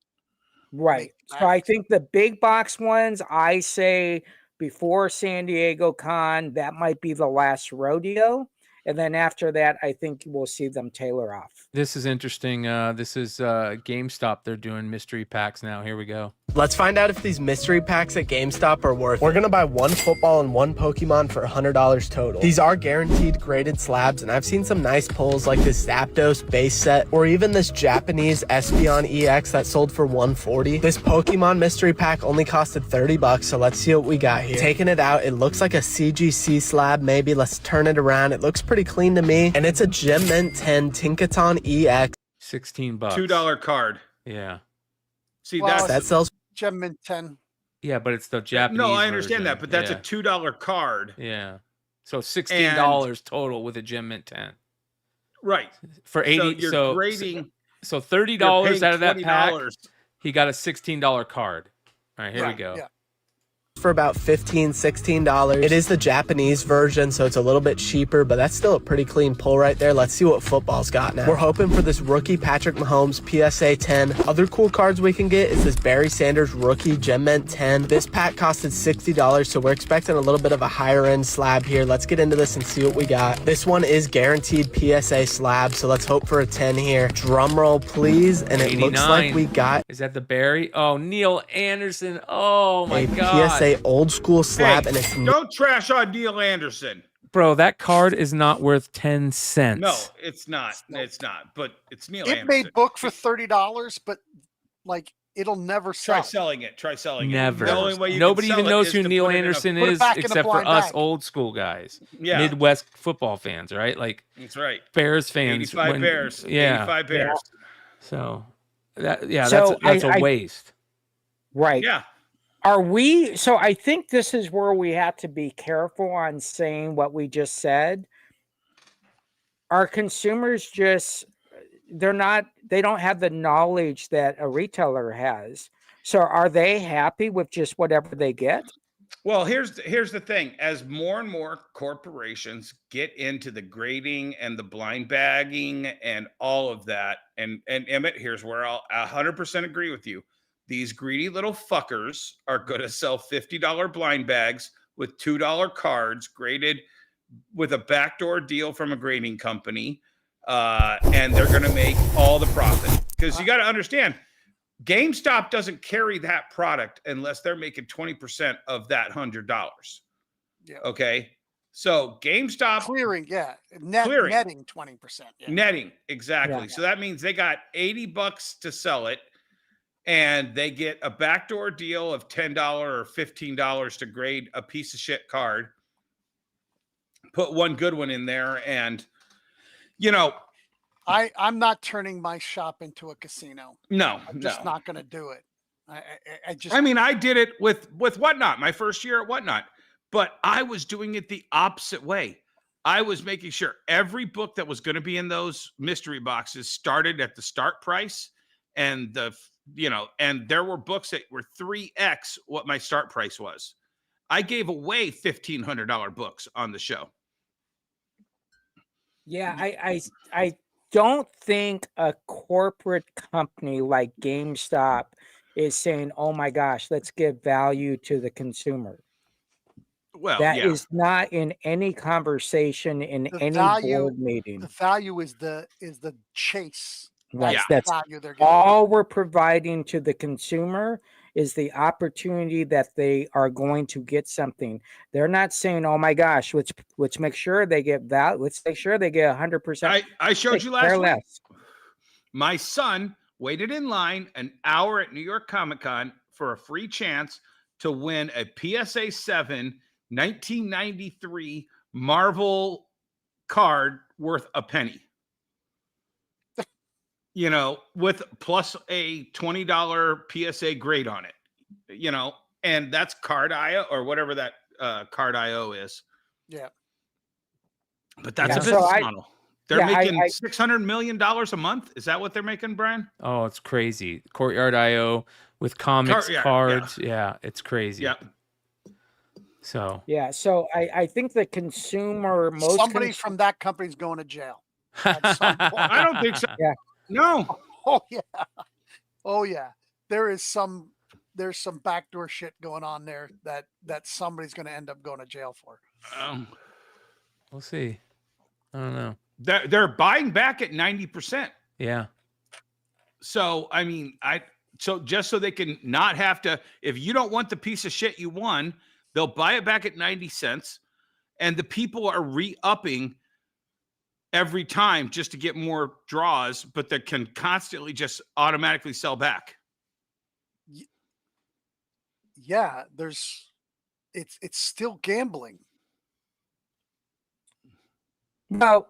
Right. So I think the big box ones, I say before San Diego Con, that might be the last rodeo. And then after that, I think we'll see them tailor off. This is interesting. This is GameStop. They're doing mystery packs now. Here we go. Let's find out if these mystery packs at GameStop are worth it. We're going to buy 1 football and 1 Pokemon for $100 total. These are guaranteed graded slabs, and I've seen some nice pulls like this Zapdos base set, or even this Japanese Espeon EX that sold for $140. This Pokemon mystery pack only costed $30, so let's see what we got here. Taking it out, it looks like a CGC slab maybe. Let's turn it around. It looks pretty clean to me, and it's a Gem Mint 10 Tinkaton EX. $16. $2 card. Yeah. See, that sells Gem Mint 10. Yeah, but it's the Japanese No, I understand version. that, but that's a $2 card. Yeah. So $16 total with a Gem Mint 10. Right. For 80 you're grading, so $30 out of that pack. He got a $16 card. All right, here we go. Yeah. For about $15, $16. It is the Japanese version, so it's a little bit cheaper, but that's still a pretty clean pull right there. Let's see what football's got now. We're hoping for this rookie Patrick Mahomes PSA 10. Other cool cards we can get is this Barry Sanders rookie Gem Mint 10. This pack costed $60, so we're expecting a little bit of a higher end slab here. Let's get into this and see what we got. This one is guaranteed PSA slab, so let's hope for a 10 here. Drum roll, please. And it 89. looks like we got... Is that the Barry? Oh, Neil Anderson. Oh, my God. PSA old school slab, and it's don't trash on Neil Anderson, bro. That card is not worth 10 cents. No, it's not. It's not. But it's Neil. It made book for $30, but like it'll never sell. Try selling it. Never. The only way you Nobody can even sell knows it who is to Neil put it in Anderson put it is, back in a except for blind us bag. old school guys. Yeah. Midwest football fans, right? Like That's right. Bears fans. 85 Bears. Yeah. 85 Bears. So that's a waste. Right. Yeah. So I think this is where we have to be careful on saying what we just said. Our consumers they don't have the knowledge that a retailer has. So are they happy with just whatever they get? Well, here's the thing. As more and more corporations get into the grading and the blind bagging and all of that, and Emmet, here's where I'll 100% agree with you. These greedy little fuckers are going to sell $50 blind bags with $2 cards graded with a backdoor deal from a grading company, and they're going to make all the profit. Because you got to understand, GameStop doesn't carry that product unless they're making 20% of that $100. Yeah. Okay. So GameStop clearing, clearing. Netting 20%. Yeah. Netting, exactly. Yeah. So that means they got $80 to sell it, and they get a backdoor deal of $10 or $15 to grade a piece of shit card. Put one good one in there, and I'm not turning my shop into a casino. No, I'm just not going to do it. I did it with Whatnot my first year at Whatnot, but I was doing it the opposite way. I was making sure every book that was going to be in those mystery boxes started at the start price, and and there were books that were 3x what my start price was. I gave away $1,500 books on the show. Yeah, I don't think a corporate company like GameStop is saying, "Oh my gosh, let's give value to the consumer." Well, that is not in any conversation in any board meeting. The value is the chase. Right. That's value they're getting. All we're providing to the consumer is the opportunity that they are going to get something. They're not saying, "Oh my gosh, let's make sure they get value. Let's make sure they get 100%." I showed you last week. My son waited in line an hour at New York Comic Con for a free chance to win a PSA 7 1993 Marvel card worth a penny. With plus a $20 PSA grade on it, and that's Card.io or whatever that Card.io is. Yeah. But that's a business model. They're making $600 million a month. Is that what they're making, Brian? Oh, it's crazy. Courtyard.io with comics, cards. Yeah, it's crazy. Yeah. So. Yeah. So I think the consumer, somebody from that company's going to jail. At some point. I don't think so. Yeah. No. Oh yeah. There's some backdoor shit going on there that somebody's going to end up going to jail for. We'll see. I don't know. They're buying back at 90%. Yeah. So so just so they can not have to, if you don't want the piece of shit you won, they'll buy it back at 90 cents, and the people are re-upping every time just to get more draws, but they can constantly just automatically sell back. Yeah, it's still gambling. Well,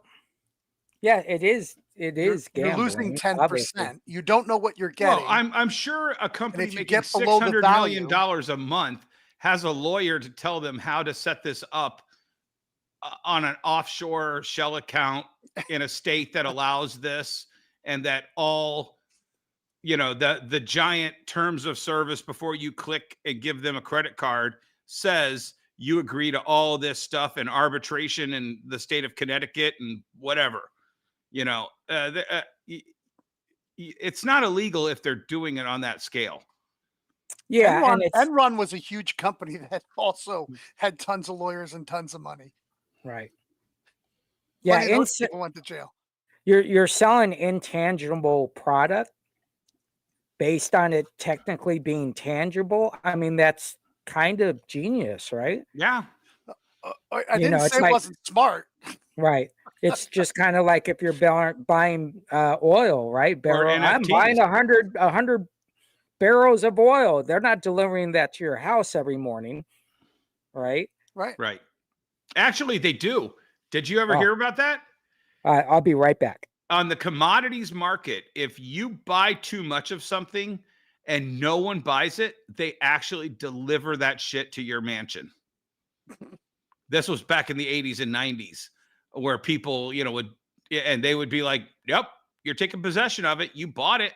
yeah, it is. It is gambling. You're losing 10%. You don't know what you're getting. Well, I'm sure a company making $600 million a month has a lawyer to tell them how to set this up on an offshore shell account in a state that allows this, and that all, the giant terms of service before you click and give them a credit card says you agree to all this stuff and arbitration in the state of Connecticut and whatever, it's not illegal if they're doing it on that scale. Yeah. Enron was a huge company that also had tons of lawyers and tons of money. Right. Yeah. People went to jail. You're selling intangible product based on it technically being tangible. I mean, that's kind of genius, right? Yeah. I didn't say it wasn't smart. Right. It's just kind of like if you're buying oil, right? I'm buying 100 barrels of oil. They're not delivering that to your house every morning, right? Right. Actually, they do. Did you ever hear about that? I'll be right back. on the commodities market, if you buy too much of something and no one buys it, they actually deliver that shit to your mansion. This was back in the 80s and 90s where people, and they would be like, yep, you're taking possession of it. You bought it.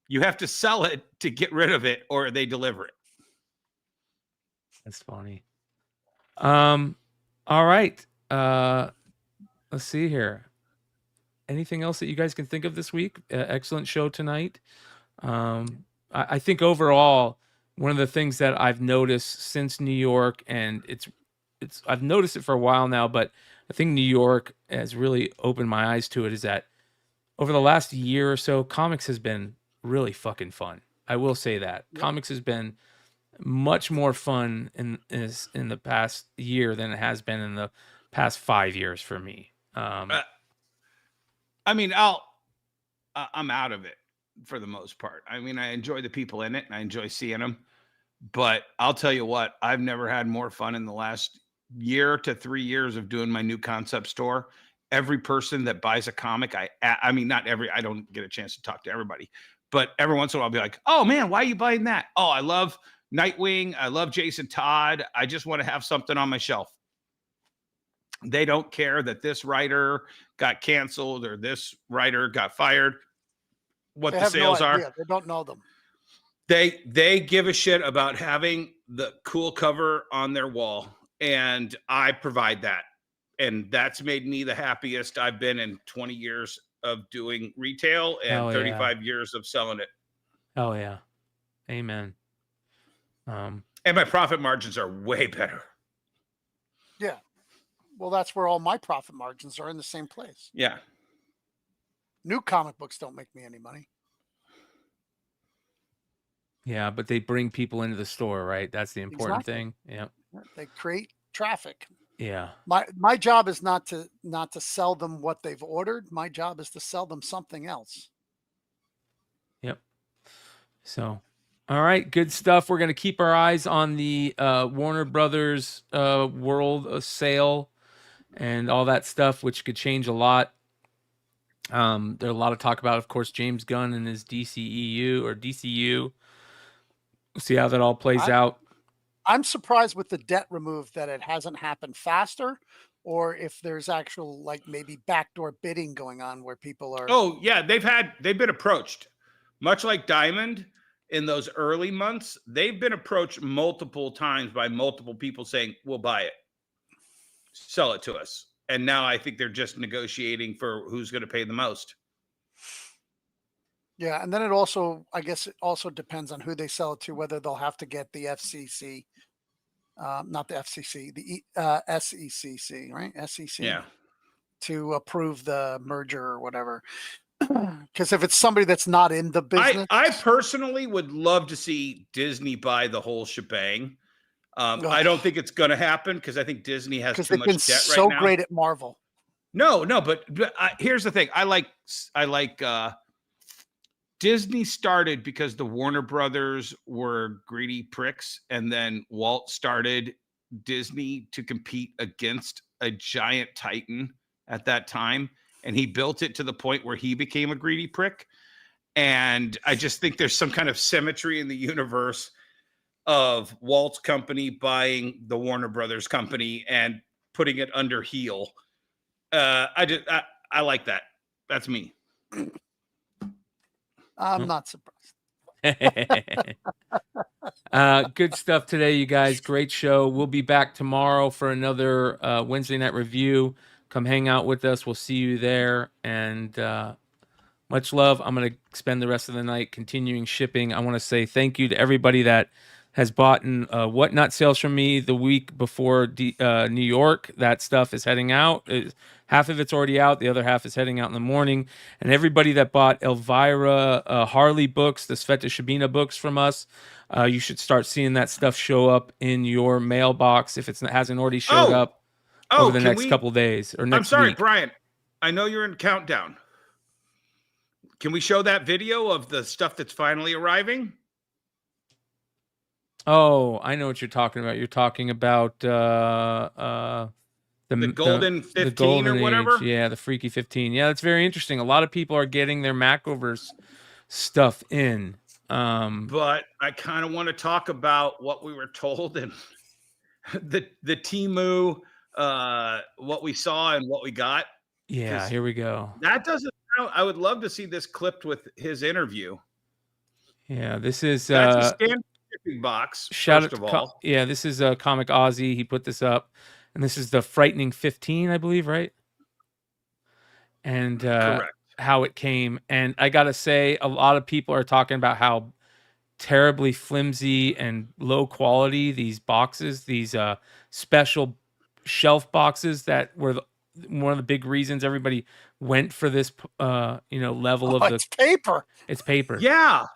You have to sell it to get rid of it, or they deliver it. That's funny. All right. Let's see here. Anything else that you guys can think of this week? Excellent show tonight. I think overall, one of the things that I've noticed since New York, and I've noticed it for a while now, but I think New York has really opened my eyes to it, is that over the last year or so, comics has been really fucking fun. I will say that. Yep. Comics has been much more fun in the past year than it has been in the past 5 years for me. I mean, I'm out of it for the most part. I mean, I enjoy the people in it and I enjoy seeing them, but I'll tell you what, I've never had more fun in the last year to 3 years of doing my new concept store. Every person that buys a comic, I mean, not every, I don't get a chance to talk to everybody, but every once in a while I'll be like, oh man, why are you buying that? Oh, I love Nightwing. I love Jason Todd. I just want to have something on my shelf. They don't care that this writer got canceled or this writer got fired. What the sales are. They don't know them. They give a shit about having the cool cover on their wall, and I provide that. And that's made me the happiest I've been in 20 years of doing retail and 35 years of selling it. Oh yeah. Amen. And my profit margins are way better. Yeah. Well, that's where all my profit margins are, in the same place. Yeah. New comic books don't make me any money. Yeah, but they bring people into the store, right? That's the important thing. Yeah. They create traffic. Yeah. My job is not to sell them what they've ordered. My job is to sell them something else. Yep. So, all right, good stuff. We're going to keep our eyes on the Warner Brothers World sale and all that stuff, which could change a lot. There's a lot of talk about, of course, James Gunn and his DCEU or DCU. We'll see how that all plays out. I'm surprised with the debt removed that it hasn't happened faster, or if there's actual, like, maybe backdoor bidding going on where people are. Oh yeah, they've been approached, much like Diamond in those early months. They've been approached multiple times by multiple people saying, we'll buy it, sell it to us. And now I think they're just negotiating for who's going to pay the most. Yeah. And then I guess it also depends on who they sell it to, whether they'll have to get the FCC, not the FCC, the SECC, right? SEC. Yeah. To approve the merger or whatever. Because if it's somebody that's not in the business. I personally would love to see Disney buy the whole shebang. I don't think it's going to happen because I think Disney has too much debt right now. Because they've been so great at Marvel. No, but here's the thing. I like Disney started because the Warner Brothers were greedy pricks, and then Walt started Disney to compete against a giant titan at that time, and he built it to the point where he became a greedy prick. And I just think there's some kind of symmetry in the universe of Walt's company buying the Warner Brothers company and putting it under heel. I like that. That's me. I'm not surprised. Good stuff today, you guys. Great show. We'll be back tomorrow for another Wednesday night review. Come hang out with us. We'll see you there. And much love. I'm going to spend the rest of the night continuing shipping. I want to say thank you to everybody that has bought whatnot sales from me the week before New York. That stuff is heading out. Half of it's already out. The other half is heading out in the morning. And everybody that bought Elvira Harley books, the Sveta Shabina books from us, you should start seeing that stuff show up in your mailbox if it hasn't already showed up over the next couple days or next week. Brian. I know you're in countdown. Can we show that video of the stuff that's finally arriving? Oh, I know what you're talking about. You're talking about the the golden 15 the golden or whatever. Age. Yeah, the freaky 15. Yeah, that's very interesting. A lot of people are getting their Macroverse stuff in. But I kind of want to talk about what we were told and the Temu, what we saw and what we got. Yeah, here we go. That doesn't. I would love to see this clipped with his interview. Yeah, this is that's a standard shipping box. First of all, yeah, this is Comic Aussie. He put this up, and this is the Frightening 15, I believe, right? And correct. How it came. And I gotta say, a lot of people are talking about how terribly flimsy and low quality these boxes, these special shelf boxes that were one of the big reasons everybody went for this level of the it's paper. It's paper. Yeah.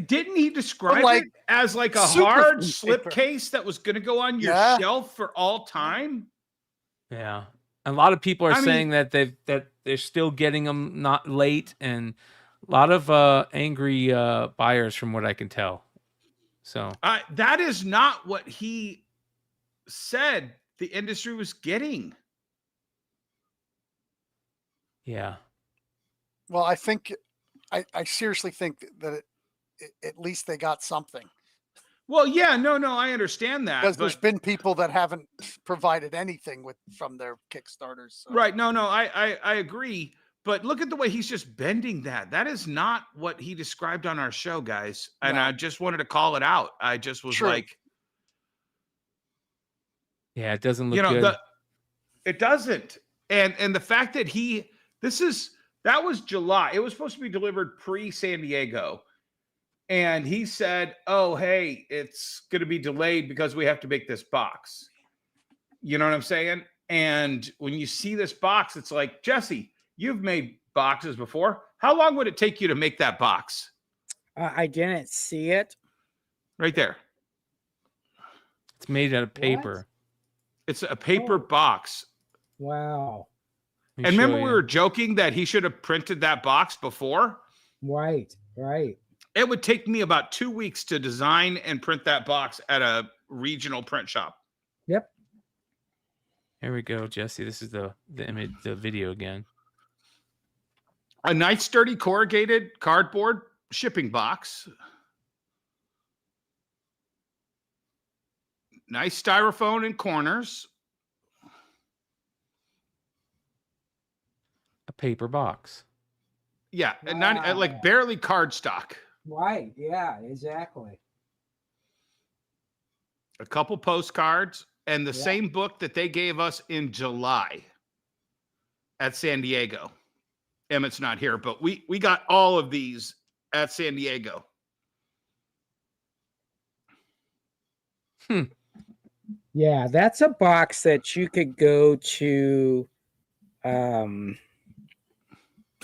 Didn't he describe it as like a hard slipcase that was going to go on your shelf for all time? Yeah. A lot of people are saying that they're still getting them not late, and a lot of angry buyers from what I can tell. So that is not what he said the industry was getting. Yeah. Well, I think I seriously think that at least they got something. Well, yeah, no, I understand that. Because there's been people that haven't provided anything from their Kickstarters. So. Right. No, I agree. But look at the way he's just bending that. That is not what he described on our show, guys. And I just wanted to call it out. I just was like, yeah, it doesn't look good. It doesn't. And the fact that that was July. It was supposed to be delivered pre-San Diego. And he said, oh, hey, it's going to be delayed because we have to make this box. You know what I'm saying? And when you see this box, it's like, Jesse, you've made boxes before. How long would it take you to make that box? I didn't see it. Right there. It's made out of paper. What? It's a paper box. Wow. And remember we were joking that he should have printed that box before? Right. It would take me about 2 weeks to design and print that box at a regional print shop. Yep. Here we go, Jesse. This is the image, the video again. A nice sturdy corrugated cardboard shipping box. Nice styrofoam in corners. A paper box. Yeah, and not like barely cardstock. Right. Yeah, exactly. A couple postcards and the same book that they gave us in July at San Diego. Emmett's not here, but we got all of these at San Diego. Yeah, that's a box that you could go to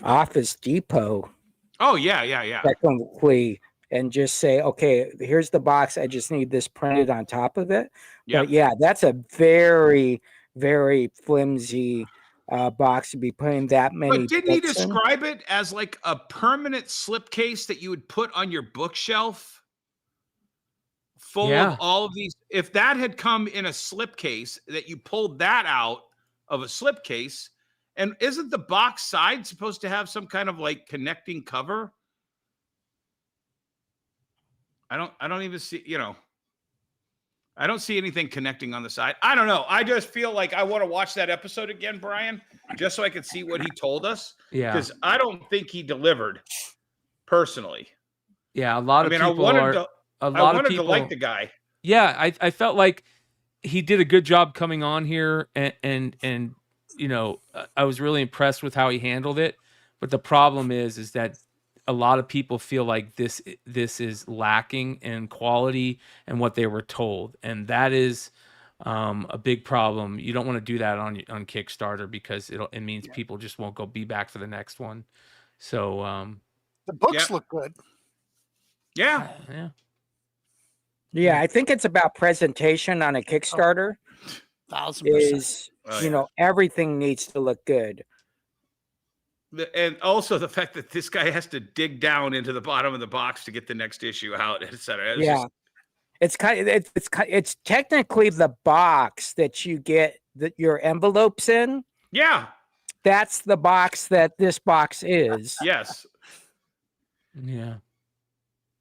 Office Depot. Oh, yeah. Technically, and just say, okay, here's the box. I just need this printed on top of it. Yeah. But yeah, that's a very, very flimsy box to be putting that many. But didn't he describe it as like a permanent slipcase that you would put on your bookshelf full of all of these? If that had come in a slipcase, that you pulled that out of a slipcase, and isn't the box side supposed to have some kind of like connecting cover? I don't even see, I don't see anything connecting on the side. I don't know. I just feel like I want to watch that episode again, Brian, just so I could see what he told us. Yeah. Because I don't think he delivered personally. Yeah, a lot of people I wanted to like the guy. Yeah, I felt like he did a good job coming on here, and I was really impressed with how he handled it. But the problem is that a lot of people feel like this is lacking in quality and what they were told, and that is a big problem. You don't want to do that on Kickstarter because it means people just won't be back for the next one. So the books look good. Yeah. Yeah, I think it's about presentation on a Kickstarter. 1000%. Everything needs to look good. And also the fact that this guy has to dig down into the bottom of the box to get the next issue out, etc. It's technically the box that you get your envelopes in. Yeah. That's the box that this box is. Yes. Yeah.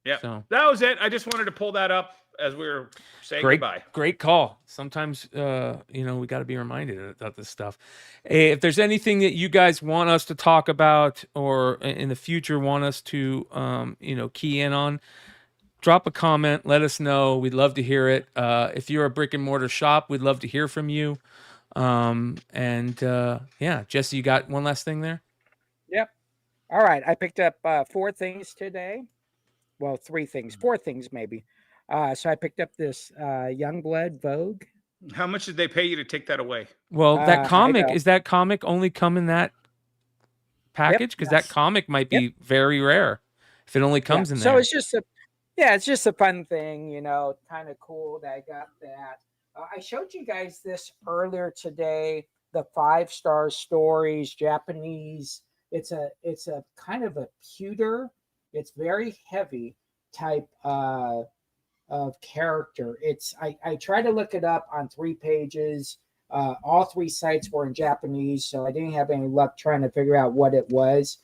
Yeah. So that was it. I just wanted to pull that up as we were saying goodbye. Great call. Sometimes, we got to be reminded about this stuff. If there's anything that you guys want us to talk about or in the future want us to, key in on, drop a comment. Let us know. We'd love to hear it. If you're a brick and mortar shop, we'd love to hear from you. Jesse, you got one last thing there? Yep. All right. I picked up 4 things today. Well, 3 things, 4 things maybe. So I picked up this Youngblood Vogue. How much did they pay you to take that away? Well, that comic, is that comic only come in that package? Because that comic might be very rare if it only comes in there. So it's just a fun thing, kind of cool that I got that. I showed you guys this earlier today, the 5-star stories, Japanese. It's a kind of a pewter, it's very heavy type of character. I tried to look it up on 3 pages. All 3 sites were in Japanese, so I didn't have any luck trying to figure out what it was.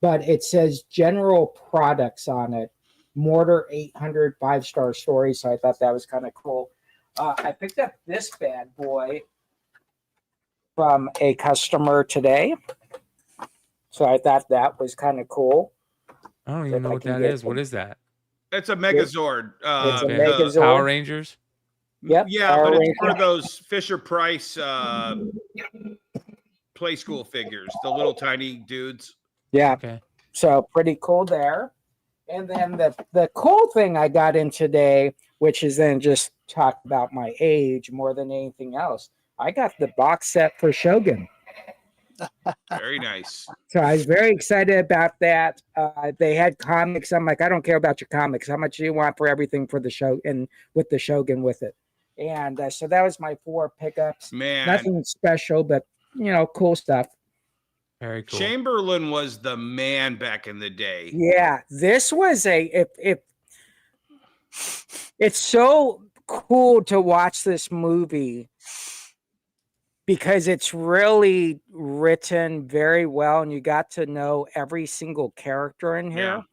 But it says general products on it. Mortar 800 5-star stories. So I thought that was kind of cool. I picked up this bad boy from a customer today. So I thought that was kind of cool. I don't even know what that is. What is that? It's a Megazord. It's a Megazord. Power Rangers? Yep. Yeah, but it's one of those Fisher Price play school figures, the little tiny dudes. Yeah. Okay. So pretty cool there. And then the cool thing I got in today, which is then just talk about my age more than anything else. I got the box set for Shogun. Very nice. So I was very excited about that. They had comics. I'm like, I don't care about your comics. How much do you want for everything for the show and with the Shogun with it? And so that was my 4 pickups. Man, nothing special, but cool stuff. Very cool. Chamberlain was the man back in the day. Yeah, this was if it's so cool to watch this movie because it's really written very well, and you got to know every single character in here.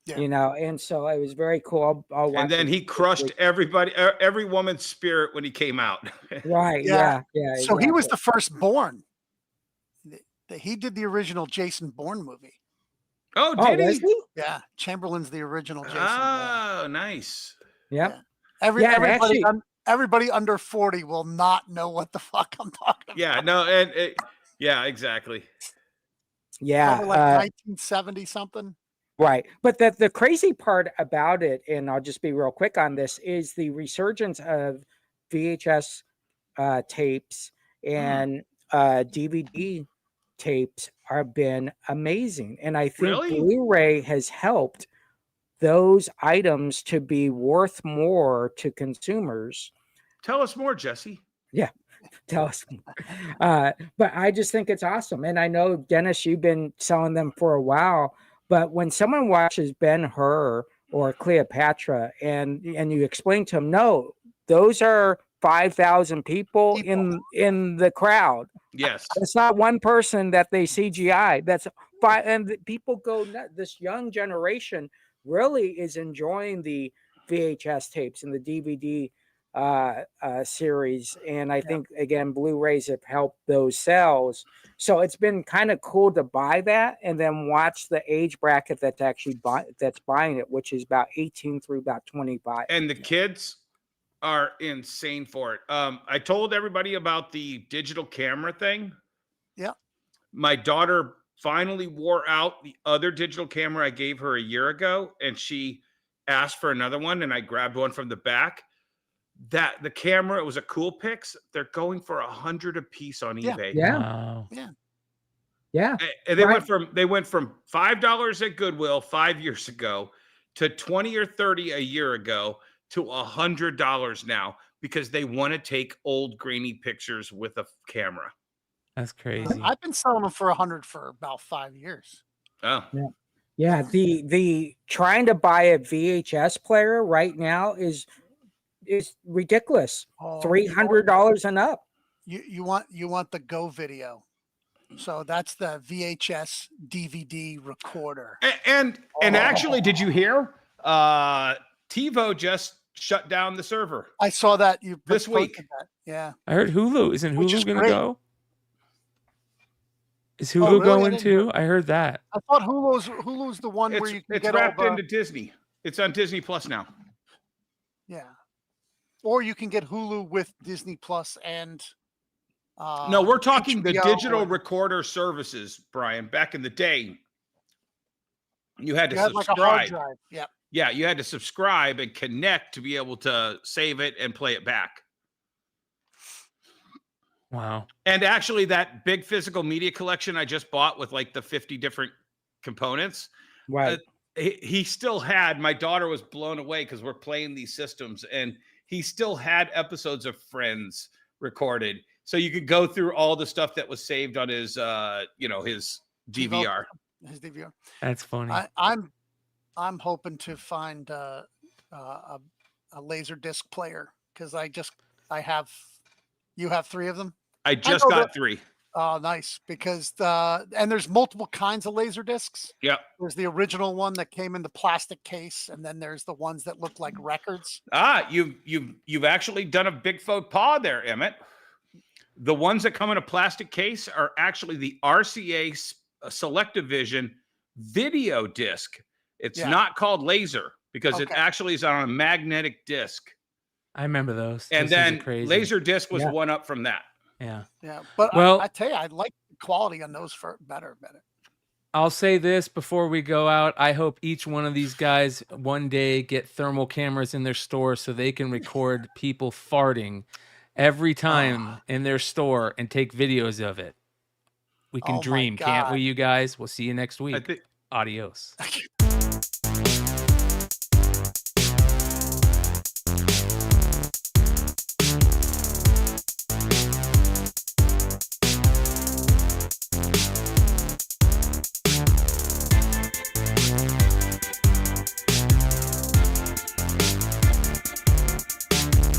Yeah. And so it was very cool. I'll watch and then he crushed everybody, every woman's spirit when he came out. Right. Yeah. So he was the firstborn. He did the original Jason Bourne movie. Oh, did he? Yeah, Chamberlain's the original Jason Bourne. Bourne. Nice. Yep. Yeah. Everybody under 40 will not know what the fuck I'm talking about. Yeah, no, yeah, exactly. Yeah. Like 1970 something. Right. But the crazy part about it, and I'll just be real quick on this, is the resurgence of VHS tapes and DVD tapes have been amazing. And I think Blu-ray has helped those items to be worth more to consumers. Tell us more, Jesse. Yeah. Tell us more. But I just think it's awesome. And I know, Dennis, you've been selling them for a while. But when someone watches Ben-Hur or Cleopatra and you explain to them, no, those are 5,000 people in the crowd. Yes. It's not one person that they CGI. That's 5. And people go, this young generation really is enjoying the VHS tapes and the DVD series. And I think, again, Blu-rays have helped those sales. So it's been kind of cool to buy that and then watch the age bracket that's actually buying it, which is about 18 through about 25. And the kids are insane for it. I told everybody about the digital camera thing. Yeah. My daughter finally wore out the other digital camera I gave her a year ago, and she asked for another one, and I grabbed one from the back. That the camera, it was a Coolpix. They're going for $100 a piece on eBay. Yeah. Wow. Yeah. And they went from $5 at Goodwill 5 years ago to $20 or $30 a year ago to $100 now because they want to take old grainy pictures with a camera. That's crazy. I've been selling them for $100 for about 5 years. Oh. Yeah. The trying to buy a VHS player right now is ridiculous. $300 and up. you want the Go video. So that's the VHS DVD recorder. And actually, did you hear? TiVo just shut down the server. I saw that this week. That. Yeah, I heard Hulu. Isn't Hulu going to go? Is Hulu really? going too? I heard that. I thought Hulu's the one where you can get wrapped into Disney. It's on Disney Plus now. Yeah, or you can get Hulu with Disney Plus and. No, we're talking the digital recorder services, Brian. Back in the day, you had to subscribe. Like a hard drive. Yeah. Yeah, you had to subscribe and connect to be able to save it and play it back. Wow. And actually, that big physical media collection I just bought with like the 50 different components, right? He still had, my daughter was blown away because we're playing these systems, and he still had episodes of Friends recorded. So you could go through all the stuff that was saved on his, his DVR. His DVR. That's funny. I'm hoping to find a laser disc player because you have 3 of them. I just got 3. Oh, nice. Because and there's multiple kinds of laser discs. Yeah. There's the original one that came in the plastic case, and then there's the ones that look like records. You've actually done a big faux pas there, Emmett. The ones that come in a plastic case are actually the RCA Selective Vision video disc. It's not called laser because it actually is on a magnetic disc. I remember those. And then laser disc was one up from that. Yeah. Yeah. But I tell you, I like the quality on those better. I'll say this before we go out. I hope each one of these guys one day get thermal cameras in their store so they can record people farting every time in their store and take videos of it. We can dream, can't we, you guys? We'll see you next week. Adios.